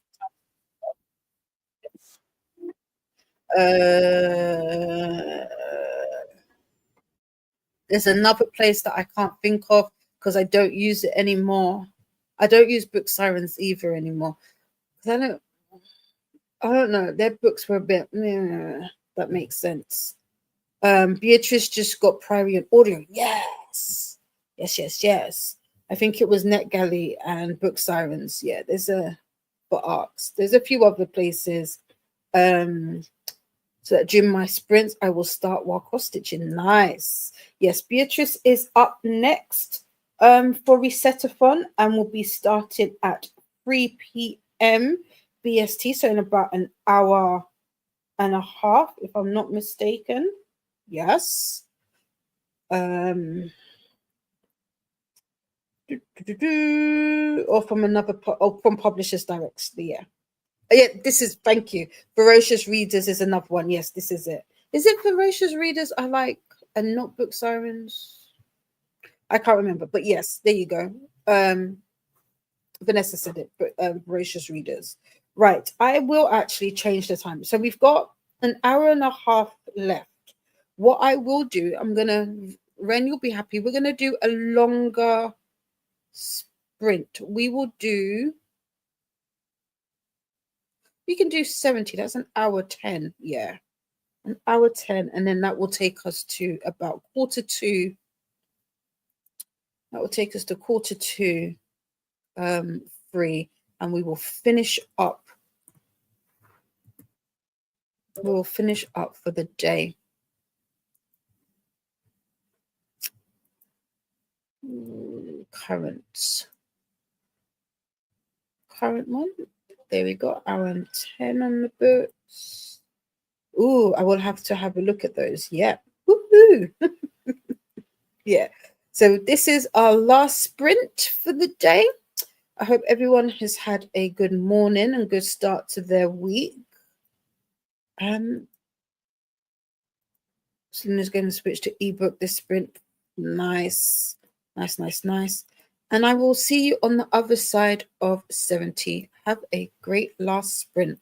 another place that I can't think of because I don't use it anymore. I don't use Book Sirens either anymore. I don't know. Their books were a bit. That makes sense. Beatrice just got Prairie and Audio. Yes. I think it was NetGalley and Book Sirens. Yeah, there's a for arcs. There's a few other places. So that during my sprints, I will start while cross stitching. Nice. Yes, Beatrice is up next for Reset-athon and will be started at 3 p.m. BST, so in about an hour and a half, if I'm not mistaken. Yes. Or from another, or from Publishers directly. Yeah, this is, thank you. Ferocious Readers is another one. Yes, this is it. Is it Ferocious Readers I like and not Book Sirens? I can't remember, but yes, there you go. Vanessa said it, but Voracious Readers. Right, I will actually change the time. So we've got an hour and a half left. What I will do, Ren, you'll be happy. We're going to do a longer sprint. We can do 70. That's an hour 10. Yeah, an hour 10. And then that will take us to about 1:45. That will take us to 1:45. 3, and we will finish up. We will finish up for the day. Current one. There we go. Hour 10 on the books. Ooh, I will have to have a look at those. Yeah. Woohoo! Yeah. So this is our last sprint for the day. I hope everyone has had a good morning and good start to their week. Selena's going to switch to ebook this sprint. Nice. And I will see you on the other side of 70. Have a great last sprint.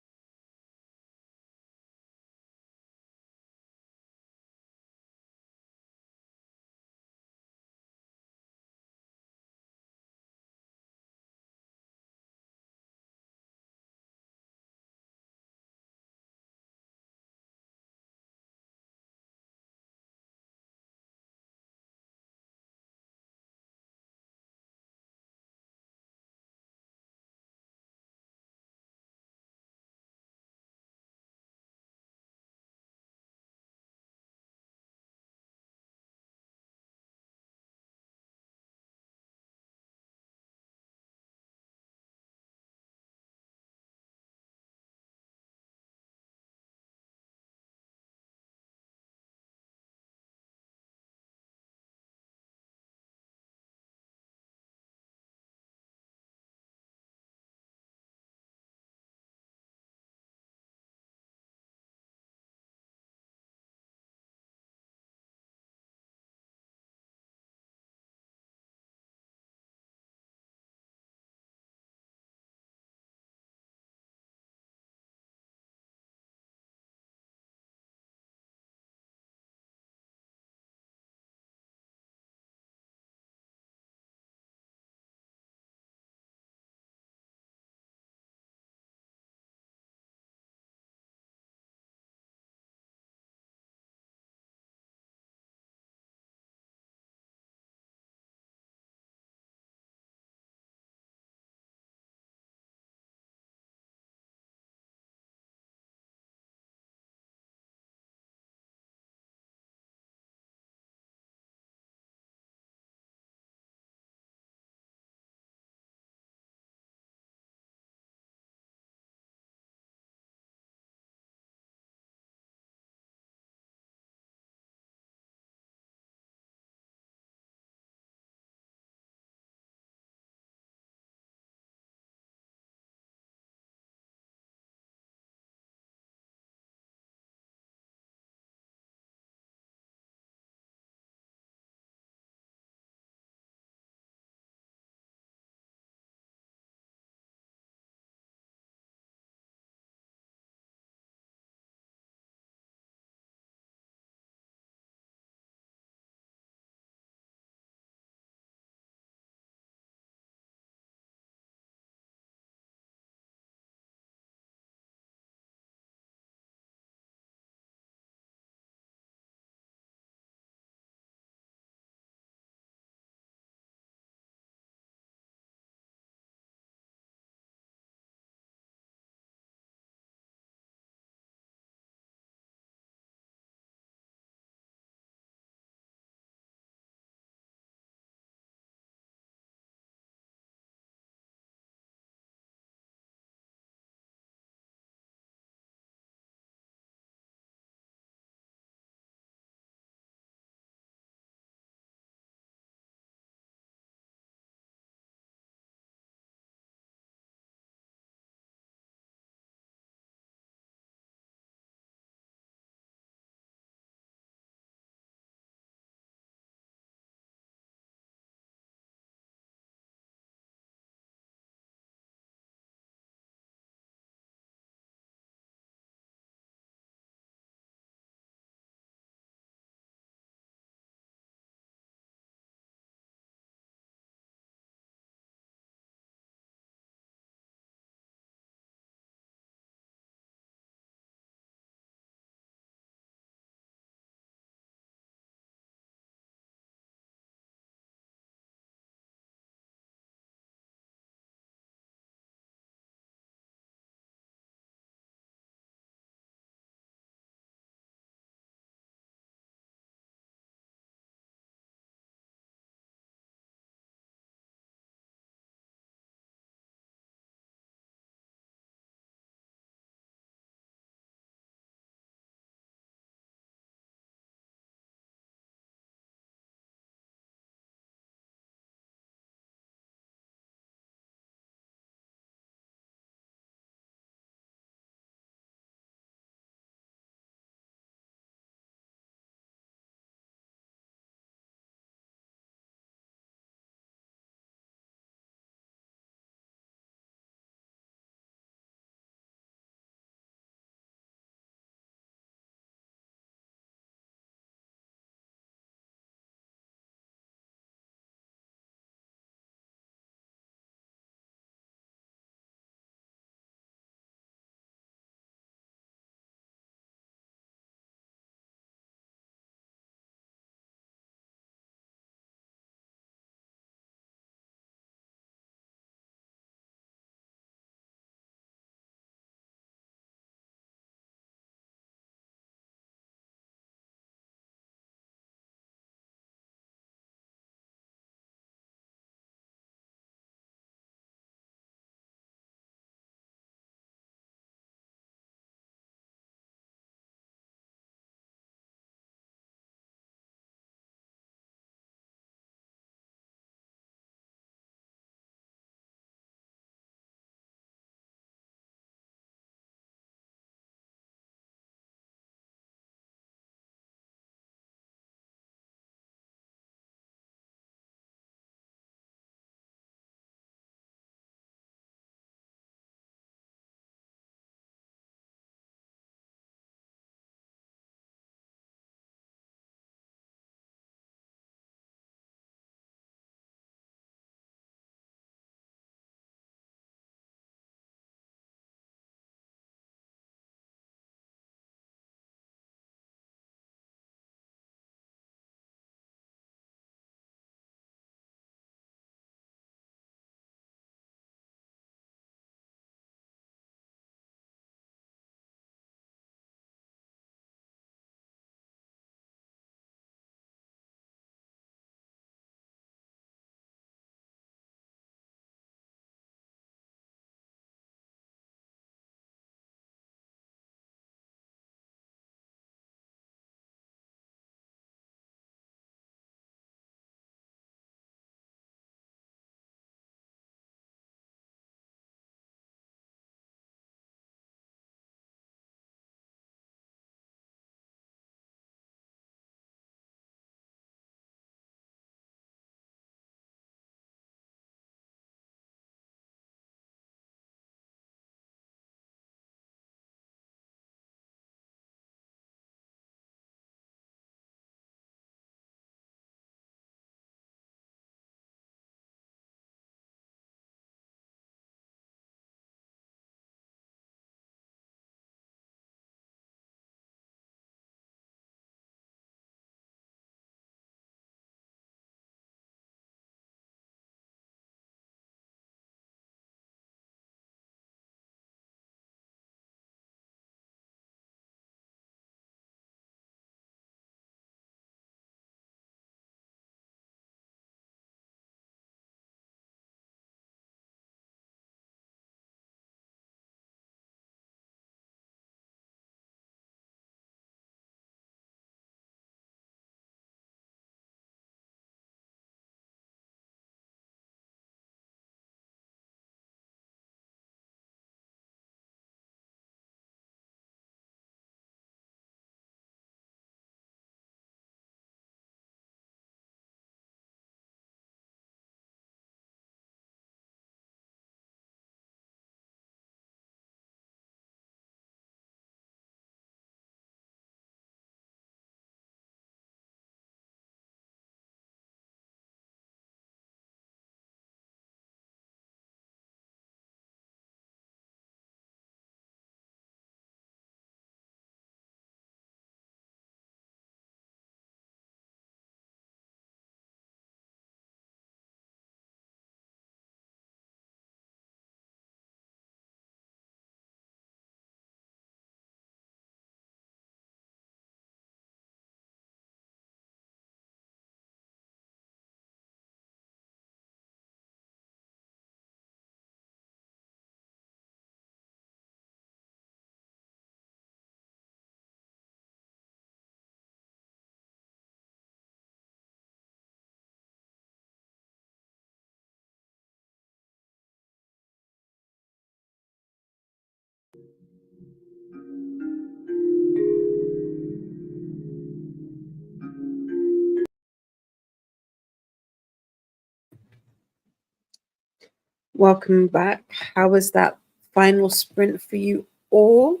Welcome back. How was that final sprint for you all?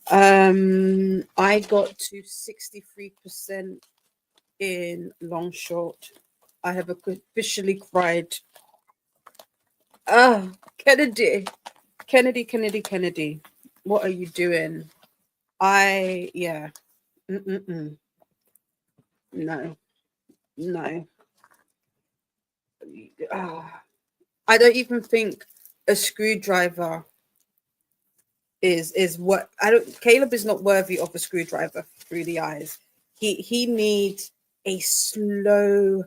I got to 63% in long short. I have officially cried. Ah, Kennedy. Kennedy. What are you doing? Yeah. Mm-mm-mm. No. Ah, I don't even think a screwdriver is what I don't. Caleb is not worthy of a screwdriver through the eyes. He needs a slow,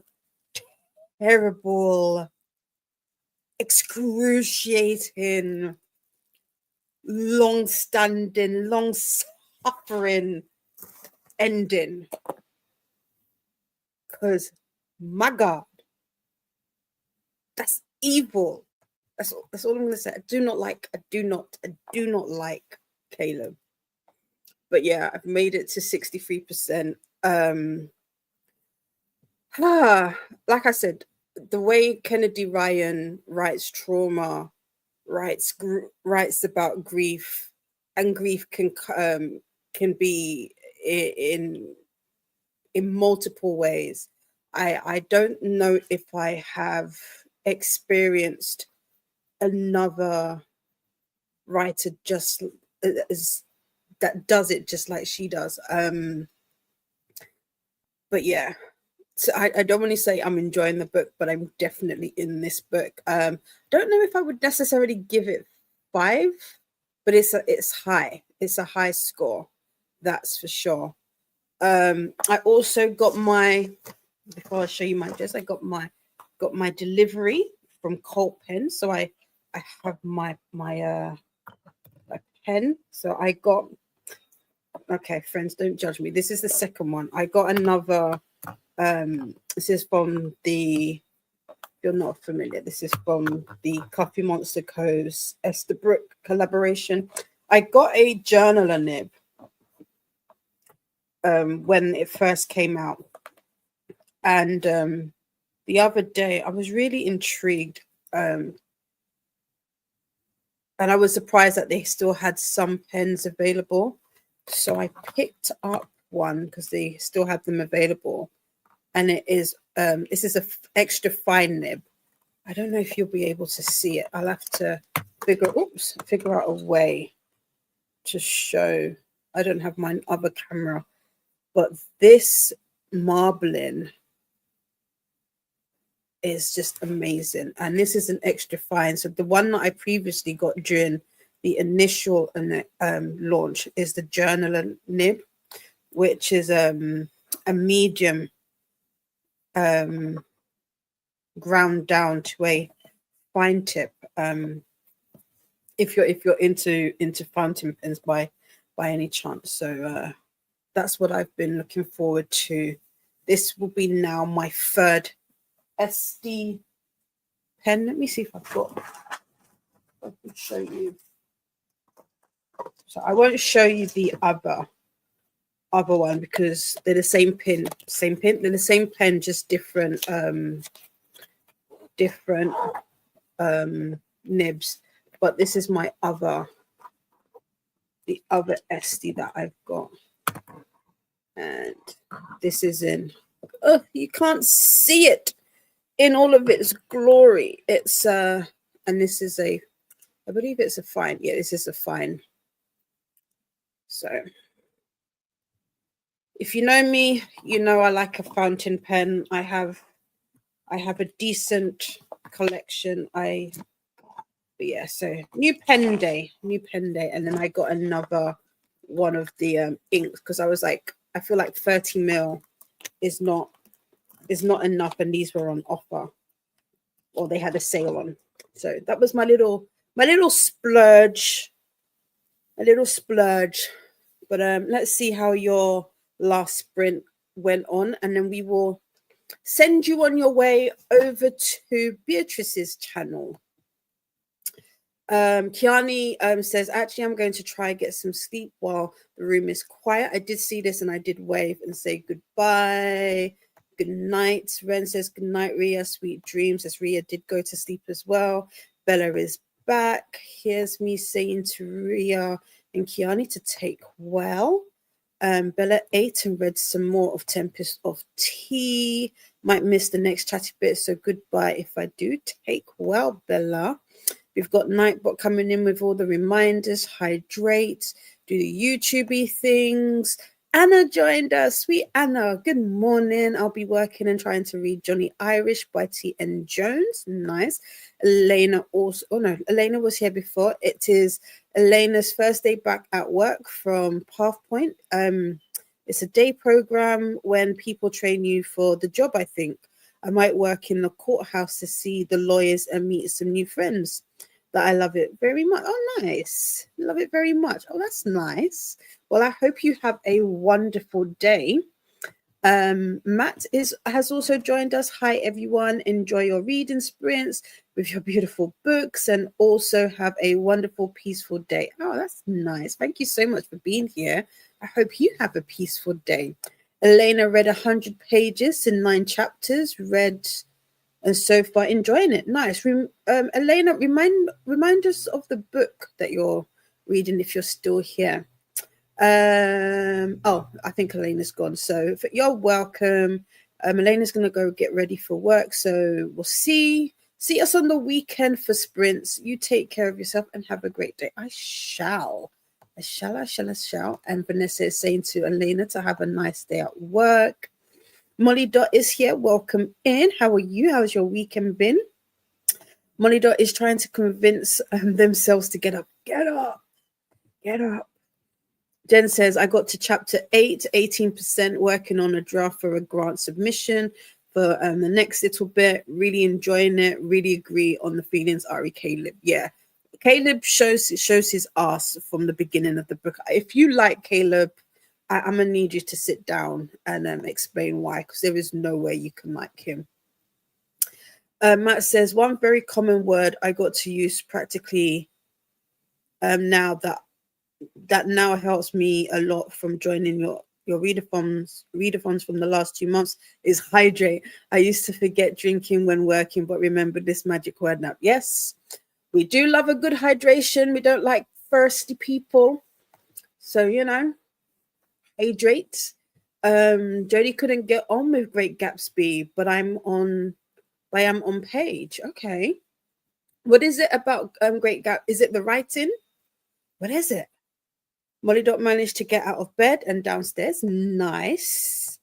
terrible, excruciating, long-standing, long-suffering ending. Because my God, that's evil. That's all I'm gonna say. I do not like Caleb. But yeah, I've made it to 63%. Like I said, the way Kennedy Ryan writes trauma, writes about grief, and grief can be in multiple ways. I don't know if I have experienced another writer just as that does it just like she does. But yeah, so I don't want to say I'm enjoying the book, but I'm definitely in this book. Don't know if I would necessarily give it 5, but it's high. It's a high score, that's for sure. I also got my before I show you my address, I got my delivery from Colt Pen. So I have my pen. So I got okay, friends, don't judge me. This is the second one. I got another this is from the you're not familiar. This is from the Coffee Monster Co's Estabrook collaboration. I got a journaler nib when it first came out. And the other day I was really intrigued. And I was surprised that they still had some pens available. So I picked up one because they still have them available. And it is this is a extra fine nib. I don't know if you'll be able to see it. I'll have to figure out a way to show. I don't have my other camera, but this marbling is just amazing. And this is an extra fine. So the one that I previously got during the initial launch is the journaler nib, which is a medium ground down to a fine tip. If you're into fountain pens by any chance. So that's what I've been looking forward to. This will be now my third SD pen. Let me see if I can show you. So I won't show you the other one because they're the same pin. They're the same pen, just different nibs. But this is my the other SD that I've got. And this is in you can't see it in all of its glory. It's and this is I believe it's a fine. Yeah, this is a fine. So if you know me, you know I like a fountain pen. I have a decent collection. But yeah, so new pen day, and then I got another one of the inks because I was like, I feel like 30 mil is not enough, and these were on offer, or they had a sale on. So that was my little splurge, But let's see how your last sprint went on, and then we will send you on your way over to Beatrice's channel. Kiani says, actually, I'm going to try get some sleep while the room is quiet. I did see this and I did wave and say goodbye. good night. Ren says good night, Ria. Sweet dreams, as Ria did go to sleep as well. Bella is back. Here's me saying to Ria and Kiani to take well. Bella ate and read some more of Tempest of Tea. Might miss the next chatty bit, so goodbye if I do. Take well, Bella. We've got Nightbot coming in with all the reminders. Hydrate, do the YouTubey things. Anna joined us. Sweet Anna, good morning. I'll be working and trying to read Johnny Irish by T.N. Jones. Nice. Elena also, Elena was here before. It is Elena's first day back at work from Path Point. It's a day program when people train you for the job, I think. I might work in the courthouse to see the lawyers and meet some new friends. That I love it very much. Oh, nice. Love it very much. Oh, that's nice. Well, I hope you have a wonderful day. Matt has also joined us. Hi, everyone. Enjoy your reading sprints with your beautiful books and also have a wonderful, peaceful day. Oh, that's nice. Thank you so much for being here. I hope you have a peaceful day. Elena read 100 pages in 9 chapters, and so far enjoying it. Nice. Elena, remind us of the book that you're reading if you're still here. I think Elena's gone. So you're welcome. Elena's going to go get ready for work. So we'll see us on the weekend for sprints. You take care of yourself and have a great day. I shall. And Vanessa is saying to Elena to have a nice day at work. Molly Dot is here. Welcome in. How are you? How's your weekend been? Molly Dot is trying to convince themselves to get up. Get up. Jen says, I got to chapter 8, 18% working on a draft for a grant submission for the next little bit. Really enjoying it. Really agree on the feelings, Ari Caleb. Yeah. Caleb shows his ass from the beginning of the book. If you like Caleb, I'm going to need you to sit down and explain why, because there is no way you can like him. Matt says, one very common word I got to use practically now that now helps me a lot from joining your readathons from the last 2 months is hydrate. I used to forget drinking when working, but remember this magic word now. Yes, we do love a good hydration. We don't like thirsty people. So, hydrate. Jodie couldn't get on with Great Gatsby, but I am on page. Okay. What is it about Great Gatsby? Is it the writing? What is it? Molly Dot managed to get out of bed and downstairs. Nice.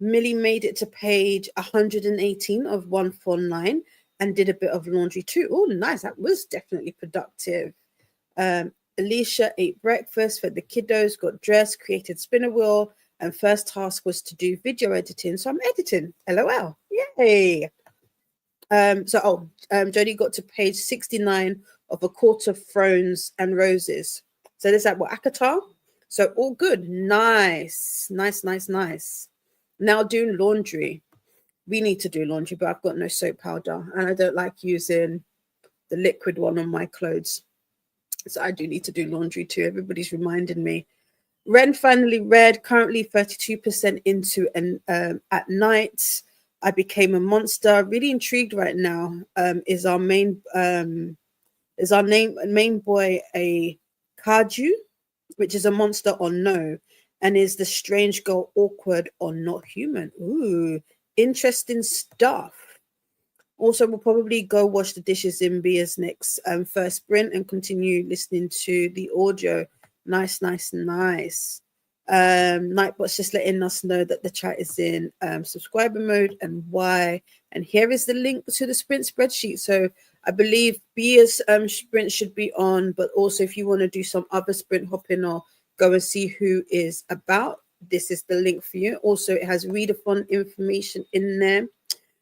Millie made it to page 118 of 149 and did a bit of laundry too. Oh, nice. That was definitely productive. Alicia ate breakfast, fed the kiddos, got dressed, created spinner wheel, and first task was to do video editing. So I'm editing. LOL. Yay. Jodie got to page 69 of A Court of Thrones and Roses. So there's that, Akatar? So all good. Nice. Now doing laundry. We need to do laundry, but I've got no soap powder and I don't like using the liquid one on my clothes. So I do need to do laundry too. Everybody's reminding me. Ren finally read, currently 32% into At Night. I Became a Monster. Really intrigued right now. Is our main boy a Kaju, which is a monster or no? And is the strange girl awkward or not human? Ooh, interesting stuff. Also, we'll probably go wash the dishes in Bia's next first sprint and continue listening to the audio. Nice. Nightbot's just letting us know that the chat is in subscriber mode and why. And here is the link to the sprint spreadsheet. So I believe Bia's sprint should be on, but also if you want to do some other sprint hopping or go and see who is about, this is the link for you. Also, it has readathon information in there.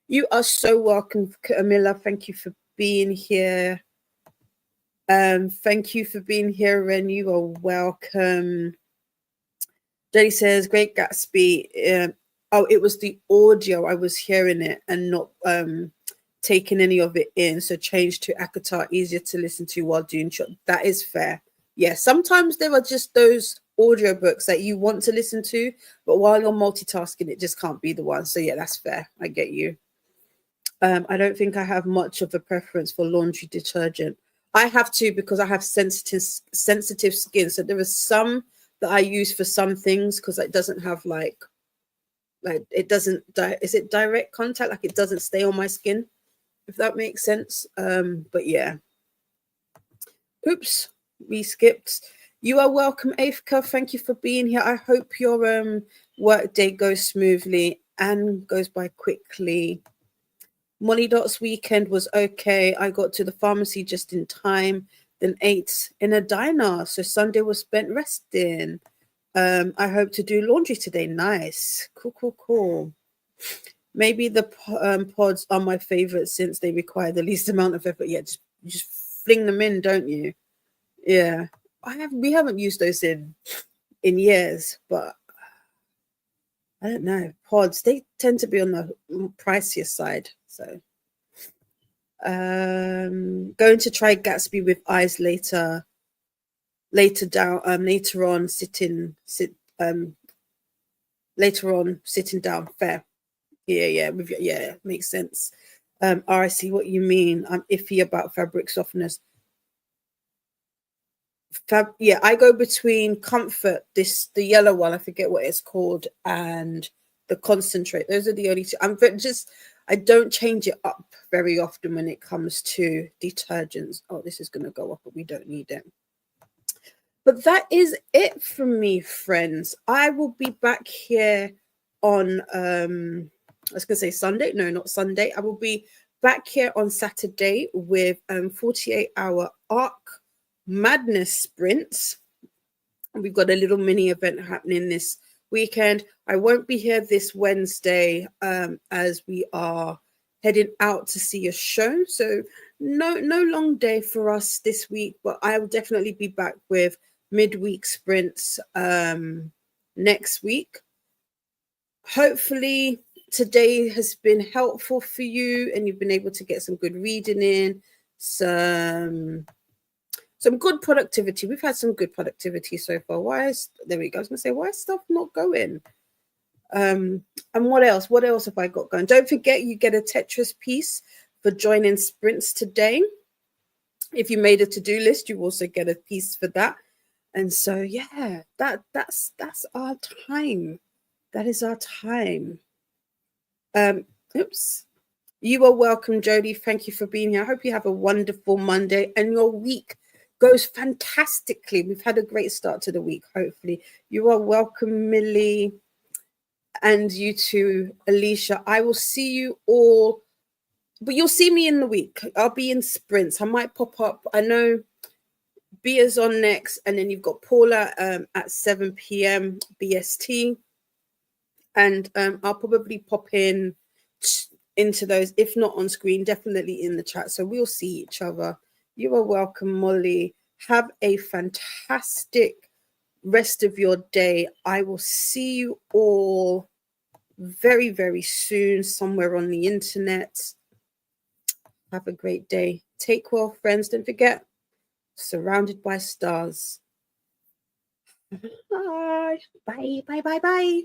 You are so welcome, Camilla. Thank you for being here. Thank you for being here, Ren. You are welcome. Jenny says, Great Gatsby. It was the audio. I was hearing it and not taking any of it in. So change to Akatar, easier to listen to while doing shot. That is fair. Yeah, sometimes there are just those audiobooks that you want to listen to, but while you're multitasking, it just can't be the one. So yeah, that's fair. I get you. I don't think I have much of a preference for laundry detergent. I have to because I have sensitive skin. So there are some that I use for some things because it doesn't have like it doesn't is it direct contact, like it doesn't stay on my skin, if that makes sense. But yeah. Oops, we skipped. You are welcome, Afka. Thank you for being here. I hope your work day goes smoothly and goes by quickly. Molly Dot's weekend was okay. I got to the pharmacy just in time, then ate in a diner. So Sunday was spent resting. I hope to do laundry today. Nice. Cool. Maybe the pods are my favorite since they require the least amount of effort. Yeah, just fling them in, don't you? Yeah. We haven't used those in years, but I don't know. Pods, they tend to be on the pricier side. So going to try Gatsby with eyes later on sitting down. Fair. Yeah, makes sense. I see what you mean. I'm iffy about fabric softeners. I go between Comfort, the yellow one, I forget what it's called, and the Concentrate. Those are the only two. I don't change it up very often when it comes to detergents. Oh, this is going to go up, but we don't need it. But that is it from me, friends. I will be back here on I was going to say Sunday. No, not Sunday. I will be back here on Saturday with 48-hour ARC Madness sprints. And we've got a little mini event happening this weekend. I won't be here this Wednesday as we are heading out to see a show. So no long day for us this week, but I will definitely be back with midweek sprints next week. Hopefully today has been helpful for you and you've been able to get some good reading in, some good productivity. We've had some good productivity so far. There we go. I was going to say, why is stuff not going? And what else? What else have I got going? Don't forget, you get a Tetris piece for joining sprints today. If you made a to-do list, you also get a piece for that. And so, yeah, that's our time. That is our time. Oops. You are welcome, Jodie. Thank you for being here. I hope you have a wonderful Monday and your week goes fantastically. We've had a great start to the week, hopefully. You are welcome, Millie. And you too, Alicia. I will see you all, but you'll see me in the week. I'll be in sprints. I might pop up. I know Bia's on next, and then you've got Paula at 7 p.m. BST. And I'll probably pop into those, if not on screen, definitely in the chat. So we'll see each other. You are welcome, Molly. Have a fantastic rest of your day. I will see you all very, very soon somewhere on the internet. Have a great day. Take well, friends. Don't forget, surrounded by stars. Bye. Bye.